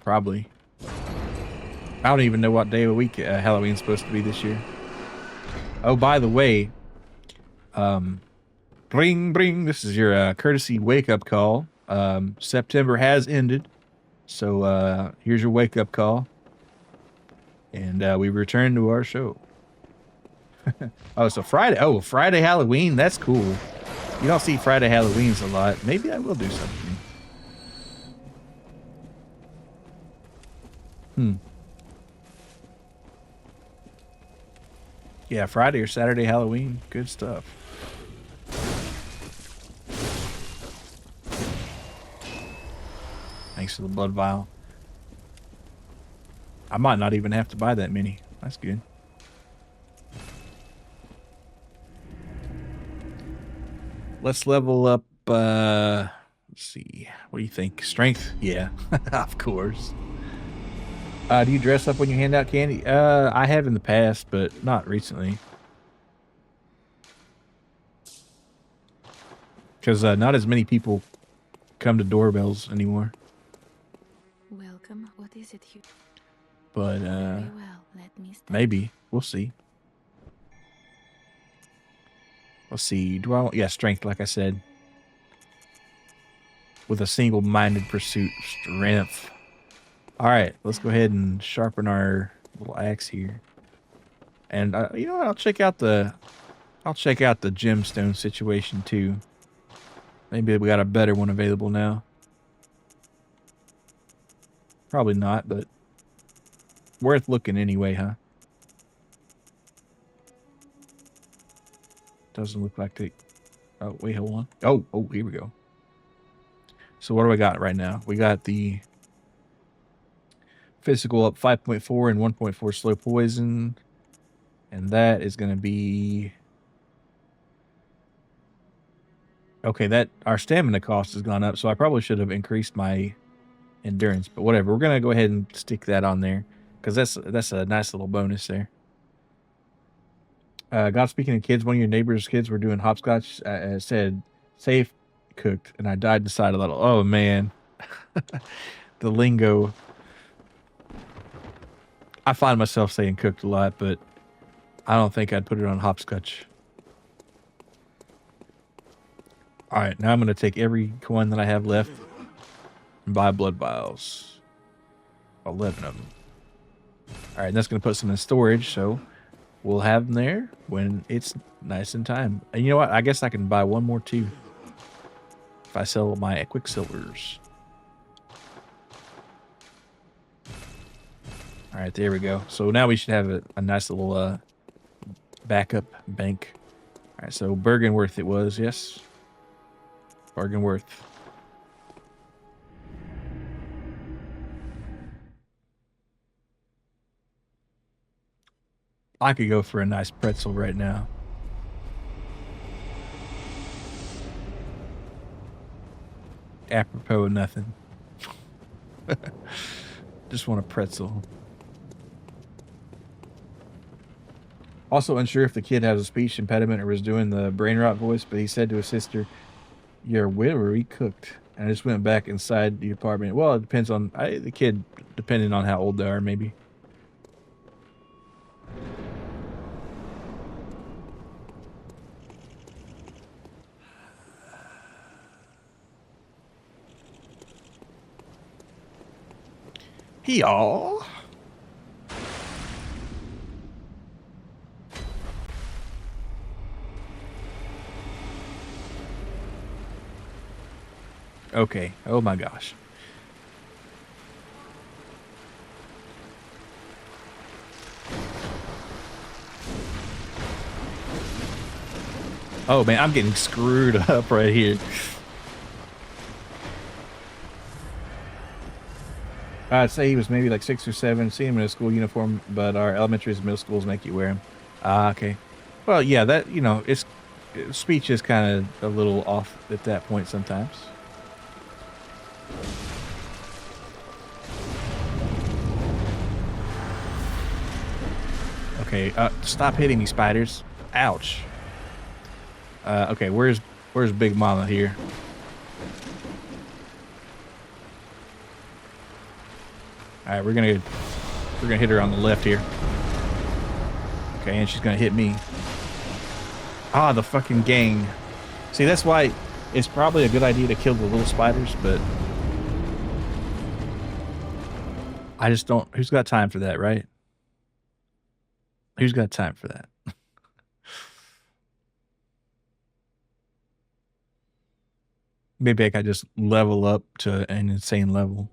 Probably. I don't even know what day of the week Halloween's supposed to be this year. Oh, by the way, bring. This is your courtesy wake-up call. September has ended, so here's your wake-up call. And we return to our show. Oh, so Friday. Oh, Friday Halloween. That's cool. You don't see Friday Halloweens a lot. Maybe I will do something. Yeah, Friday or Saturday Halloween. Good stuff. Thanks for the blood vial. I might not even have to buy that many. That's good. Let's level up, let's see. What do you think? Strength? Yeah, of course. Do you dress up when you hand out candy? I have in the past, but not recently. Because not as many people come to doorbells anymore. Welcome. What is it you? But, Very well. Let me start. maybe. We'll see. Let's see. Do I want... Yeah, strength, like I said. With a single-minded pursuit. Strength. All right, let's go ahead and sharpen our little axe here. And you know what? I'll check out the gemstone situation too. Maybe we got a better one available now. Probably not, but worth looking anyway, huh? Doesn't look like they... Oh, wait, hold on. Oh, here we go. So what do we got right now? We got the physical up 5.4 and 1.4 slow poison. And that is going to be... Okay, that our stamina cost has gone up, so I probably should have increased my endurance. But whatever, we're going to go ahead and stick that on there. Because that's a nice little bonus there. God, speaking of kids, one of your neighbor's kids were doing hopscotch. Said, safe, cooked. And I died inside a little. Oh, man. The lingo... I find myself saying cooked a lot, but I don't think I'd put it on hopscotch. Alright, now I'm going to take every coin that I have left and buy blood vials. 11 of them. Alright, that's going to put some in storage, so we'll have them there when it's nice in time. And you know what? I guess I can buy one more too. If I sell my Quicksilvers. All right, there we go. So now we should have a nice little backup bank. All right, so Bergenworth it was, yes. Bergenworth. I could go for a nice pretzel right now. Apropos of nothing. Just want a pretzel. Also unsure if the kid has a speech impediment or was doing the brain rot voice, but he said to his sister, "Your wittery cooked." And I just went back inside the apartment. Well, it depends on the kid, depending on how old they are, maybe. Y'all. Okay. Oh my gosh. Oh man, I'm getting screwed up right here. I'd say he was maybe like 6 or 7. See him in a school uniform, but our elementaries and middle schools make you wear him. Okay. Well, yeah, that, you know, speech is kind of a little off at that point sometimes. Okay, stop hitting me, spiders. Ouch. Okay, where's Big Mama here? All right, we're gonna hit her on the left here. Okay, and she's gonna hit me. Ah, the fucking gang. See, that's why it's probably a good idea to kill the little spiders, but I just don't. Who's got time for that, right? Who's got time for that? Maybe I could just level up to an insane level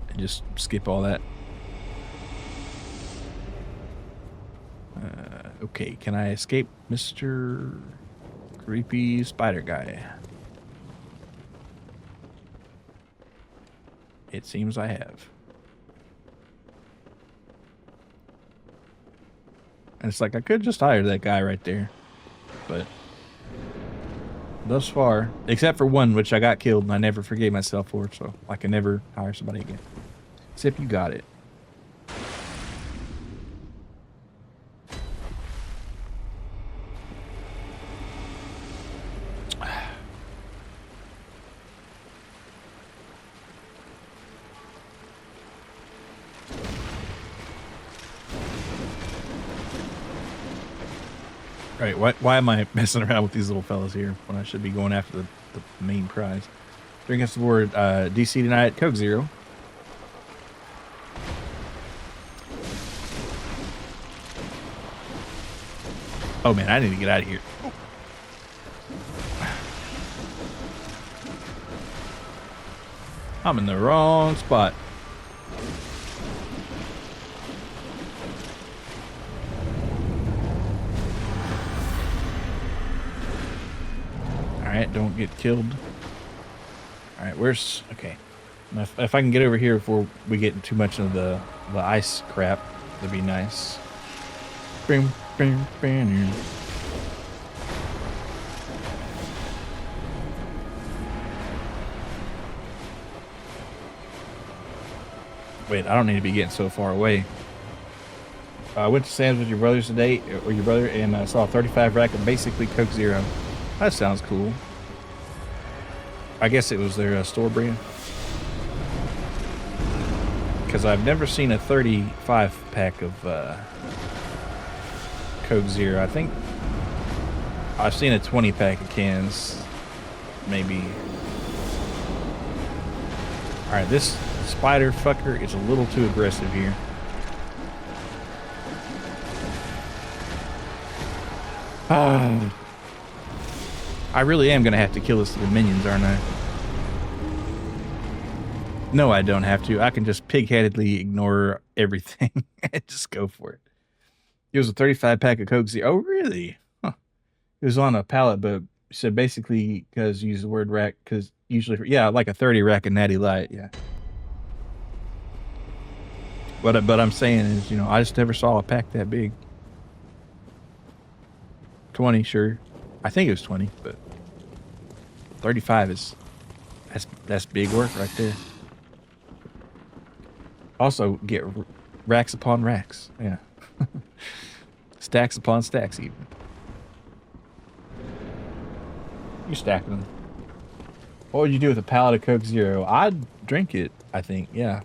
and just skip all that. Okay, can I escape Mr. Creepy Spider Guy? It seems I have. And it's like I could just hire that guy right there. But thus far, except for one, which I got killed and I never forgave myself for, so I can never hire somebody again. Except you got it. Right, why am I messing around with these little fellas here when I should be going after the main prize? Bring us aboard DC tonight, Coke Zero. Oh man, I need to get out of here. I'm in the wrong spot. Alright, don't get killed. Alright, where's... Okay. If I can get over here before we get too much of the ice crap, that'd be nice. Bing, bing, bing. Wait, I don't need to be getting so far away. I went to Sam's with your brothers today, or your brother, and I saw a 35 rack of basically Coke Zero. That sounds cool. I guess it was their store brand. Because I've never seen a 35 pack of Coke Zero. I think I've seen a 20 pack of cans, maybe. Alright, this spider fucker is a little too aggressive here. I really am going to have to kill this little minions, aren't I? No, I don't have to. I can just pig-headedly ignore everything and just go for it. It was a 35 pack of Coke Zero. Oh, really? Huh. It was on a pallet, but said basically, because use the word rack, because usually, yeah, like a 30 rack of Natty Light, yeah. But I'm saying is, you know, I just never saw a pack that big. 20, sure. I think it was 20, but 35 is that's big work right there. Also get racks upon racks, yeah. Stacks upon stacks even. You stacking them. What would you do with a pallet of Coke Zero? I'd drink it, I think, yeah.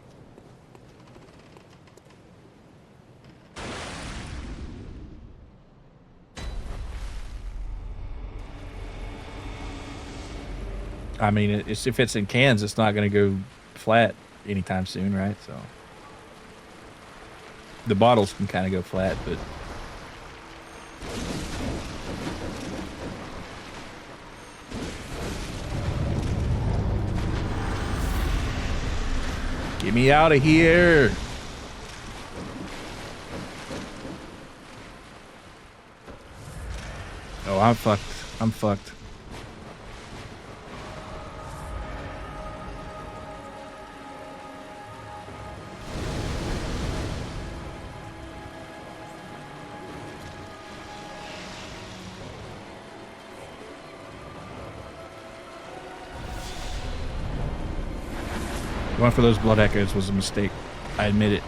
I mean, if it's in cans, it's not going to go flat anytime soon, right? So the bottles can kind of go flat, but get me out of here. Oh, I'm fucked. I'm fucked. Going for those blood echoes was a mistake. I admit it.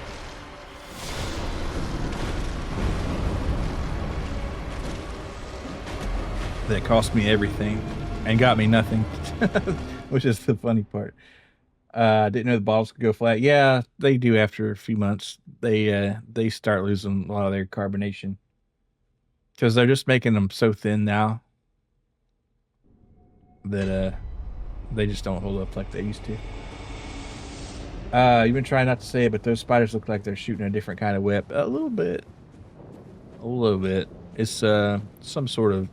That cost me everything and got me nothing, which is the funny part. Didn't know the bottles could go flat. Yeah, they do after a few months. They start losing a lot of their carbonation because they're just making them so thin now that they just don't hold up like they used to. You've been trying not to say it, but those spiders look like they're shooting a different kind of whip. A little bit. A little bit. It's some sort of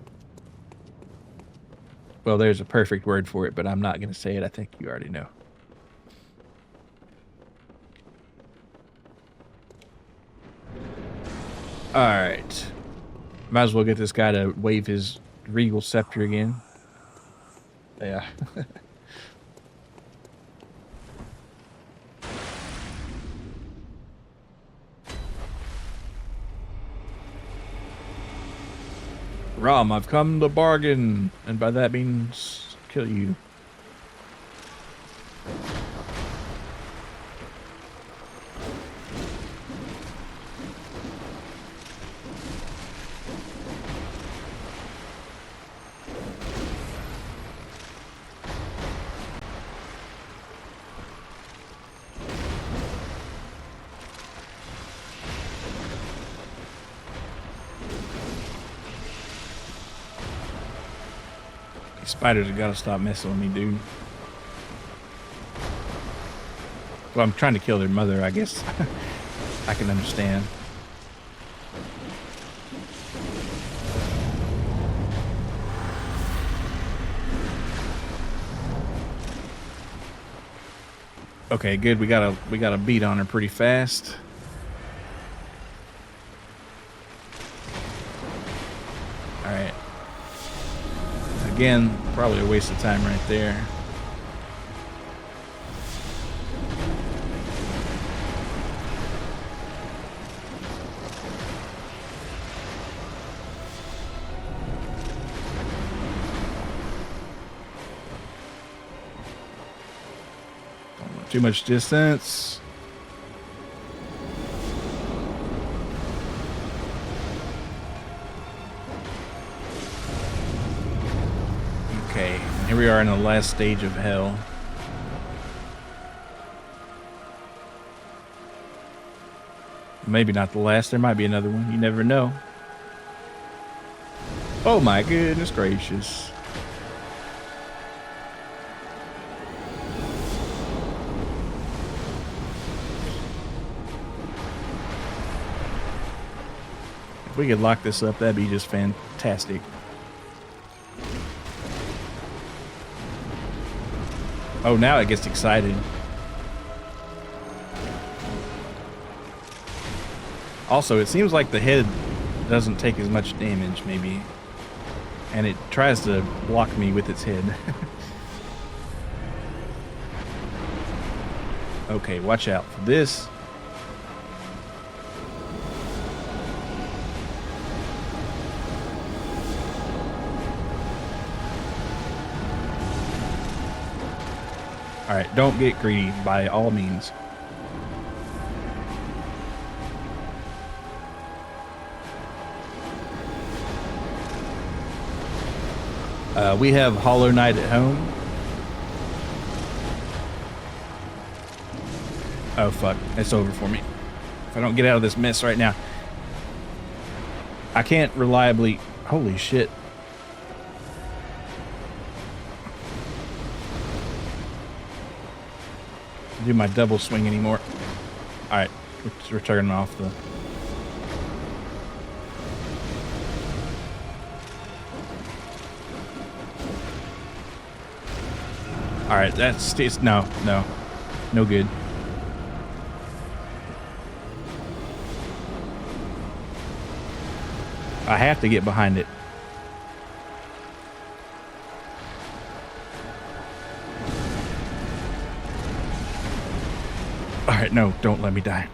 Well, there's a perfect word for it, but I'm not going to say it. I think you already know. All right. Might as well get this guy to wave his regal scepter again. Yeah. Rom, I've come to bargain, and by that means kill you. These spiders have got to stop messing with me, dude. Well, I'm trying to kill their mother, I guess. I can understand. Okay, good. We got a beat on her pretty fast. All right. Again, probably a waste of time right there. Too much distance. Okay, here we are in the last stage of hell. Maybe not the last. There might be another one. You never know. Oh my goodness gracious. If we could lock this up, that'd be just fantastic. Oh, now it gets excited. Also, it seems like the head doesn't take as much damage, maybe. And it tries to block me with its head. Okay, watch out for this. Alright, don't get greedy by all means. We have Hollow Knight at home. Oh fuck, it's over for me. If I don't get out of this mess right now. I can't reliably... Holy shit. Do my double swing anymore. Alright, we're turning off the... Alright, it's no good. I have to get behind it. Alright, no, don't let me die.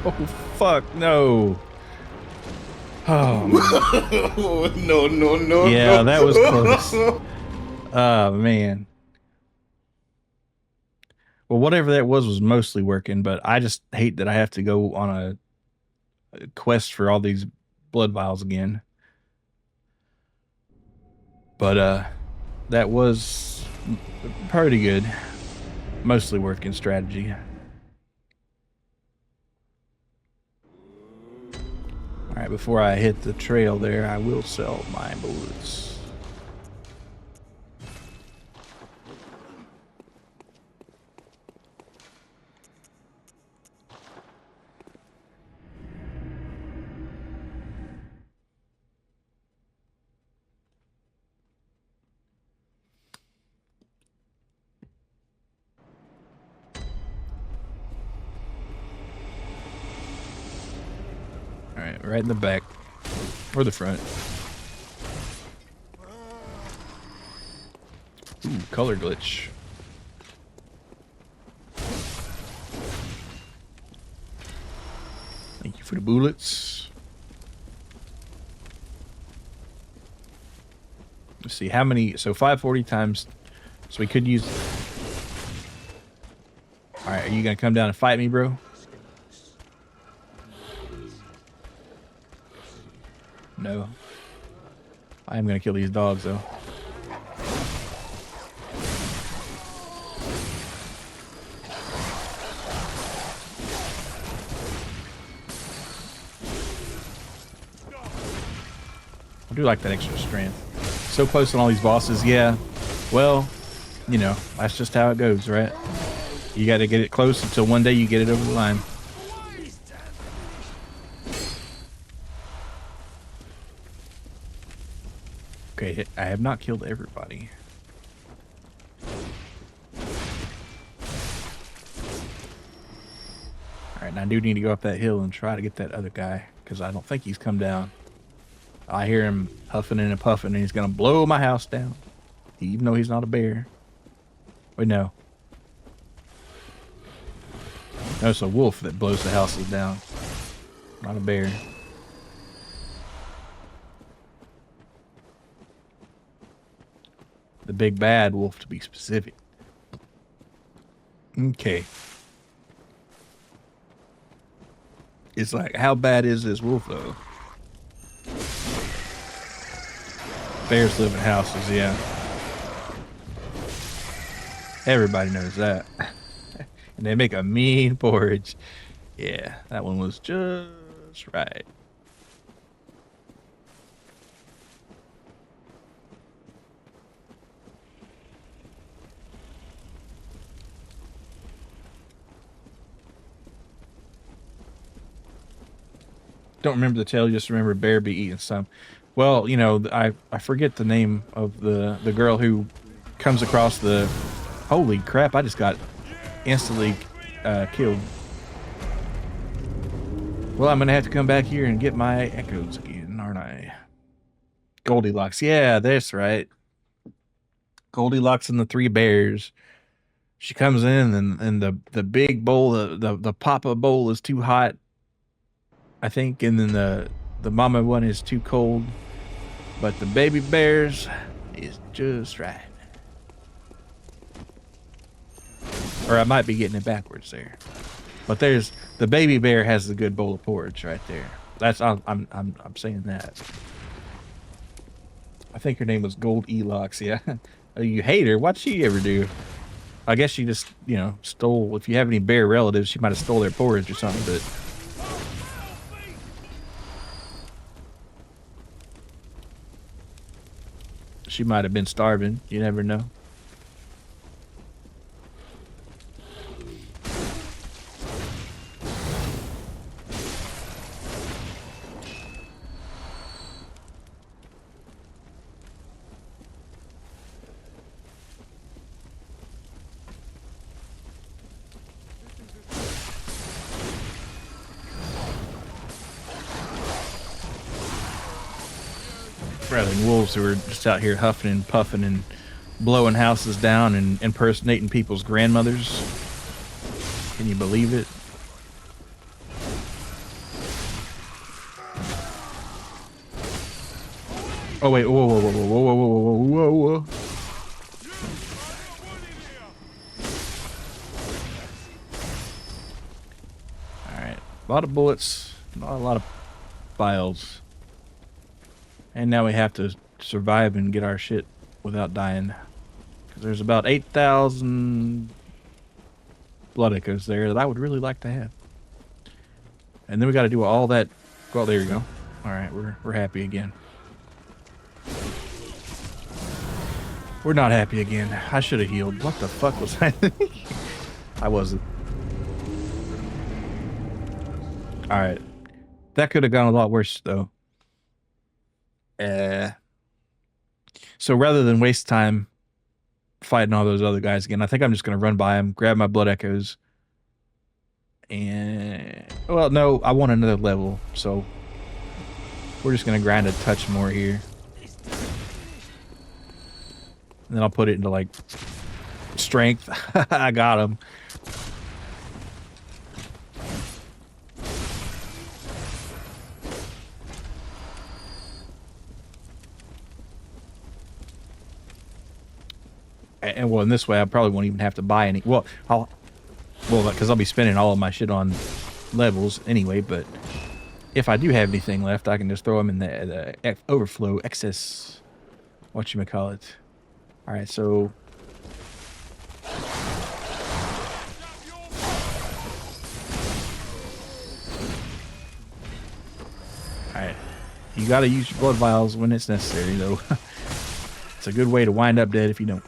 Oh, fuck, no. Oh, man. No. Yeah, that was close. Oh, man. Well, whatever that was mostly working, but I just hate that I have to go on a quest for all these blood vials again. But, that was pretty good. Mostly working strategy. Alright, before I hit the trail there, I will sell my bullets. All right, right in the back or the front. Ooh, color glitch. Thank you for the bullets. Let's see how many. So 540 times. So we could use. All right, are you gonna come down and fight me, bro? No. I am gonna kill these dogs though. I do like that extra strength. So close on all these bosses, yeah. Well, you know, that's just how it goes, right? You got to get it close until one day you get it over the line. Okay, I have not killed everybody. Alright, now I do need to go up that hill and try to get that other guy, because I don't think he's come down. I hear him huffing and puffing, and he's going to blow my house down. Even though he's not a bear. Wait, no. No, it's a wolf that blows the houses down. Not a bear. The big bad wolf, to be specific. Okay. It's like, how bad is this wolf, though? Bears live in houses, yeah. Everybody knows that. And they make a mean porridge. Yeah, that one was just right. Don't remember the tale, just remember bear be eating some. Well, you know, I forget the name of the girl who comes across the... Holy crap, I just got instantly killed. Well, I'm going to have to come back here and get my echoes again, aren't I? Goldilocks. Yeah, that's right. Goldilocks and the three bears. She comes in and the big bowl, the papa bowl is too hot, I think, and then the mama one is too cold, but the baby bears is just right. Or I might be getting it backwards there, but there's the baby bear has the good bowl of porridge right there. That's I'm saying that. I think her name was Goldilocks. Yeah, you hate her. What'd she ever do? I guess she just, you know, stole. If you have any bear relatives, she might have stole their porridge or something, but. She might have been starving. You never know. Rather than wolves who are just out here huffing and puffing and blowing houses down and impersonating people's grandmothers. Can you believe it? Oh wait, whoa, whoa, whoa, whoa, whoa, whoa, whoa, whoa, whoa. Alright, a lot of bullets, not a lot of files. And now we have to survive and get our shit without dying. Because there's about 8,000 blood echoes there that I would really like to have. And then we got to do all that. Well, there you go. All right, we're happy again. We're not happy again. I should have healed. What the fuck was I thinking? I wasn't. All right. That could have gone a lot worse, though. So rather than waste time fighting all those other guys again, I think I'm just going to run by them, grab my blood echoes, and... Well, no, I want another level, so We're just going to grind a touch more here. And then I'll put it into, like, strength. I got him. And well, in this way, I probably won't even have to buy any. Well, because I'll be spending all of my shit on levels anyway. But if I do have anything left, I can just throw them in the overflow excess. Whatchamacallit. All right, so. All right, you got to use your blood vials when it's necessary, though. It's a good way to wind up dead if you don't.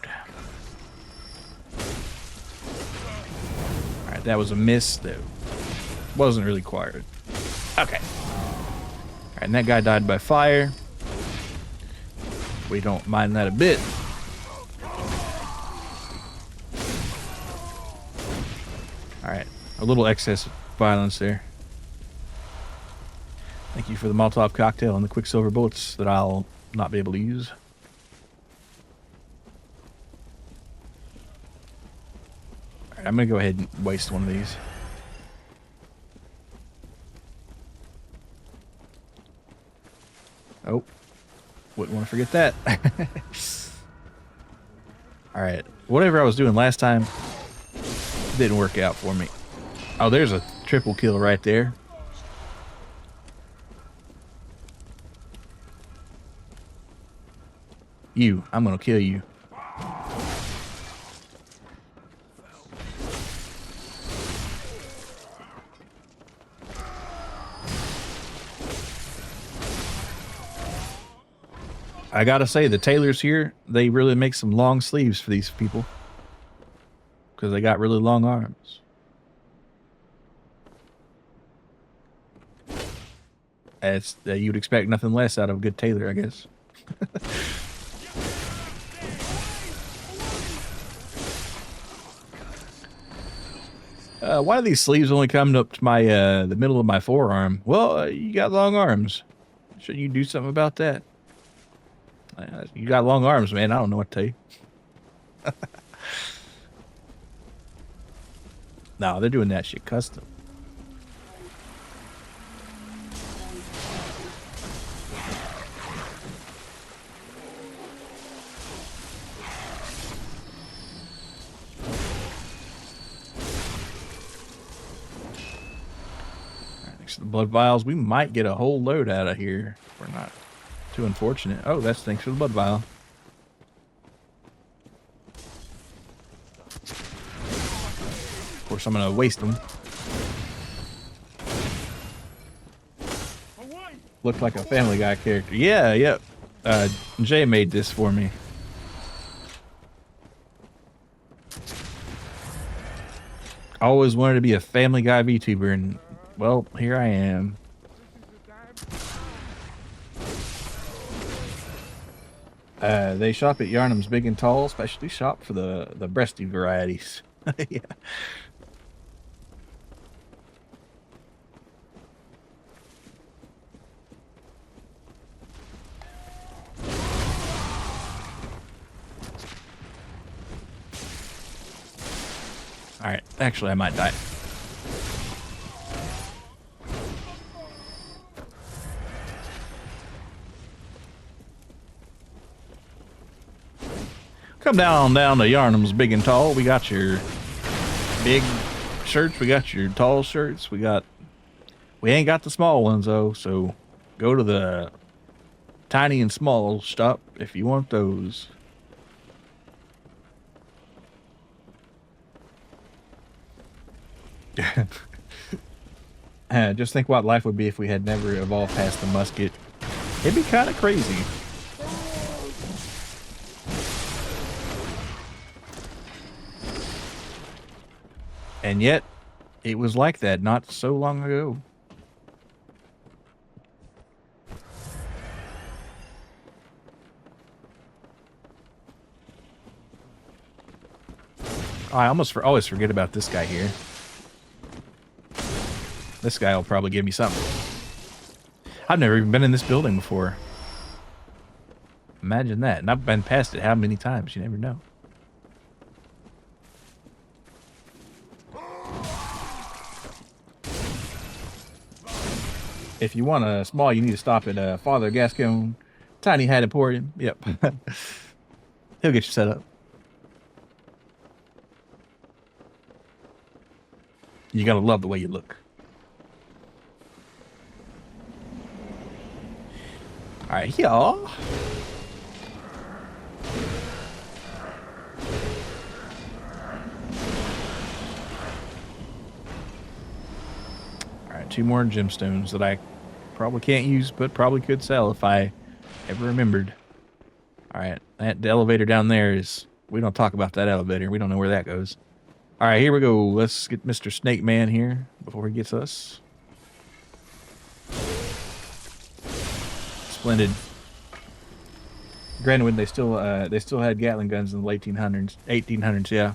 Alright, that was a miss that wasn't really required. Okay. Alright, and that guy died by fire. We don't mind that a bit. Alright, a little excess violence there. Thank you for the Molotov cocktail and the Quicksilver bullets that I'll not be able to use. Alright, I'm gonna go ahead and waste one of these. Oh, wouldn't want to forget that. Alright, whatever I was doing last time didn't work out for me. Oh, there's a triple kill right there. I'm gonna kill you. I gotta say, the tailors here, they really make some long sleeves for these people. Because they got really long arms. It's, you'd expect nothing less out of a good tailor, I guess. Why do these sleeves only come up to my the middle of my forearm? Well, you got long arms. Shouldn't you do something about that? You got long arms, man. I don't know what to tell you. No, they're doing that shit custom. Next to the blood vials, we might get a whole load out of here. We're not too unfortunate. Oh, that's thanks for the blood vial. Of course, I'm gonna waste them. Looked like a Family Guy character. Yeah, yep. Jay made this for me. I always wanted to be a Family Guy VTuber, and well, here I am. They shop at Yarnum's Big and Tall, specialty shop for the breasty varieties. Yeah. All right, actually, I might die. Come down to Yarnum's Big and Tall. We got your big shirts. We got your tall shirts. We ain't got the small ones though. So go to the tiny and small shop if you want those. Just think what life would be if we had never evolved past the musket. It'd be kind of crazy. And yet, it was like that not so long ago. I always forget about this guy here. This guy will probably give me something. I've never even been in this building before. Imagine that. And I've been past it how many times? You never know. If you want a small, you need to stop at Father Gascon. Tiny Hat Emporium. Yep. He'll get you set up. You're going to love the way you look. All right, y'all. All right, 2 more gemstones that I probably can't use, but probably could sell if I ever remembered. All right, the elevator down there is... We don't talk about that elevator. We don't know where that goes. All right, here we go. Let's get Mr. Snake Man here before he gets us. Splendid. Granted, they still had Gatling guns in the late 1800s, yeah.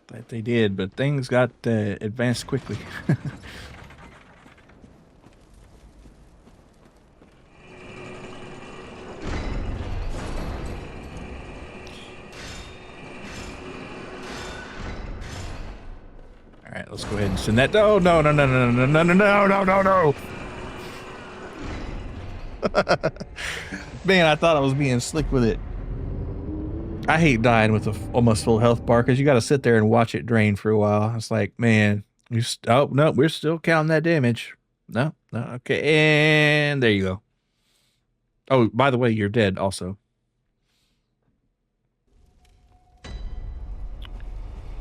That they did, but things got advanced quickly. Alright, let's go ahead and send that. Oh, no, no, no, no, no, no, no, no, no, no, no. Man, I thought I was being slick with it. I hate dying with a almost full health bar because you got to sit there and watch it drain for a while. It's like, man, oh, no, we're still counting that damage. No, no, okay. And there you go. Oh, by the way, you're dead also.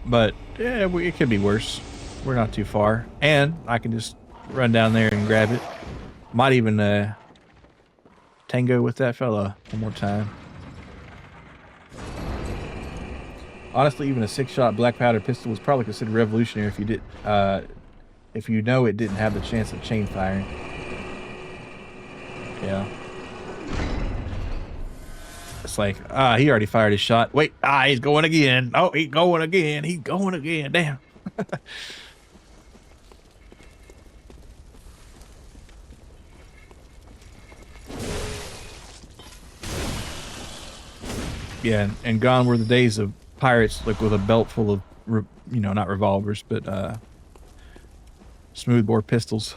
But yeah, it could be worse. We're not too far. And I can just run down there and grab it. Might even tango with that fella one more time. Honestly, even a 6-shot black powder pistol was probably considered revolutionary if you know it didn't have the chance of chain firing. Yeah. It's like, he already fired his shot. Wait, he's going again. Oh, he's going again. He's going again. Damn. Yeah, and gone were the days of pirates like with a belt full of, not revolvers, but smoothbore pistols.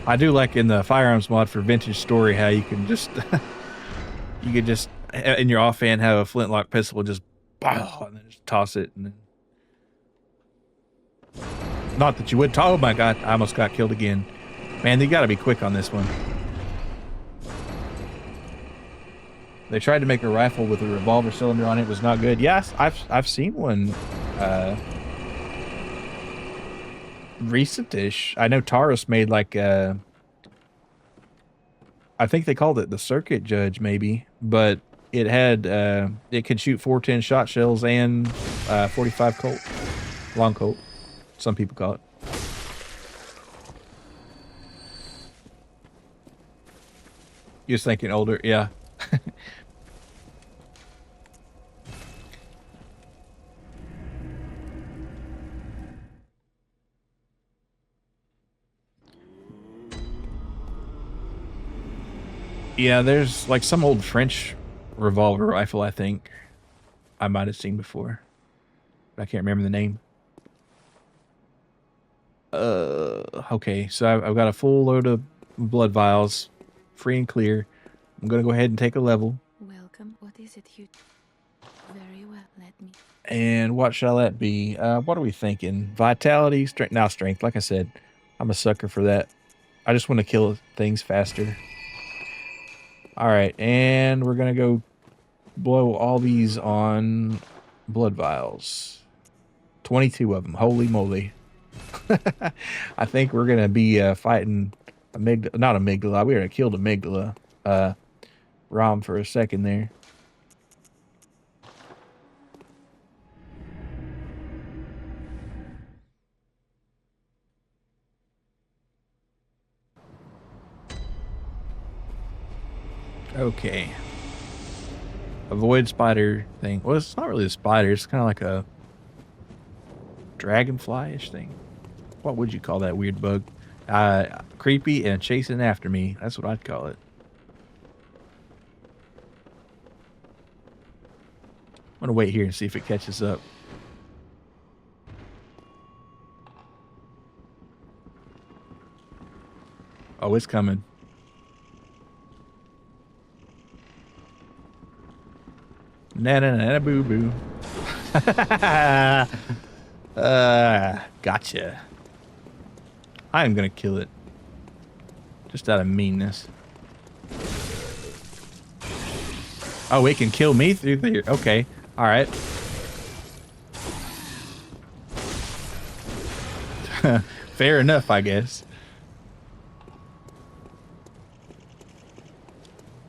I do like in the firearms mod for Vintage Story how you can just you could just in your offhand have a flintlock pistol and just and then just toss it and then... Not that you would. Oh my god, I almost got killed again. Man, they gotta be quick on this one. They tried to make a rifle with a revolver cylinder on it. It was not good. Yes, I've seen one recent-ish. I know Taurus made like I think they called it the Circuit Judge maybe, but it had it could shoot 410 shot shells and 45 Colt, long Colt, some people call it. You're just thinking older, yeah. Yeah, there's like some old French revolver rifle I think I might have seen before. I can't remember the name. Okay, so I've got a full load of blood vials, free and clear. I'm gonna go ahead and take a level. Welcome. What is it you... Very well, let me... And what shall that be? What are we thinking? Vitality, strength, now strength. Like I said, I'm a sucker for that. I just want to kill things faster. All right, and we're gonna go blow all these on blood vials. 22 of them. Holy moly! I think we're gonna be fighting amygdala, not amygdala. We already killed amygdala. Rom for a second there. Okay. Avoid spider thing. Well, it's not really a spider. It's kind of like a dragonfly-ish thing. What would you call that weird bug? Creepy and chasing after me. That's what I'd call it. I'm gonna wait here and see if it catches up. Oh, it's coming. Na boo boo. Gotcha. I am gonna kill it. Just out of meanness. Oh, it can kill me through there. Okay. Alright. Fair enough, I guess.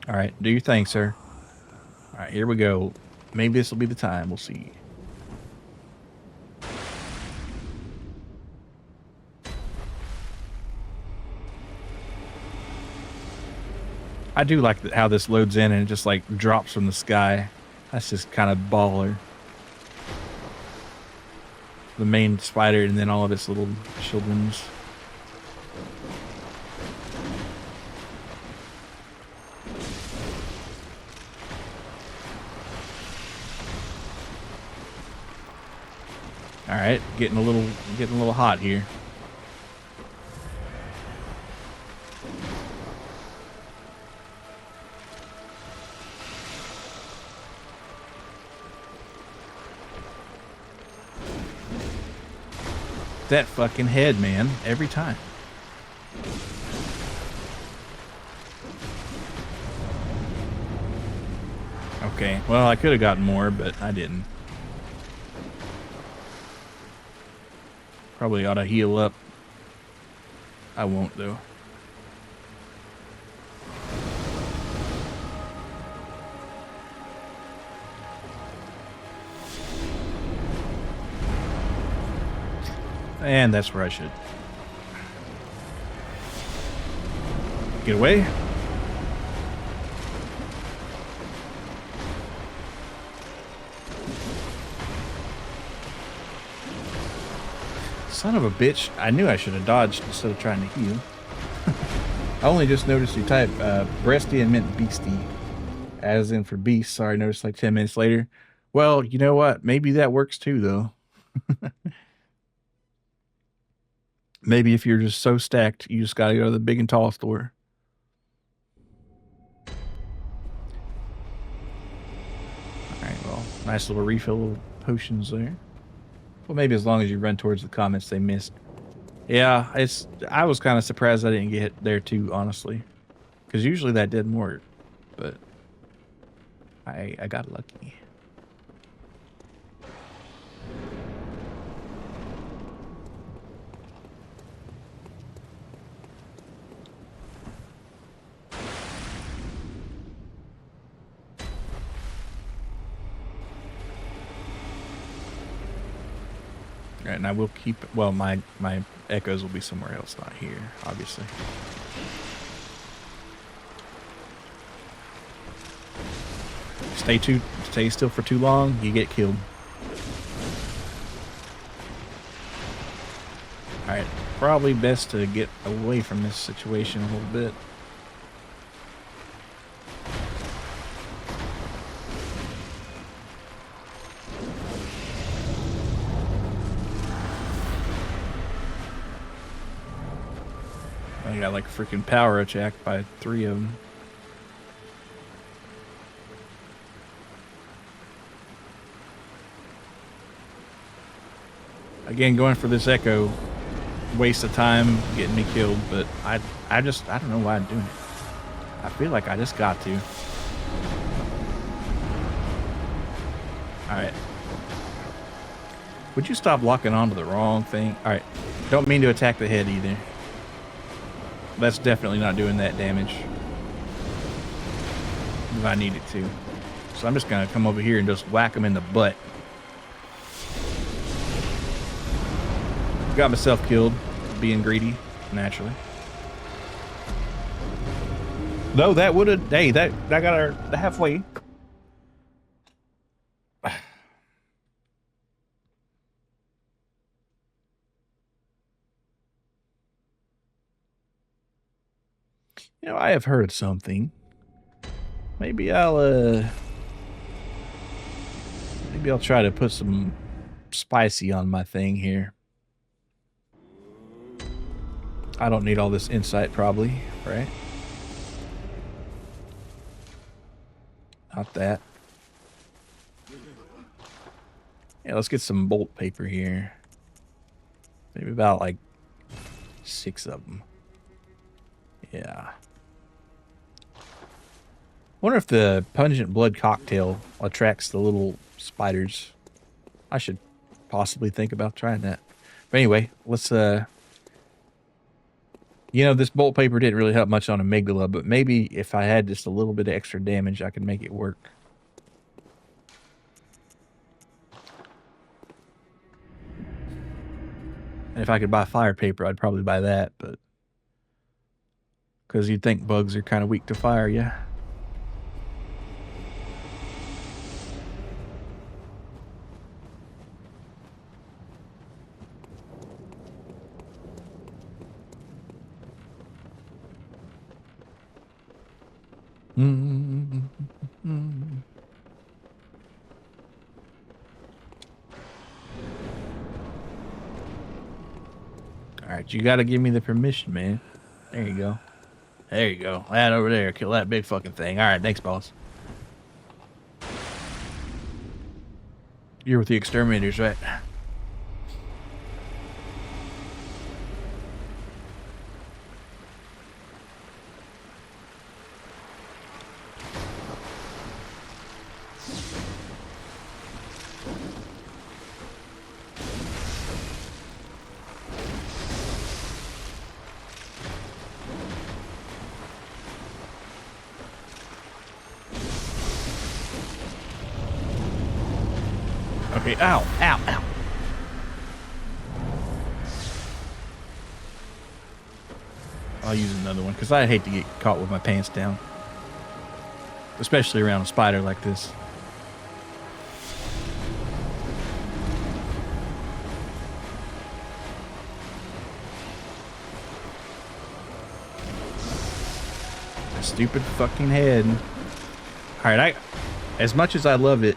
Alright, do your thing, sir. Alright, here we go. Maybe this will be the time. We'll see. I do like how this loads in and it just like drops from the sky. That's just kind of baller. The main spider and then all of its little children's. All right, getting a little hot here. That fucking head, man, every time. Okay, well, I could have gotten more, but I didn't. Probably ought to heal up. I won't, though. And that's where I should. Get away. Son of a bitch. I knew I should have dodged instead of trying to heal. I only just noticed you type breasty and meant beastie. As in for beast. Sorry, I noticed like 10 minutes later. Well, you know what? Maybe that works too, though. Maybe if you're just so stacked, you just gotta go to the big and tall store. Alright, well, nice little refill of potions there. Well, maybe as long as you run towards the comments they missed. Yeah, I was kind of surprised I didn't get there too, honestly. Because usually that didn't work. But I got lucky. All right, and I will keep, well, my echoes will be somewhere else, not here, obviously. Stay still for too long, you get killed. All right, probably best to get away from this situation a little bit. I got like freaking power attacked by 3 of them. Again, going for this echo, waste of time getting me killed, but I don't know why I'm doing it. I feel like I just got to. Alright. Would you stop locking onto the wrong thing? Alright. Don't mean to attack the head either. That's definitely not doing that damage. If I need it to. So I'm just going to come over here and just whack him in the butt. Got myself killed. Being greedy, naturally. No, that would have. Hey, that got her halfway. You know, I have heard something. Maybe I'll try to put some spicy on my thing here. I don't need all this insight, probably, right? Not that. Yeah, let's get some bolt paper here. Maybe about like 6 of them. Yeah. Wonder if the pungent blood cocktail attracts the little spiders. I should possibly think about trying that. But anyway, let's you know, this bolt paper didn't really help much on amygdala, but maybe if I had just a little bit of extra damage, I could make it work. And if I could buy fire paper, I'd probably buy that, but because you'd think bugs are kind of weak to fire, yeah. All right, you got to give me the permission, man. There you go. There you go. That over there. Kill that big fucking thing. All right, thanks, boss. You're with the exterminators, right? Okay, ow, ow, ow. I'll use another one, because I hate to get caught with my pants down. Especially around a spider like this. That stupid fucking head. Alright, as much as I love it,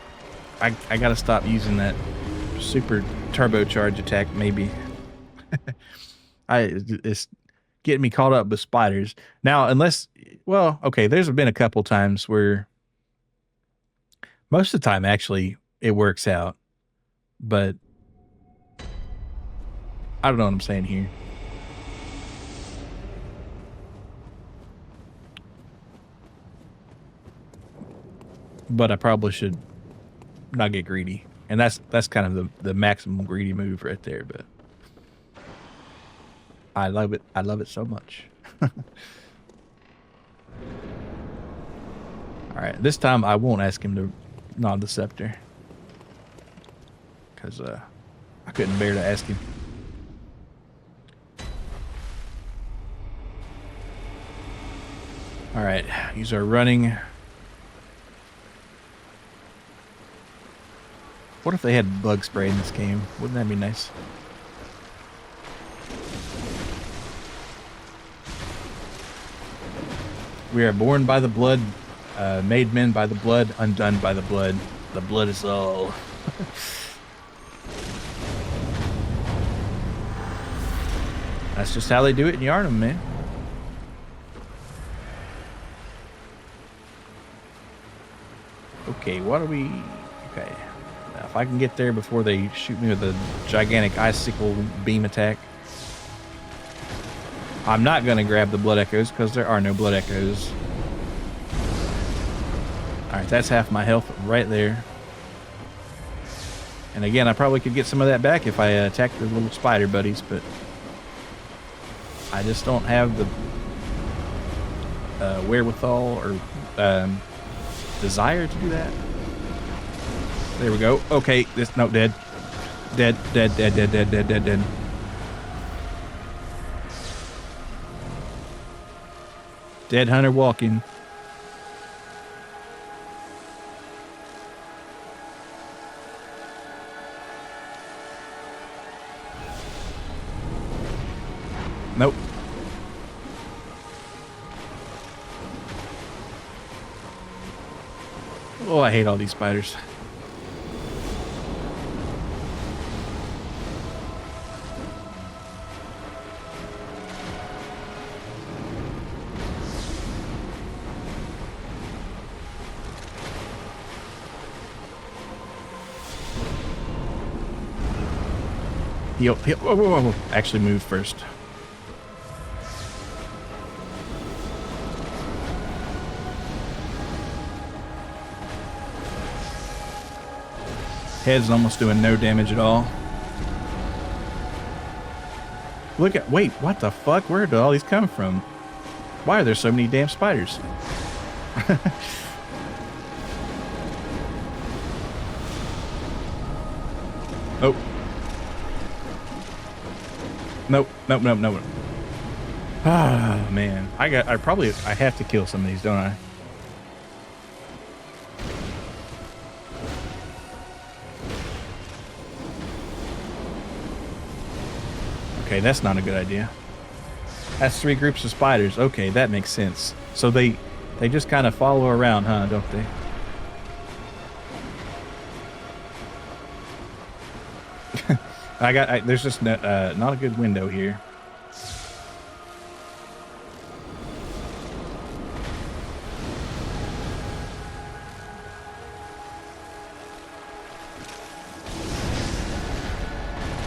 I gotta stop using that super turbocharge attack, maybe. It's getting me caught up with spiders. Now, unless, well, okay, there's been a couple times where, most of the time, actually, it works out. But, I don't know what I'm saying here. But I probably should not get greedy, and that's kind of the maximum greedy move right there. But I love it so much. All right, this time I won't ask him to nod the scepter, because I couldn't bear to ask him. All right, these are running. What if they had bug spray in this game? Wouldn't that be nice? We are born by the blood, made men by the blood, undone by the blood. The blood is all. That's just how they do it in Yarnum, man. Okay, what are we... Okay. If I can get there before they shoot me with a gigantic icicle beam attack. I'm not going to grab the blood echoes because there are no blood echoes. Alright, that's half my health right there. And again, I probably could get some of that back if I attacked the little spider buddies, but I just don't have the wherewithal or desire to do that. There we go. Okay, this no dead. Dead. Dead hunter walking. Nope. Oh, I hate all these spiders. Heal. Whoa, whoa, whoa. Actually move first. Head's almost doing no damage at all. Look at, wait, what the fuck? Where did all these come from? Why are there so many damn spiders? Oh. Nope, nope, nope, nope. Ah, man. I have to kill some of these, don't I? Okay, that's not a good idea. That's 3 groups of spiders. Okay, that makes sense. So they just kind of follow around, huh, don't they? There's just not a good window here.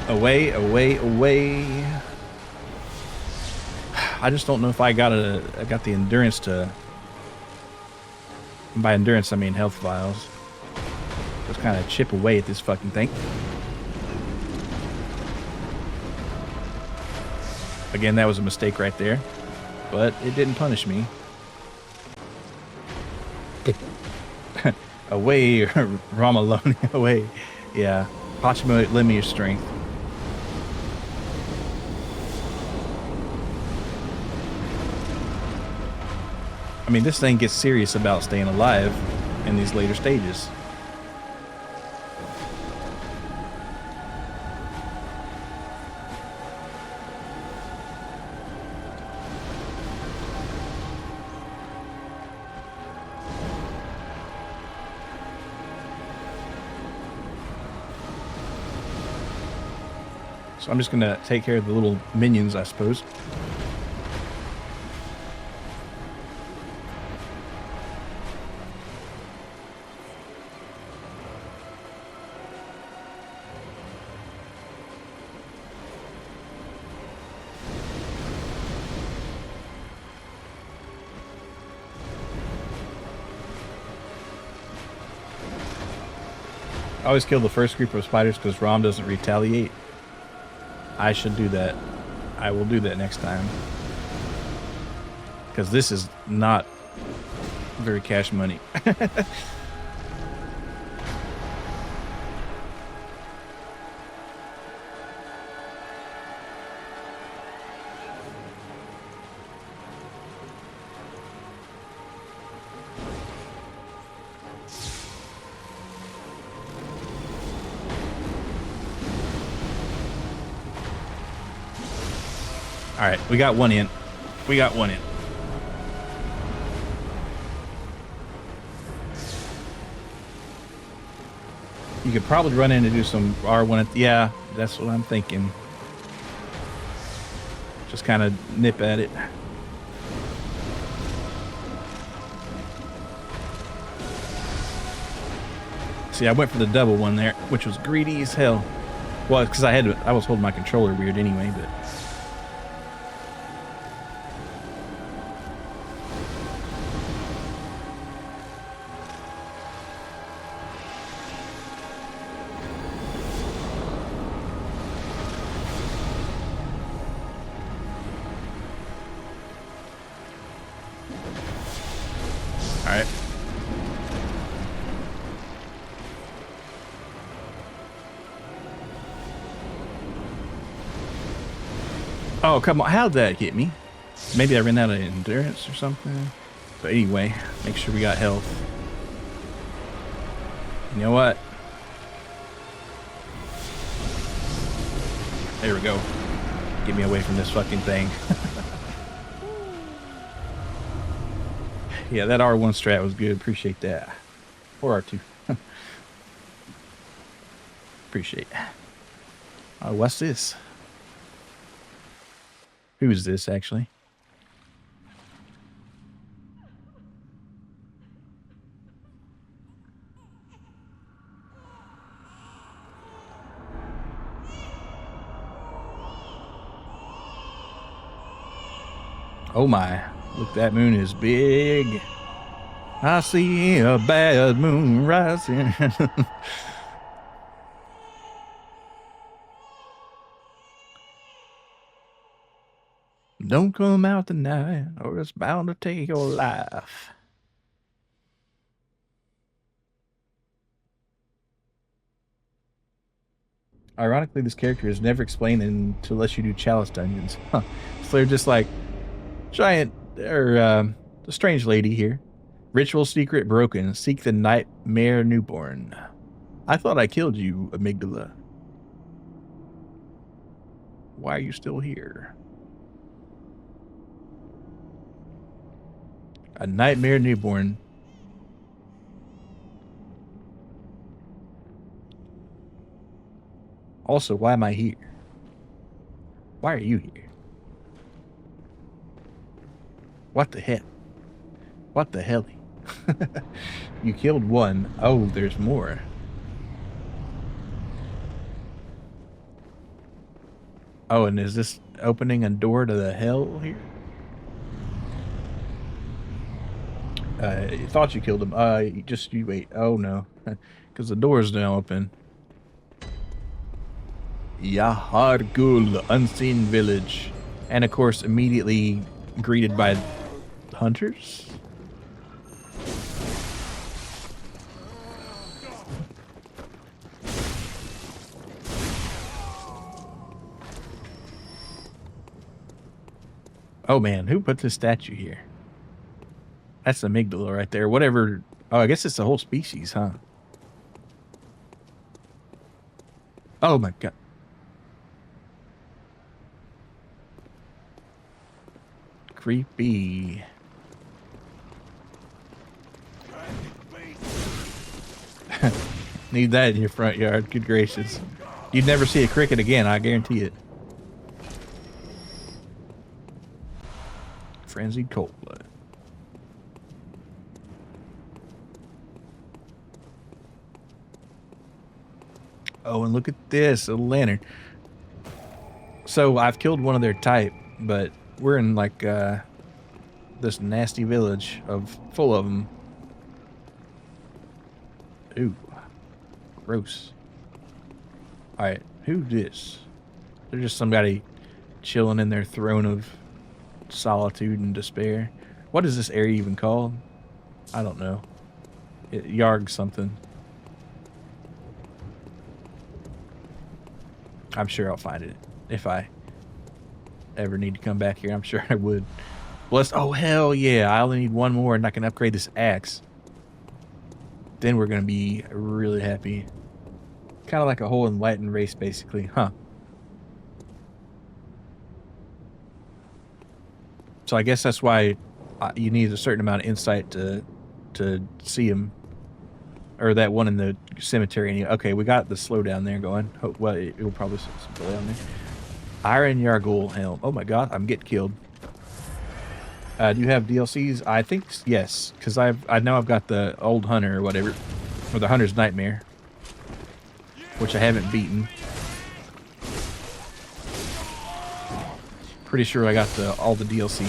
Away, away, away. I just don't know if I got the endurance to. And by endurance, I mean health vials. Just kind of chip away at this fucking thing. Again, that was a mistake right there, but it didn't punish me. Away, Ramaloni, away. Yeah, Pachimo, lend me your strength. I mean, this thing gets serious about staying alive in these later stages. So I'm just going to take care of the little minions, I suppose. I always kill the first group of spiders because Rom doesn't retaliate. I should do that. I will do that next time. Because this is not very cash money. All right, we got one in. We got one in. You could probably run in and do some R1. Yeah, that's what I'm thinking. Just kind of nip at it. See, I went for the double one there, which was greedy as hell. Well, because I was holding my controller weird anyway, but. All right. Oh, come on. How'd that hit me? Maybe I ran out of endurance or something. But anyway, make sure we got health. You know what? There we go. Get me away from this fucking thing. Yeah, that R1 strat was good. Appreciate that. Or R2. Appreciate it. What's this? Who is this, actually? Oh my, look, that moon is big. I see a bad moon rising. Don't come out tonight or it's bound to take your life. Ironically, this character is never explained unless you do chalice dungeons. Huh. So they're just like, giant, or the strange lady here. Ritual secret broken. Seek the nightmare newborn. I thought I killed you, amygdala. Why are you still here? A nightmare newborn. Also, why am I here? Why are you here? What the heck? What the hell? You killed one. Oh, there's more. Oh, and is this opening a door to the hell here? You thought you killed him. You wait. Oh no, because the door's now open. Yahargul, unseen village, and of course immediately greeted by hunters. Oh man, who put this statue here? That's the amygdala right there. Whatever. Oh, I guess it's the whole species, huh? Oh my god. Creepy. Need that in your front yard. Good gracious. You'd never see a cricket again, I guarantee it. Frenzied cold blood. Oh, and look at this, a lantern. So I've killed one of their type, but we're in like this nasty village full of them. Ooh, gross. All right, who's this? They're just somebody chilling in their throne of solitude and despair. What is this area even called? I don't know. Yarg something. I'm sure I'll find it if I ever need to come back here. I'm sure I would. Bless. Oh, hell yeah. I only need one more and I can upgrade this axe. Then we're going to be really happy. Kind of like a whole enlightened race, basically. Huh. So I guess that's why you need a certain amount of insight to see him. Or that one in the cemetery. Okay, we got the slowdown there going. Well, it will probably see some delay on there. Iron Yargul helm. Oh my god, I'm getting killed. Do you have DLCs? I think yes, because I know I've got the old hunter or whatever, or the hunter's nightmare, which I haven't beaten. Pretty sure I got all the DLC.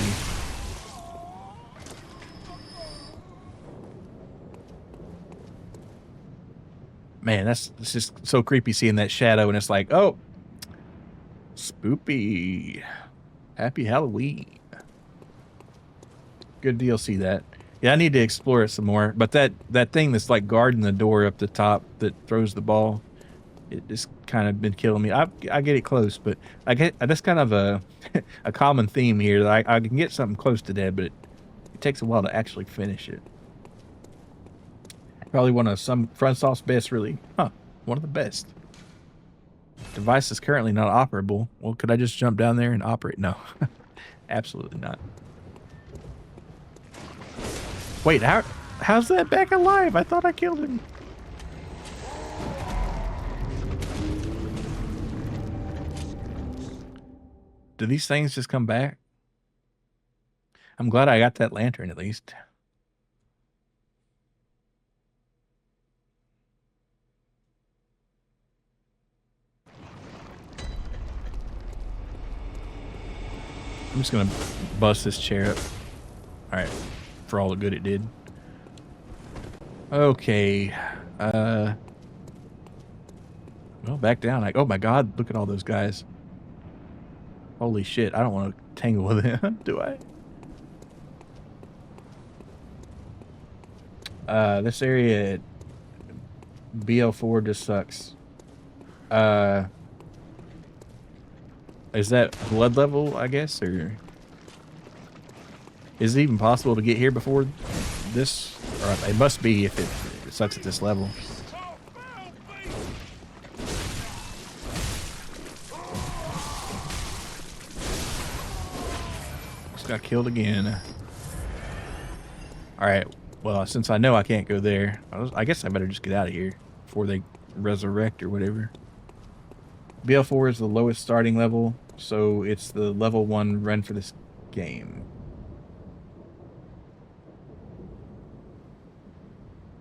Man, it's just so creepy seeing that shadow, and it's like, oh, spoopy. Happy Halloween. Good DLC, that. Yeah, I need to explore it some more. But that thing that's like guarding the door up the top that throws the ball, it just kind of been killing me. I get it close, but I get that's kind of a a common theme here. That I can get something close to dead, but it takes a while to actually finish it. Probably one of some FromSoft's best, really. Huh? One of the best. Device is currently not operable. Well, could I just jump down there and operate? No, absolutely not. Wait, how's that back alive? I thought I killed him. Do these things just come back? I'm glad I got that lantern at least. I'm just gonna bust this chair up. Alright. For all the good it did. Okay. Well, back down. Like, oh my god, look at all those guys. Holy shit, I don't want to tangle with them, do I? This area at BL4 just sucks. Is that blood level, I guess, or is it even possible to get here before this? Or it must be if it sucks at this level. Just got killed again. Alright, well, since I know I can't go there, I guess I better just get out of here before they resurrect or whatever. BL4 is the lowest starting level, so it's the level 1 run for this game.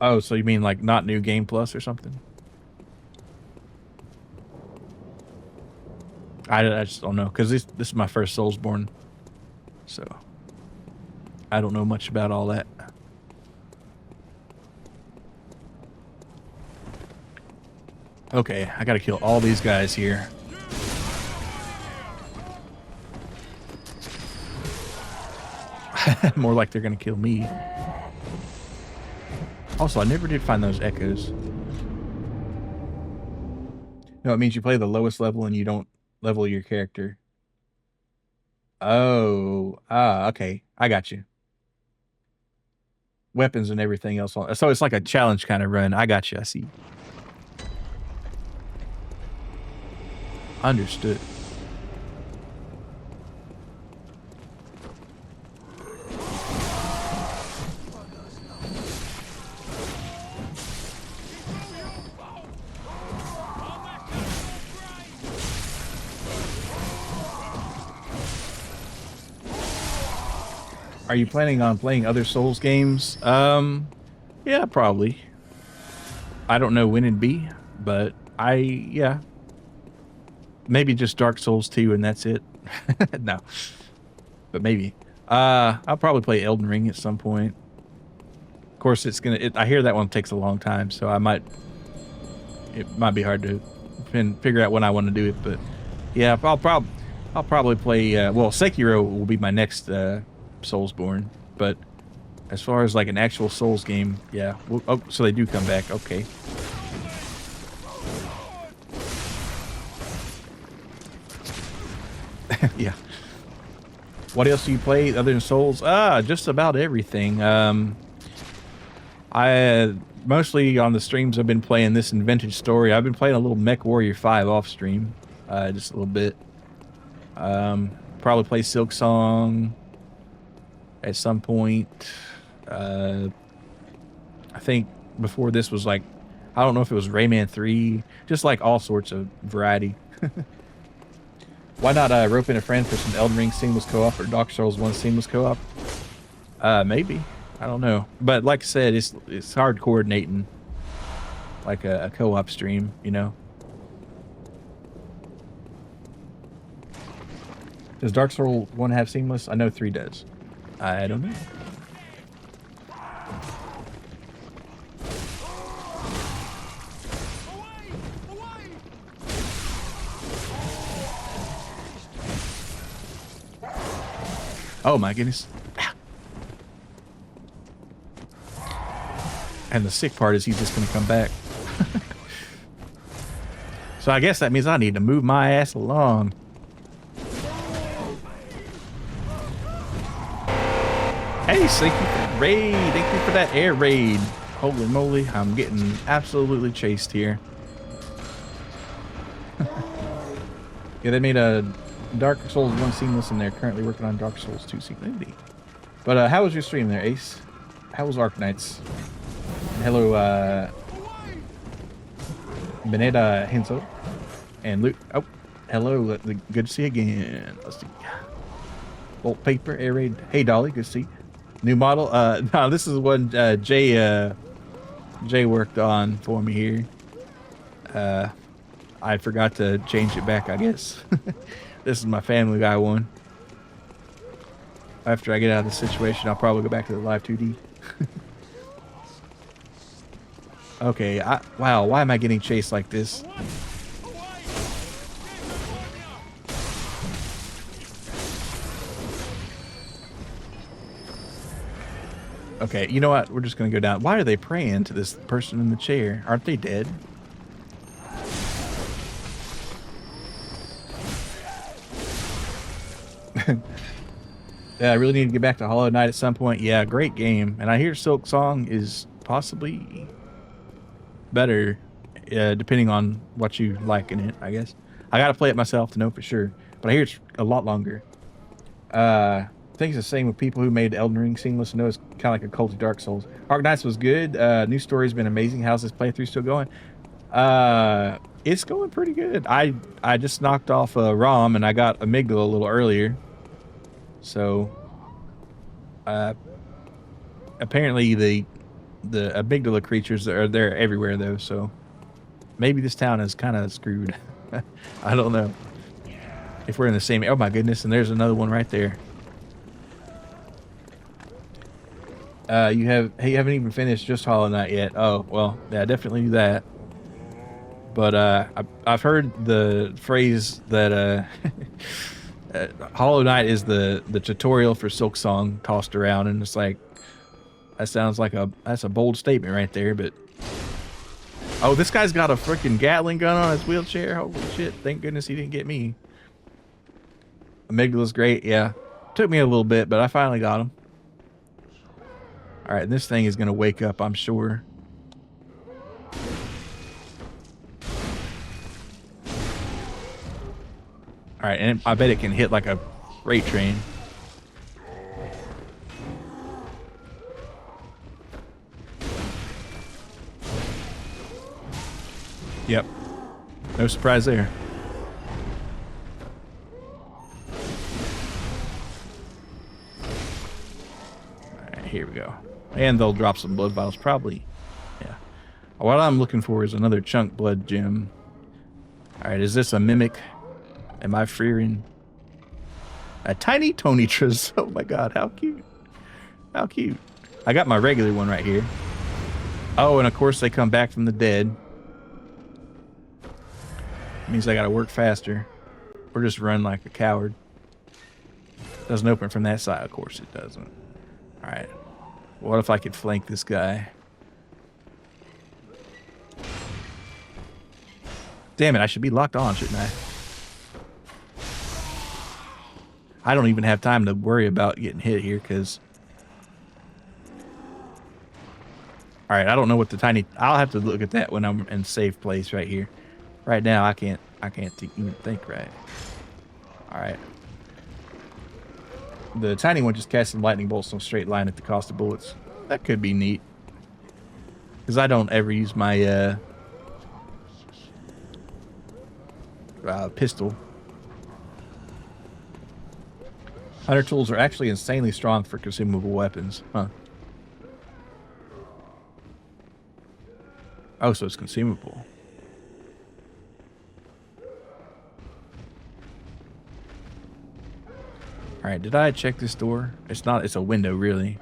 Oh, so you mean like not New Game Plus or something? I just don't know, because this is my first Soulsborne, so I don't know much about all that. Okay, I gotta kill all these guys here. More like they're gonna kill me. Also, I never did find those echoes. No, it means you play the lowest level and you don't level your character. Oh, okay. I got you. Weapons and everything else. So it's like a challenge kind of run. I got you. I see. Understood. Are you planning on playing other Souls games? Yeah, probably. I don't know when it'd be, but yeah. Maybe just Dark Souls 2 and that's it. No. But maybe. I'll probably play Elden Ring at some point. Of course, I hear that one takes a long time, so it might be hard to figure out when I want to do it, but yeah, I'll probably play, well, Sekiro will be my next, Soulsborne, but as far as like an actual Souls game, yeah. Oh, so they do come back. Okay. Yeah. What else do you play other than Souls? Just about everything. I mostly on the streams I've been playing this in Vintage Story. I've been playing a little Mech Warrior 5 off stream, just a little bit. Probably play Silk Song at some point. I think before this was like, I don't know if it was Rayman 3, just like all sorts of variety. Why not rope in a friend for some Elden Ring seamless co-op or Dark Souls 1 seamless co-op? Maybe. I don't know. But like I said, it's hard coordinating like a co-op stream, you know? Does Dark Souls 1 have seamless? I know 3 does. I don't know. Oh my goodness. And the sick part is he's just going to come back. So I guess that means I need to move my ass along. Hey, thank you for the raid. Thank you for that air raid. Holy moly, I'm getting absolutely chased here. Yeah, they made a Dark Souls 1 seamless and they're currently working on Dark Souls 2 seamless. But how was your stream there, Ace? How was Arknights? Hello, Beneda Henso. And Luke. Oh, hello. Good to see you again. Let's see. Bolt paper, air raid. Hey, Dolly. Good to see you. New model. No, this is one Jay worked on for me here. I forgot to change it back, I guess. This is my Family Guy one. After I get out of the situation, I'll probably go back to the live 2D. Okay, wow, why am I getting chased like this? Okay, you know what? We're just going to go down. Why are they praying to this person in the chair? Aren't they dead? Yeah, I really need to get back to Hollow Knight at some point. Yeah, great game. And I hear Silk Song is possibly better, depending on what you like in it, I guess. I got to play it myself to know for sure. But I hear it's a lot longer. I think it's the same with people who made Elden Ring seamless. I know it's kind of like a culty Dark Souls. Arknights was good. New story's been amazing. How's this playthrough still going? It's going pretty good. I just knocked off a ROM and I got Amygdala a little earlier. So, apparently the Amygdala creatures they're everywhere though. So, maybe this town is kind of screwed. I don't know if we're in the same. Oh my goodness! And there's another one right there. You haven't even finished just Hollow Knight yet. Oh well, yeah, definitely do that. But I've heard the phrase that Hollow Knight is the tutorial for Silk Song tossed around, and it's like that sounds like that's a bold statement right there. But oh, this guy's got a freaking Gatling gun on his wheelchair. Holy shit! Thank goodness he didn't get me. Amygdala's great. Yeah, took me a little bit, but I finally got him. All right, this thing is gonna wake up, I'm sure. All right, and I bet it can hit like a freight train. Yep. No surprise there. All right, here we go. And they'll drop some blood vials, probably. Yeah. What I'm looking for is another chunk blood gem. All right, is this a mimic? Am I fearing a tiny Tonitras? Oh my god, how cute. How cute. I got my regular one right here. Oh, and of course they come back from the dead. Means I gotta work faster. Or just run like a coward. Doesn't open from that side, of course it doesn't. Alright. What if I could flank this guy? Damn it, I should be locked on, shouldn't I? I don't even have time to worry about getting hit here, because... Alright, I don't know what the tiny... I'll have to look at that when I'm in safe place right here. Right now, I can't even think right. Alright. The tiny one just casts some lightning bolts in a straight line at the cost of bullets. That could be neat. Because I don't ever use my pistol. Hunter tools are actually insanely strong for consumable weapons. Huh. Oh, so it's consumable. Alright, did I check this door? It's not, it's a window, really.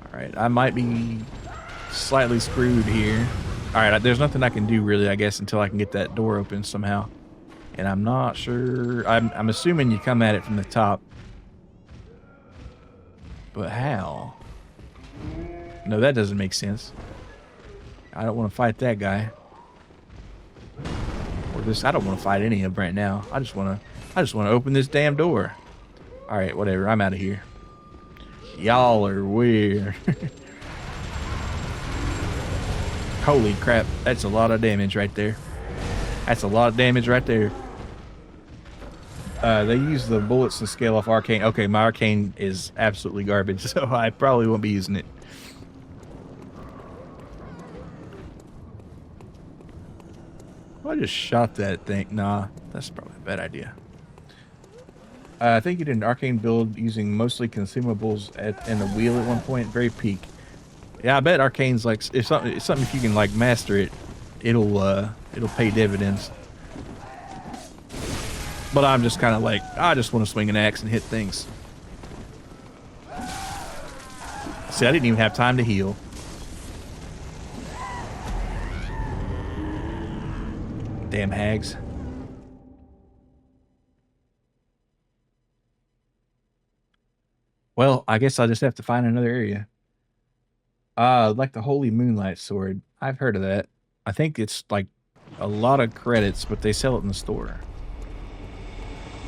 Alright, I might be slightly screwed here. Alright, there's nothing I can do, really, I guess, until I can get that door open somehow. And I'm not sure... I'm assuming you come at it from the top. But how? No, that doesn't make sense. I don't want to fight that guy. Or this, I don't want to fight any of them right now. I just want to open this damn door. All right, whatever. I'm out of here. Y'all are weird. Holy crap. That's a lot of damage right there. That's a lot of damage right there. They use the bullets to scale off arcane. Okay, my arcane is absolutely garbage, so I probably won't be using it. I just shot that thing. Nah, that's probably a bad idea. I think you did an arcane build using mostly consumables and a wheel at one point. Very peak. Yeah, I bet arcane's like it's something if you can like master it, it'll pay dividends. But I'm just kind of like, I just want to swing an axe and hit things. See, I didn't even have time to heal. Damn hags. Well, I guess I'll just have to find another area. Like the Holy Moonlight Sword. I've heard of that. I think it's like a lot of credits, but they sell it in the store.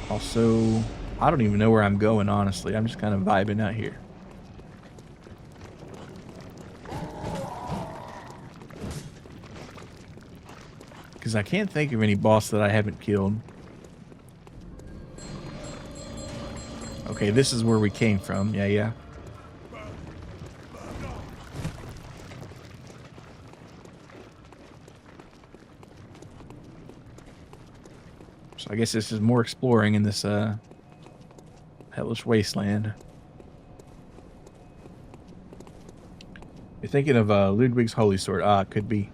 Also, I don't even know where I'm going, honestly. I'm just kind of vibing out here. Because I can't think of any boss that I haven't killed. Okay, this is where we came from. Yeah. So I guess this is more exploring in this hellish wasteland. You're thinking of Ludwig's Holy Sword. Ah, it could be.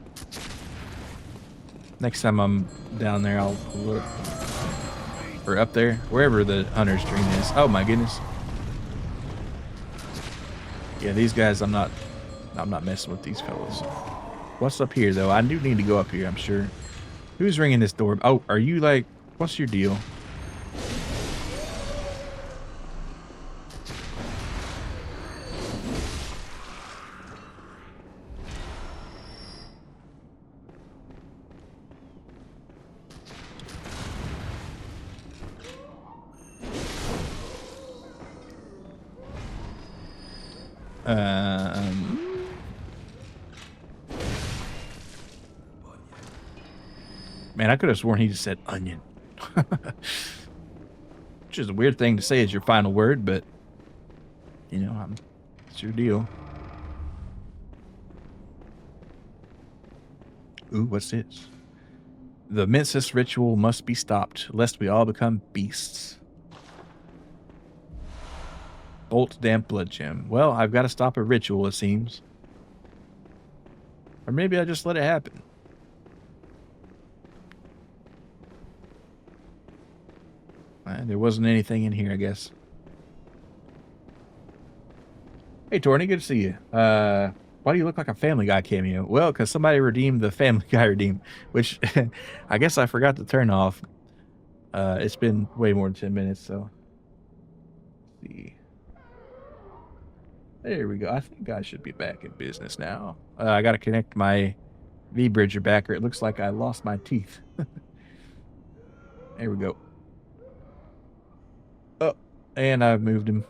Next time I'm down there, I'll look. Or up there, wherever the hunter's dream is. Oh my goodness. Yeah, these guys, I'm not messing with these fellas. What's up here though? I do need to go up here, I'm sure. Who's ringing this door? Oh, are you like, what's your deal? Man, I could have sworn he just said onion. Which is a weird thing to say as your final word, but, you know, it's your deal. Ooh, what's this? The Mensis ritual must be stopped, lest we all become beasts. Bolt damp blood gem. Well, I've got to stop a ritual, it seems. Or maybe I just let it happen. There wasn't anything in here, I guess. Hey, Torny, good to see you. Why do you look like a Family Guy cameo? Well, because somebody redeemed the Family Guy redeem, which I guess I forgot to turn off. It's been way more than 10 minutes, so. Let's see. There we go. I think I should be back in business now. I got to connect my V-Bridger back, or it looks like I lost my teeth. There we go. Oh, and I've moved him.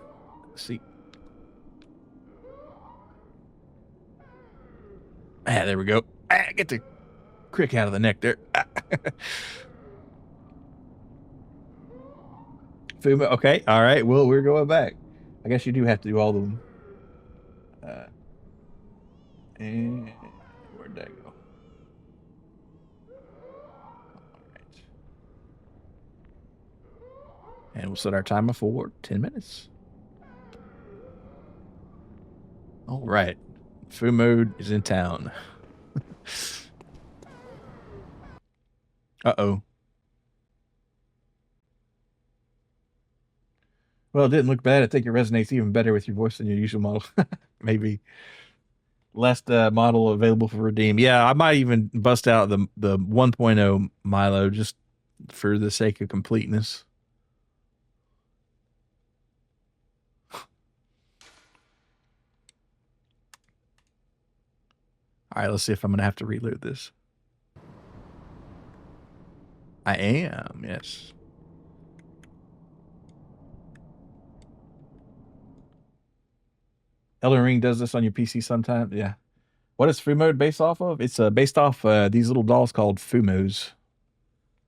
Let's see. Ah, there we go. Ah, get the crick out of the neck there. Ah. Fuma, okay, all right. Well, we're going back. I guess you do have to do all of them. And where'd that go? All right. And we'll set our timer for 10 minutes. All right. Fu mode is in town. Uh-oh. Well, it didn't look bad. I think it resonates even better with your voice than your usual model. Maybe. Last model available for redeem. Yeah, I might even bust out the 1.0 Milo just for the sake of completeness. All right, let's see if I'm going to have to reload this. I am, yes. Elden Ring does this on your PC sometimes. Yeah. What is Fu mode based off of? It's based off these little dolls called Fumos.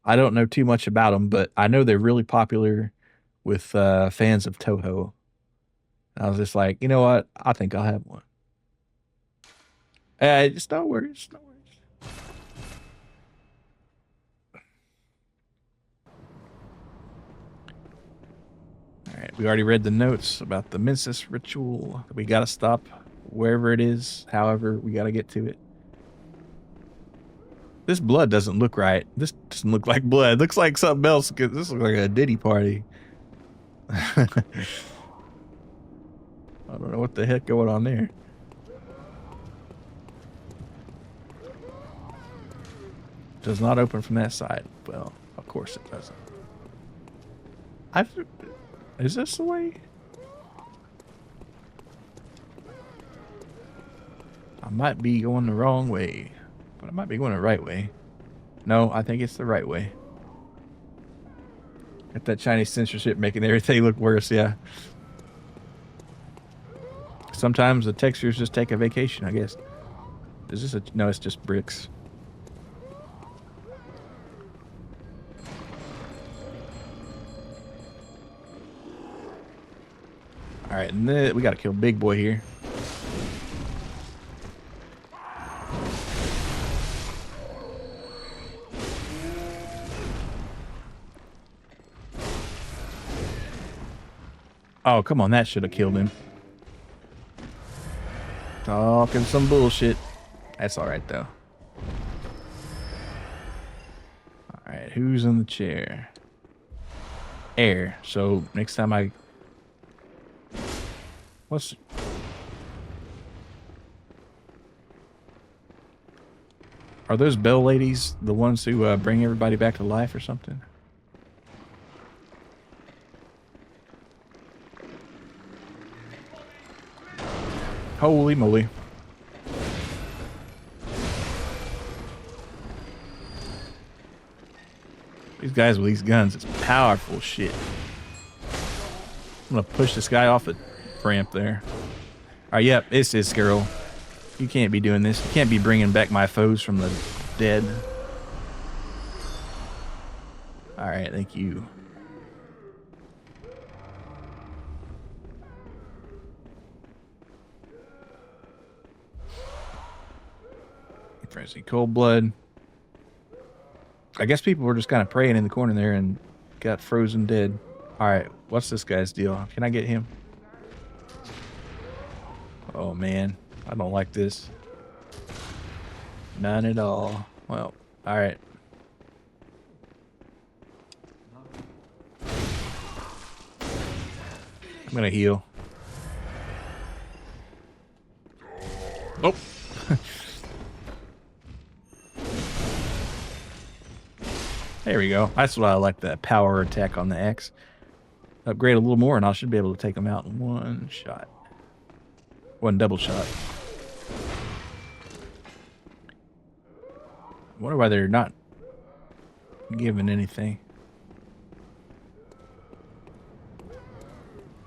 I don't know too much about them, but I know they're really popular with fans of Toho. I was just like, you know what? I think I'll have one. Just no worries. No worries. All right, we already read the notes about the Mensis ritual. We got to stop wherever it is. However, we got to get to it. This blood doesn't look right. This doesn't look like blood. It looks like something else. This looks like a Diddy party. I don't know what the heck going on there. Does not open from that side. Well, of course it doesn't. Is this the way? I might be going the wrong way, but I might be going the right way. No, I think it's the right way. Got that Chinese censorship making everything look worse, yeah. Sometimes the textures just take a vacation, I guess. Is this a... No, it's just bricks. Alright, and then we gotta kill Big Boy here. Oh, come on, that should have killed him. Talking some bullshit. That's alright, though. Alright, who's in the chair? Air. So, next time I... What's... Are those bell ladies the ones who bring everybody back to life or something? Holy moly. These guys with these guns, it's powerful shit. I'm gonna push this guy off the ramp there. Alright, yep, it's this girl. You can't be doing this. You can't be bringing back my foes from the dead. Alright, thank you. Frenzy cold blood. I guess people were just kind of praying in the corner there and got frozen dead. Alright, what's this guy's deal? Can I get him? Oh man, I don't like this. None at all. Well, alright. I'm gonna heal. Oh! There we go. That's why I like that power attack on the X. Upgrade a little more and I should be able to take them out in one shot. One double shot. I wonder why they're not giving anything.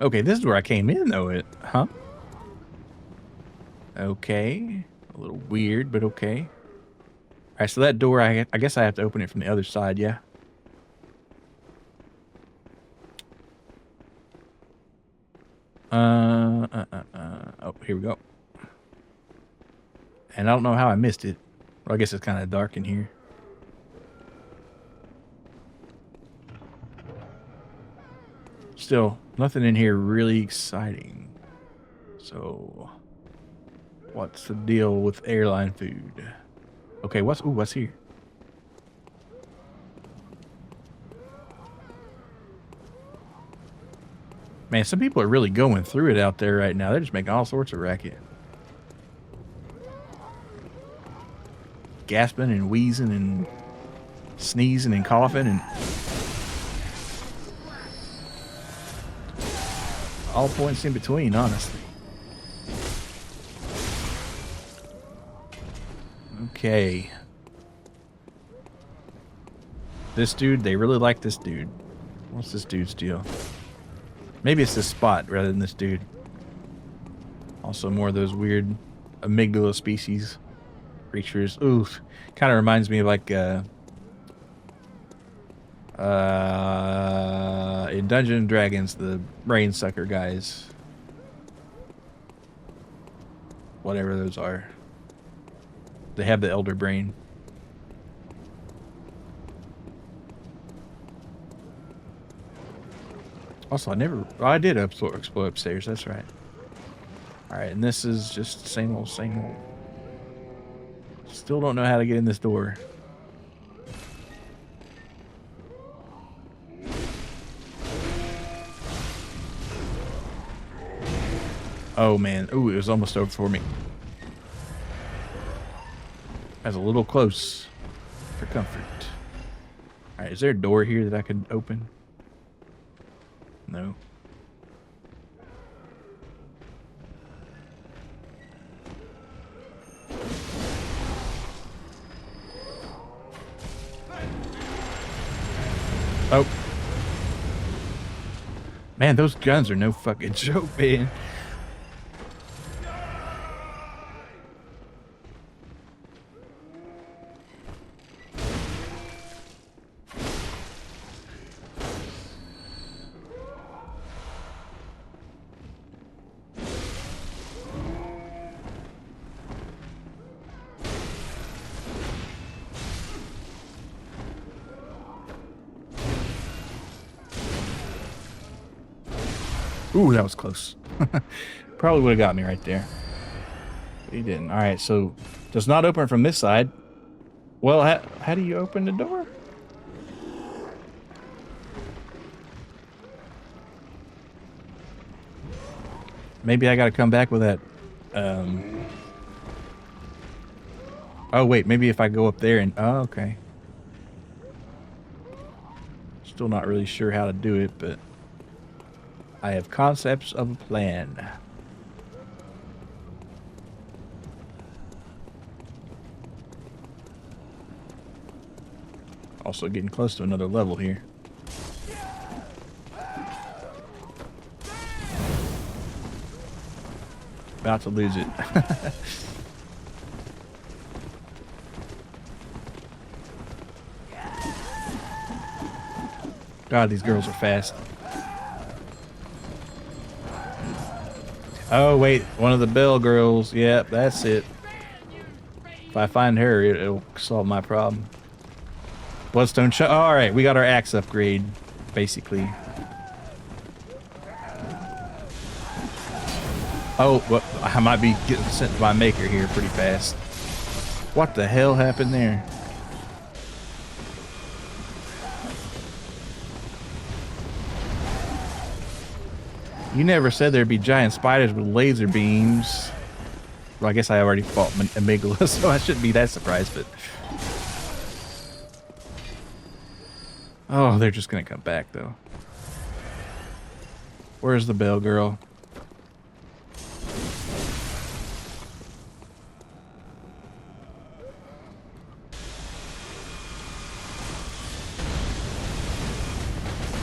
Okay, this is where I came in though. Huh? Okay. A little weird, but okay. Alright, so that door, I guess I have to open it from the other side, yeah? Oh, here we go. And I don't know how I missed it. Well, I guess it's kind of dark in here. Still, nothing in here really exciting. So, what's the deal with airline food? Okay, what's here? Man, some people are really going through it out there right now. They're just making all sorts of racket. Gasping and wheezing and sneezing and coughing and all points in between, honestly. Okay. This dude, they really like this dude. What's this dude's deal? Maybe it's this spot rather than this dude. Also more of those weird amygdala species creatures. Ooh, kind of reminds me of like in Dungeons and Dragons, the brain sucker guys. Whatever those are. They have the elder brain. Also, I did explore upstairs, that's right. Alright, and this is just same old, same old. Still don't know how to get in this door. Oh man, ooh, it was almost over for me. That's a little close for comfort. Alright, is there a door here that I could open? No. Oh. Man, those guns are no fucking joke, man. Ooh, that was close. Probably would have got me right there. But he didn't. Alright, so does not open from this side. Well, how do you open the door? Maybe I gotta come back with that. Oh, wait, maybe if I go up there and... Oh, okay. Still not really sure how to do it, but... I have concepts of a plan. Also getting close to another level here. About to lose it. God, these girls are fast. Oh, wait. One of the bell girls. Yep, that's it. If I find her, it'll solve my problem. Bloodstone shot. Oh, alright, we got our axe upgrade, basically. Oh, well, I might be getting sent to my maker here pretty fast. What the hell happened there? You never said there'd be giant spiders with laser beams. Well, I guess I already fought Amygdala, so I shouldn't be that surprised, but... Oh, they're just gonna come back, though. Where's the bell girl?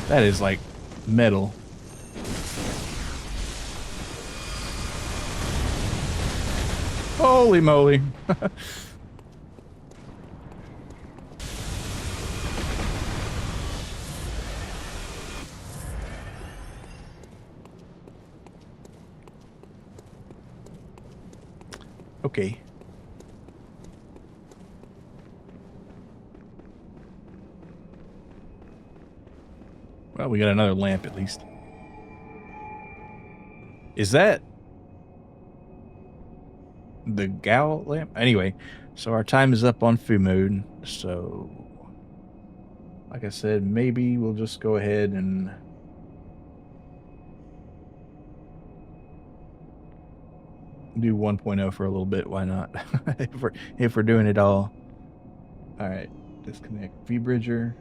That is, like, metal. Holy moly. Okay. Well, we got another lamp at least. Is that the gal lamp? Anyway, so our time is up on Fu Moon. So, like I said, maybe we'll just go ahead and do 1.0 for a little bit. Why not? if we're doing it all. All right, disconnect V-Bridger.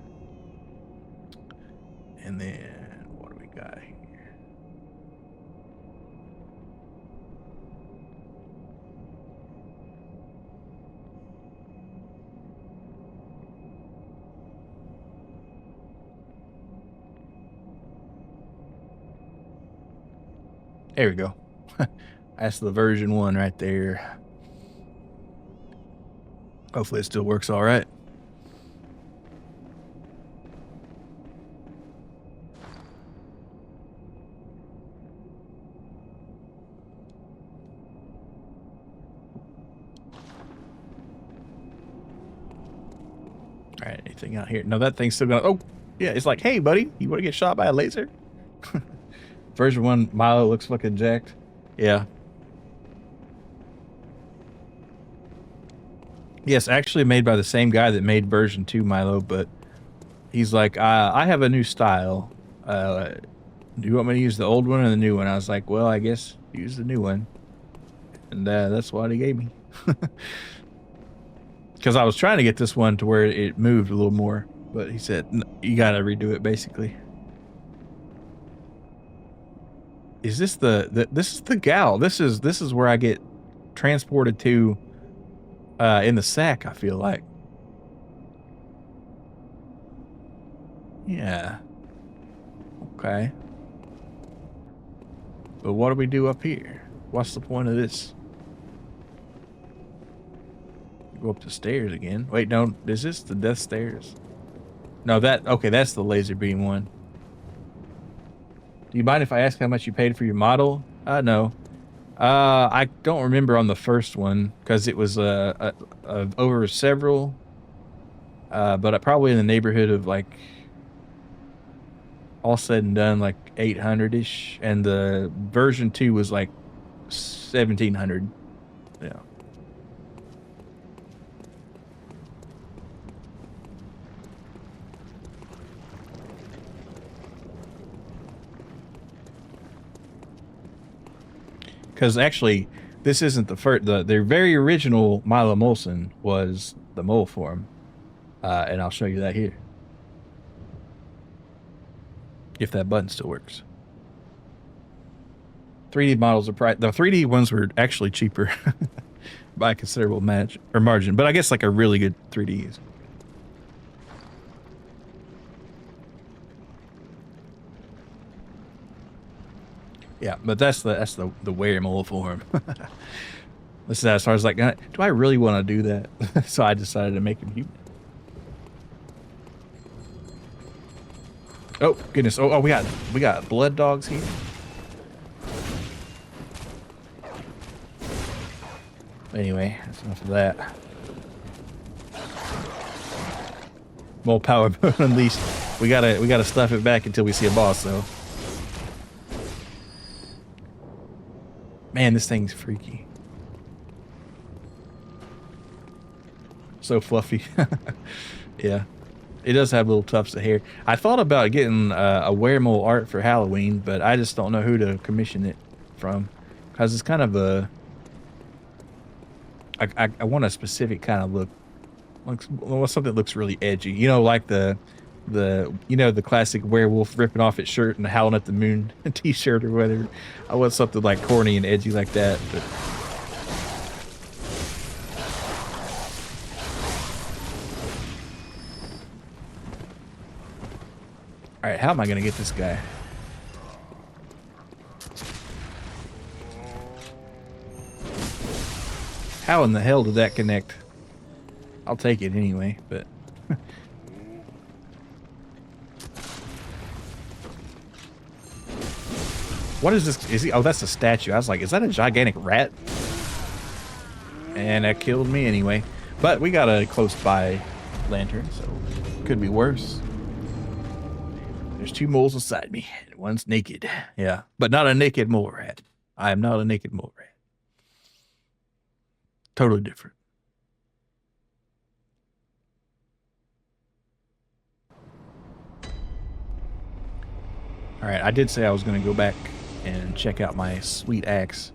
And then what do we got here? There we go. That's the version 1 right there. Hopefully it still works all right. All right, anything out here? No, that thing's still going. Oh, yeah, it's like, hey, buddy, you want to get shot by a laser? Version 1 Milo looks fucking jacked. Yeah. Yes, actually made by the same guy that made version 2 Milo, but he's like, I have a new style. Do you want me to use the old one or the new one? I was like, well, I guess use the new one. And that's what he gave me. Because I was trying to get this one to where it moved a little more, but he said, you got to redo it, basically. Is this this is the gal? This is where I get transported to in the sack, I feel like. Yeah. Okay. But what do we do up here? What's the point of this? Go up the stairs again. Wait, no, is this the death stairs? No, okay, that's the laser beam one. Do you mind if I ask how much you paid for your model? No. I don't remember on the first one because it was over several, but probably in the neighborhood of like, all said and done, like 800-ish, and the version 2 was like 1,700. Yeah. Because actually, this isn't the first. The very original Milo Molson was the mole form, and I'll show you that here. If that button still works. 3D models are the 3D ones were actually cheaper by a considerable margin, but I guess like a really good 3D. Yeah, but that's the were-mole form. This is as far as like, do I really want to do that? So I decided to make him human. Oh goodness! Oh, we got blood dogs here. Anyway, that's enough of that. More power unleashed. We gotta stuff it back until we see a boss, though. Man, this thing's freaky. So fluffy. Yeah. It does have little tufts of hair. I thought about getting a were-mole art for Halloween, but I just don't know who to commission it from. Because it's kind of a... I want a specific kind of look. Something that looks really edgy. You know, like the classic werewolf ripping off its shirt and howling at the moon t-shirt or whatever. I want something like corny and edgy like that. But all right, how am I gonna get this guy? How in the hell did that connect? I'll take it anyway, but what is this? Is he? Oh, that's a statue. I was like, is that a gigantic rat? And that killed me anyway. But we got a close by lantern, so could be worse. There's 2 moles inside me, and one's naked. Yeah, but not a naked mole rat. I am not a naked mole rat. Totally different. All right, I did say I was going to go back and check out my sweet axe.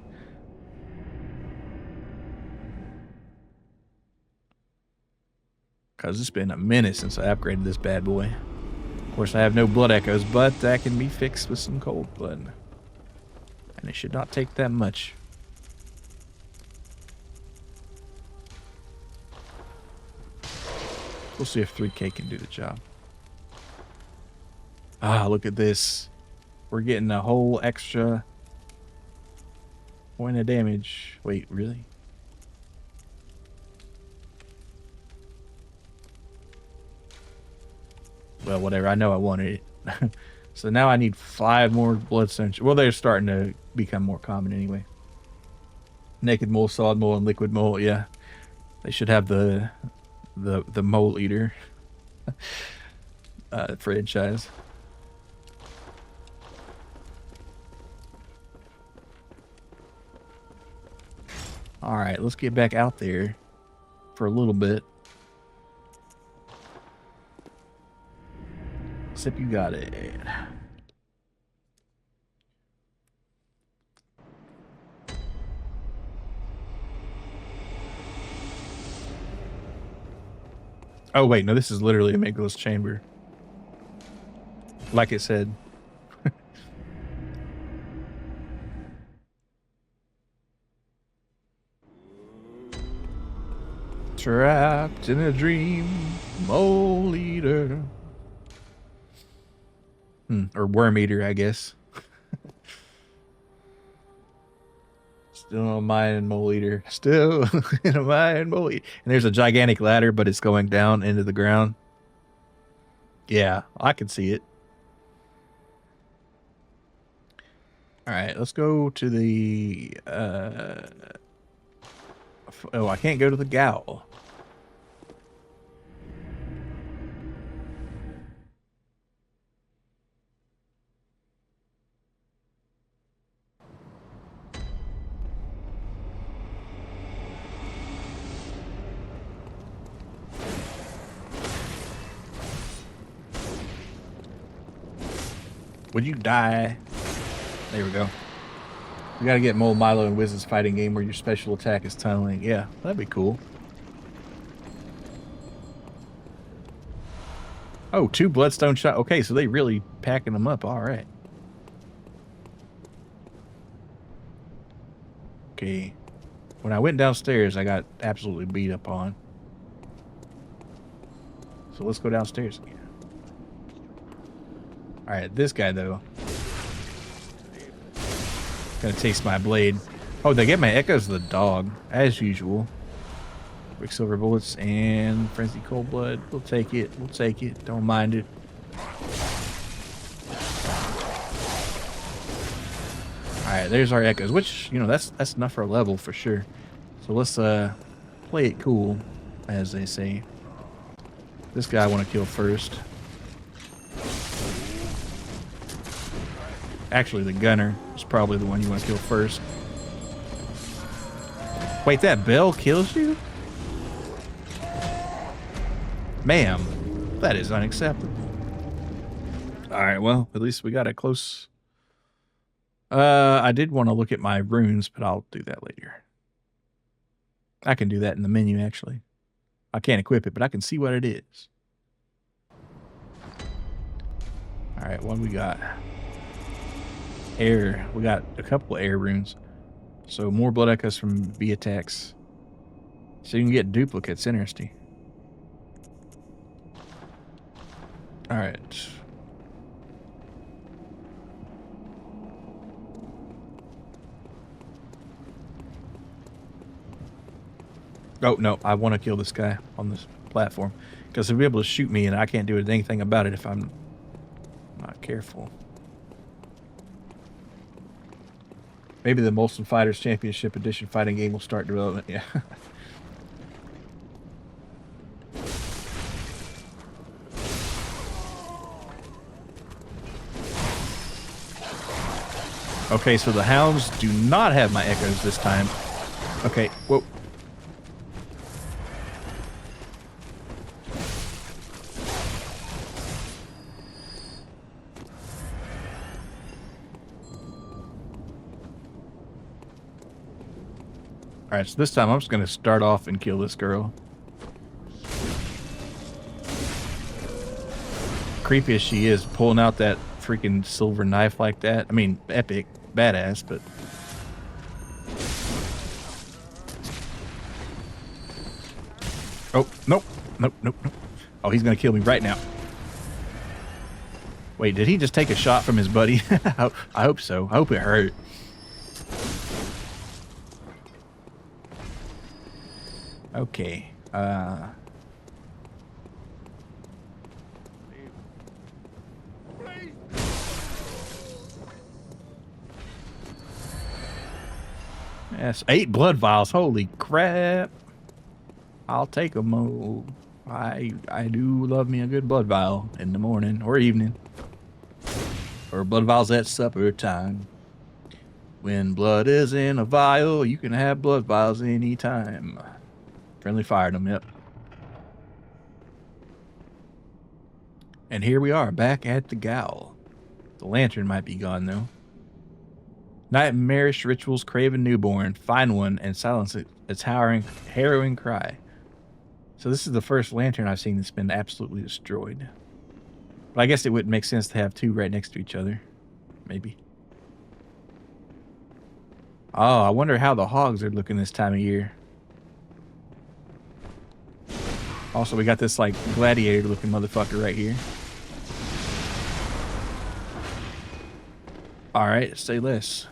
Because it's been a minute since I upgraded this bad boy. Of course, I have no blood echoes, but that can be fixed with some cold blood. And it should not take that much. We'll see if 3K can do the job. Ah, look at this. We're getting a whole extra Point of damage. Wait, really? Well, whatever. I know I wanted it. So now I need 5 more bloodstone. Well, they're starting to become more common anyway. Naked mole, solid mole, and liquid mole. Yeah, they should have the mole eater franchise. All right, let's get back out there for a little bit. Sip, you got it. Oh, wait, no, this is literally Amygdala's chamber. Like it said. Trapped in a dream, mole eater. Or worm eater, I guess. Still a mine mole eater. Still in a mine mole eater. And there's a gigantic ladder, but it's going down into the ground. Yeah, I can see it. All right, let's go to the... oh, I can't go to the Gowl. Would you die? There we go. We gotta get Mole, Milo, and Wiz's fighting game where your special attack is tunneling. Yeah, that'd be cool. Oh, 2 bloodstone shot. Okay, so they really packing them up. All right. Okay. When I went downstairs, I got absolutely beat up on. So let's go downstairs again. All right, this guy though. Gonna taste my blade. Oh, they get my echoes of the dog, as usual. Quicksilver bullets and frenzy cold blood. We'll take it. We'll take it. Don't mind it. All right, there's our echoes, which, you know, that's enough for a level for sure. So let's play it cool, as they say. This guy I want to kill first. Actually, the gunner is probably the one you want to kill first. Wait, that bell kills you? Ma'am, that is unacceptable. Alright, well, at least we got it close. I did want to look at my runes, but I'll do that later. I can do that in the menu, actually. I can't equip it, but I can see what it is. Alright, what we got? Air. We got a couple of air runes. So more blood echoes from B attacks. So you can get duplicates. Interesting. Alright. Oh, no. I want to kill this guy on this platform. Because he'll be able to shoot me and I can't do anything about it if I'm not careful. Maybe the Molson Fighters Championship Edition fighting game will start development. Yeah. Okay, so the hounds do not have my echoes this time. Okay, whoa. Alright, so this time I'm just going to start off and kill this girl. Creepy as she is, pulling out that freaking silver knife like that. I mean, epic, badass, but... Oh, nope. Nope, nope, nope. Oh, he's going to kill me right now. Wait, did he just take a shot from his buddy? I hope so. I hope it hurt. Okay. Yes, 8 blood vials. Holy crap. I'll take them. Oh, I do love me a good blood vial in the morning or evening. Or blood vials at supper time. When blood is in a vial, you can have blood vials anytime. Friendly fired them, yep. And here we are, back at the Gal. The lantern might be gone, though. Nightmarish rituals crave a newborn. Find one and silence its harrowing cry. So this is the first lantern I've seen that's been absolutely destroyed. But I guess it wouldn't make sense to have 2 right next to each other. Maybe. Oh, I wonder how the hogs are looking this time of year. Also, we got this, like, gladiator-looking motherfucker right here. Alright, say less.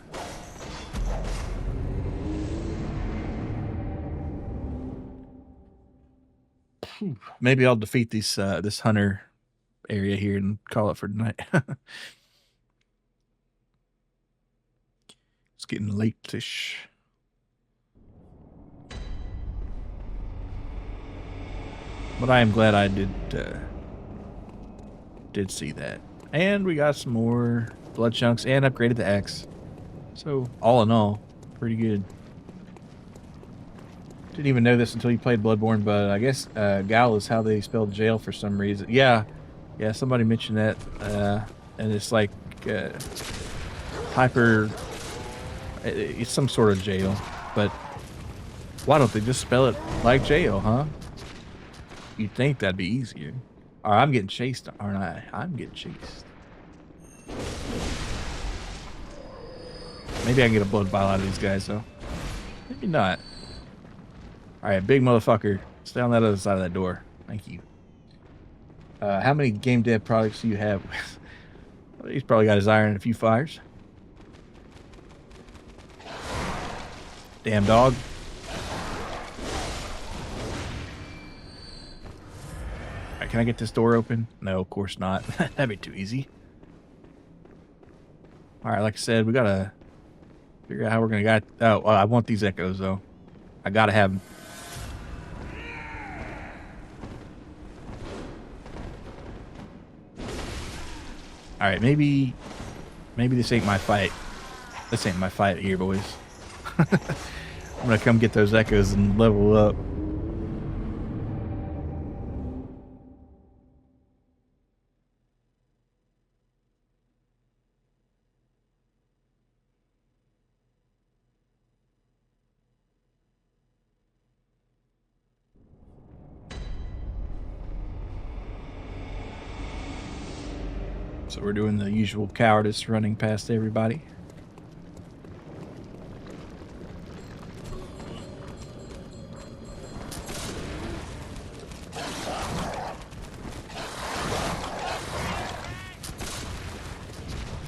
Maybe I'll defeat this hunter area here and call it for tonight. It's getting late-ish. But I am glad I did see that. And we got some more blood chunks and upgraded the axe. So, all in all, pretty good. Didn't even know this until you played Bloodborne, but I guess Gal is how they spelled jail for some reason. Yeah, somebody mentioned that. And it's like hyper... It's some sort of jail. But why don't they just spell it like jail, huh? You'd think that'd be easier. Alright, I'm getting chased, aren't I? I'm getting chased. Maybe I can get a blood vial out of these guys, though. Maybe not. Alright, big motherfucker. Stay on that other side of that door. Thank you. How many game dev products do you have? He's probably got his iron in a few fires. Damn dog. Alright, can I get this door open? No, of course not. That'd be too easy. Alright, like I said, we gotta figure out how we're gonna get... Oh, well, I want these echoes, though. I gotta have them. Alright, maybe this ain't my fight. This ain't my fight here, boys. I'm gonna come get those echoes and level up. So we're doing the usual cowardice, running past everybody.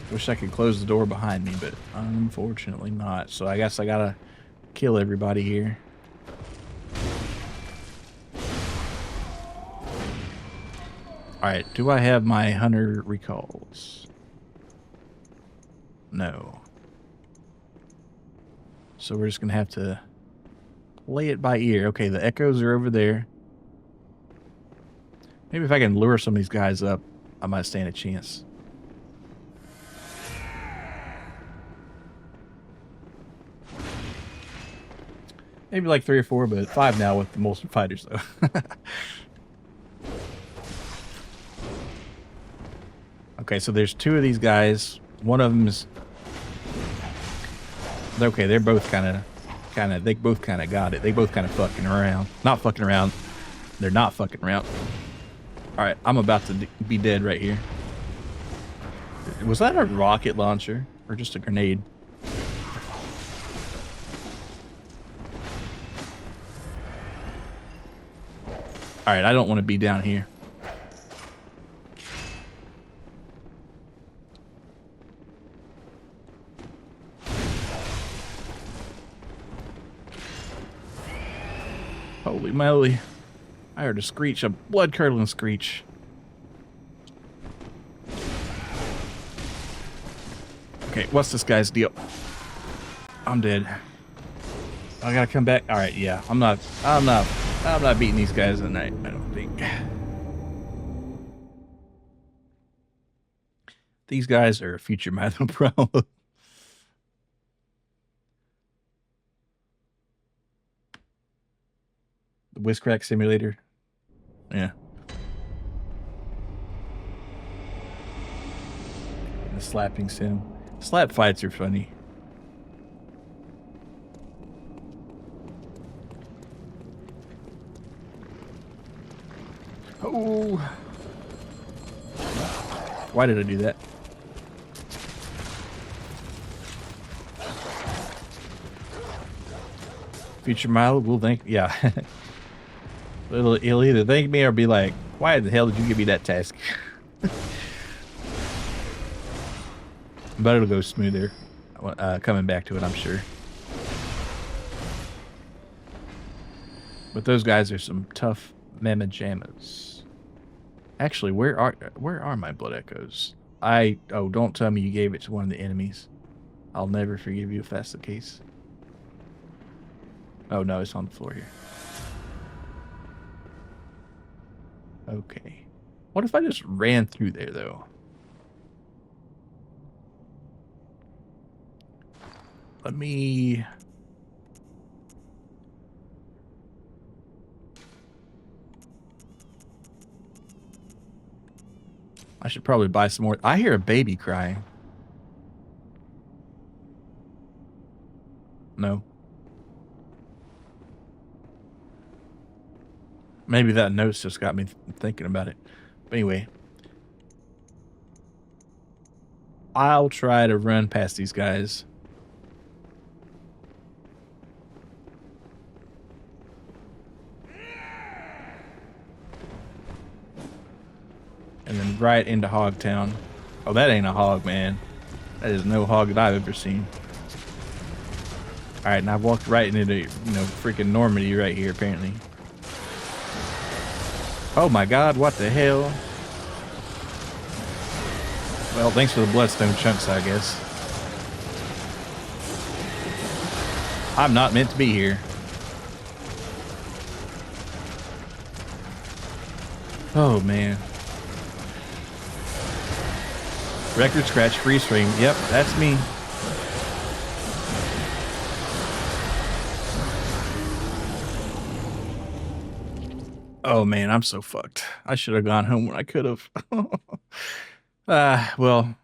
Wish I could close the door behind me, but unfortunately not. So I guess I gotta kill everybody here. Alright, do I have my hunter recalls? No. So we're just gonna have to play it by ear. Okay, the echoes are over there. Maybe if I can lure some of these guys up, I might stand a chance. Maybe like 3 or 4, but 5 now with the Molson fighters, though. Okay, so there's 2 of these guys. One of them is... Okay, they're both they both kind of got it. They both kind of fucking around. Not fucking around. They're not fucking around. Alright, I'm about to be dead right here. Was that a rocket launcher? Or just a grenade? Alright, I don't want to be down here. Holy moly. I heard a screech, a blood-curdling screech. Okay, what's this guy's deal? I'm dead. I gotta come back. All right, yeah. I'm not beating these guys tonight, I don't think. These guys are a future Milo problem. The Whizcrack Simulator. Yeah. The slapping sim. Slap fights are funny. Oh. Why did I do that? Future Milo will thank, yeah. He'll either thank me or be like, why the hell did you give me that task? But it'll go smoother coming back to it, I'm sure. But those guys are some tough mamma jammas. Actually, where are my blood echoes? Oh, don't tell me you gave it to one of the enemies. I'll never forgive you if that's the case. Oh no, it's on the floor here. Okay. What if I just ran through there though? Let me... I should probably buy some more. I hear a baby crying. No. Maybe that note's just got me thinking about it. But anyway. I'll try to run past these guys. And then right into Hogtown. Oh, that ain't a hog, man. That is no hog that I've ever seen. Alright, and I've walked right into, you know, freaking Normandy right here, apparently. Oh my god, what the hell? Well, thanks for the bloodstone chunks, I guess. I'm not meant to be here. Oh, man. Record scratch, freeze frame. Yep, that's me. Oh man, I'm so fucked. I should have gone home when I could have. Well,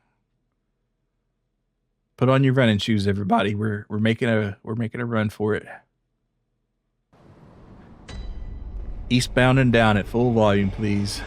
put on your running shoes, everybody. We're making a run for it. Eastbound and down at full volume, please.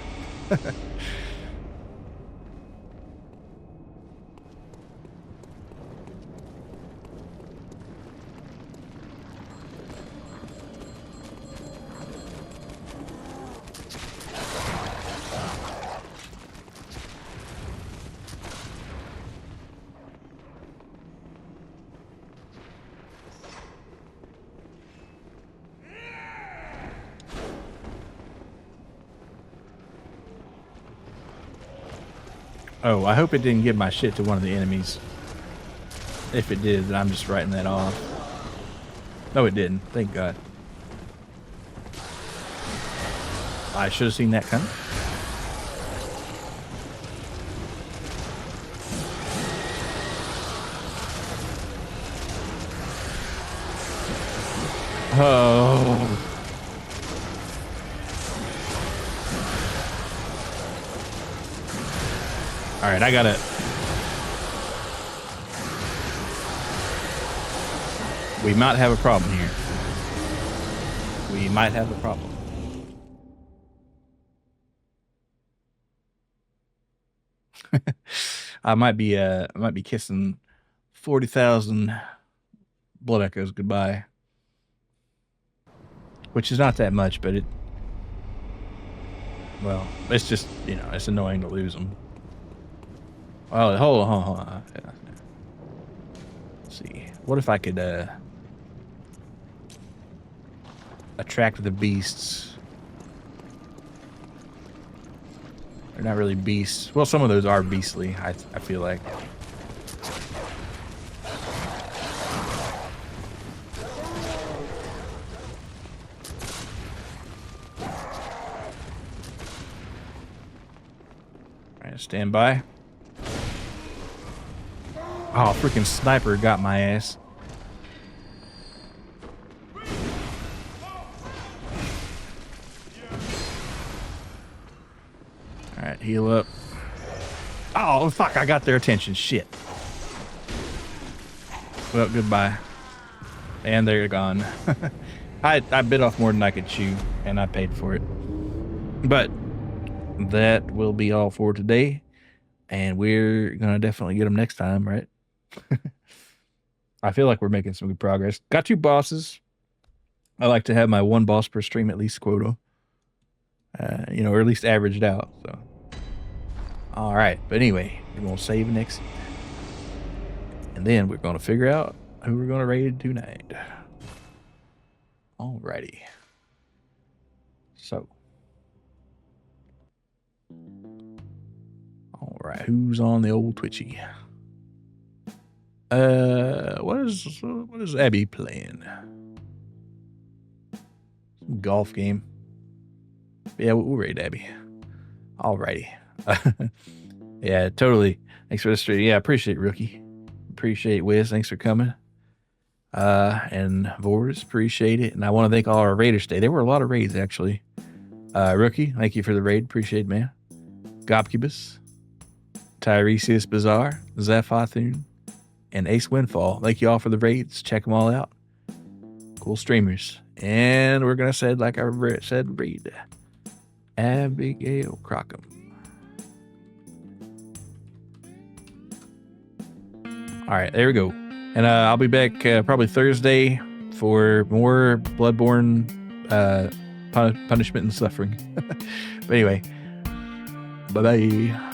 Oh, I hope it didn't give my shit to one of the enemies. If it did, then I'm just writing that off. No, it didn't. Thank God. I should have seen that coming. Oh. All right, I got it. We might have a problem here. We might have a problem. I might be kissing 40,000 blood echoes goodbye. Which is not that much, but well, it's just, you know, it's annoying to lose them. Oh, hold on. Let's see. What if I could, attract the beasts. They're not really beasts. Well, some of those are beastly, I feel like. Alright, stand by. Oh, freaking sniper got my ass. Alright, heal up. Oh, fuck, I got their attention. Shit. Well, goodbye. And they're gone. I bit off more than I could chew, and I paid for it. But that will be all for today. And we're going to definitely get them next time, right? I feel like we're making some good progress. Got 2 bosses. I like to have my 1 boss per stream at least quota. You know, or at least averaged out. So, all right. But anyway, we're going to save and exit. And then we're going to figure out who we're going to raid tonight. Alrighty. So. All right. Who's on the old Twitchy? What is Abby playing? Some golf game. Yeah, we'll raid Abby. Alrighty. Yeah, totally. Thanks for the stream. Yeah, appreciate it, Rookie. Appreciate Wiz. Thanks for coming. And Vors, appreciate it. And I want to thank all our raiders today. There were a lot of raids, actually. Rookie, thank you for the raid. Appreciate it, man. Gobcubus, Tiresias Bazaar, Zephothune, and Ace Windfall. Thank you all for the raids. Check them all out. Cool streamers. And we're going to say, like I said, read Abigail Crockham. All right, there we go. And I'll be back probably Thursday for more Bloodborne punishment and suffering. But anyway, bye-bye.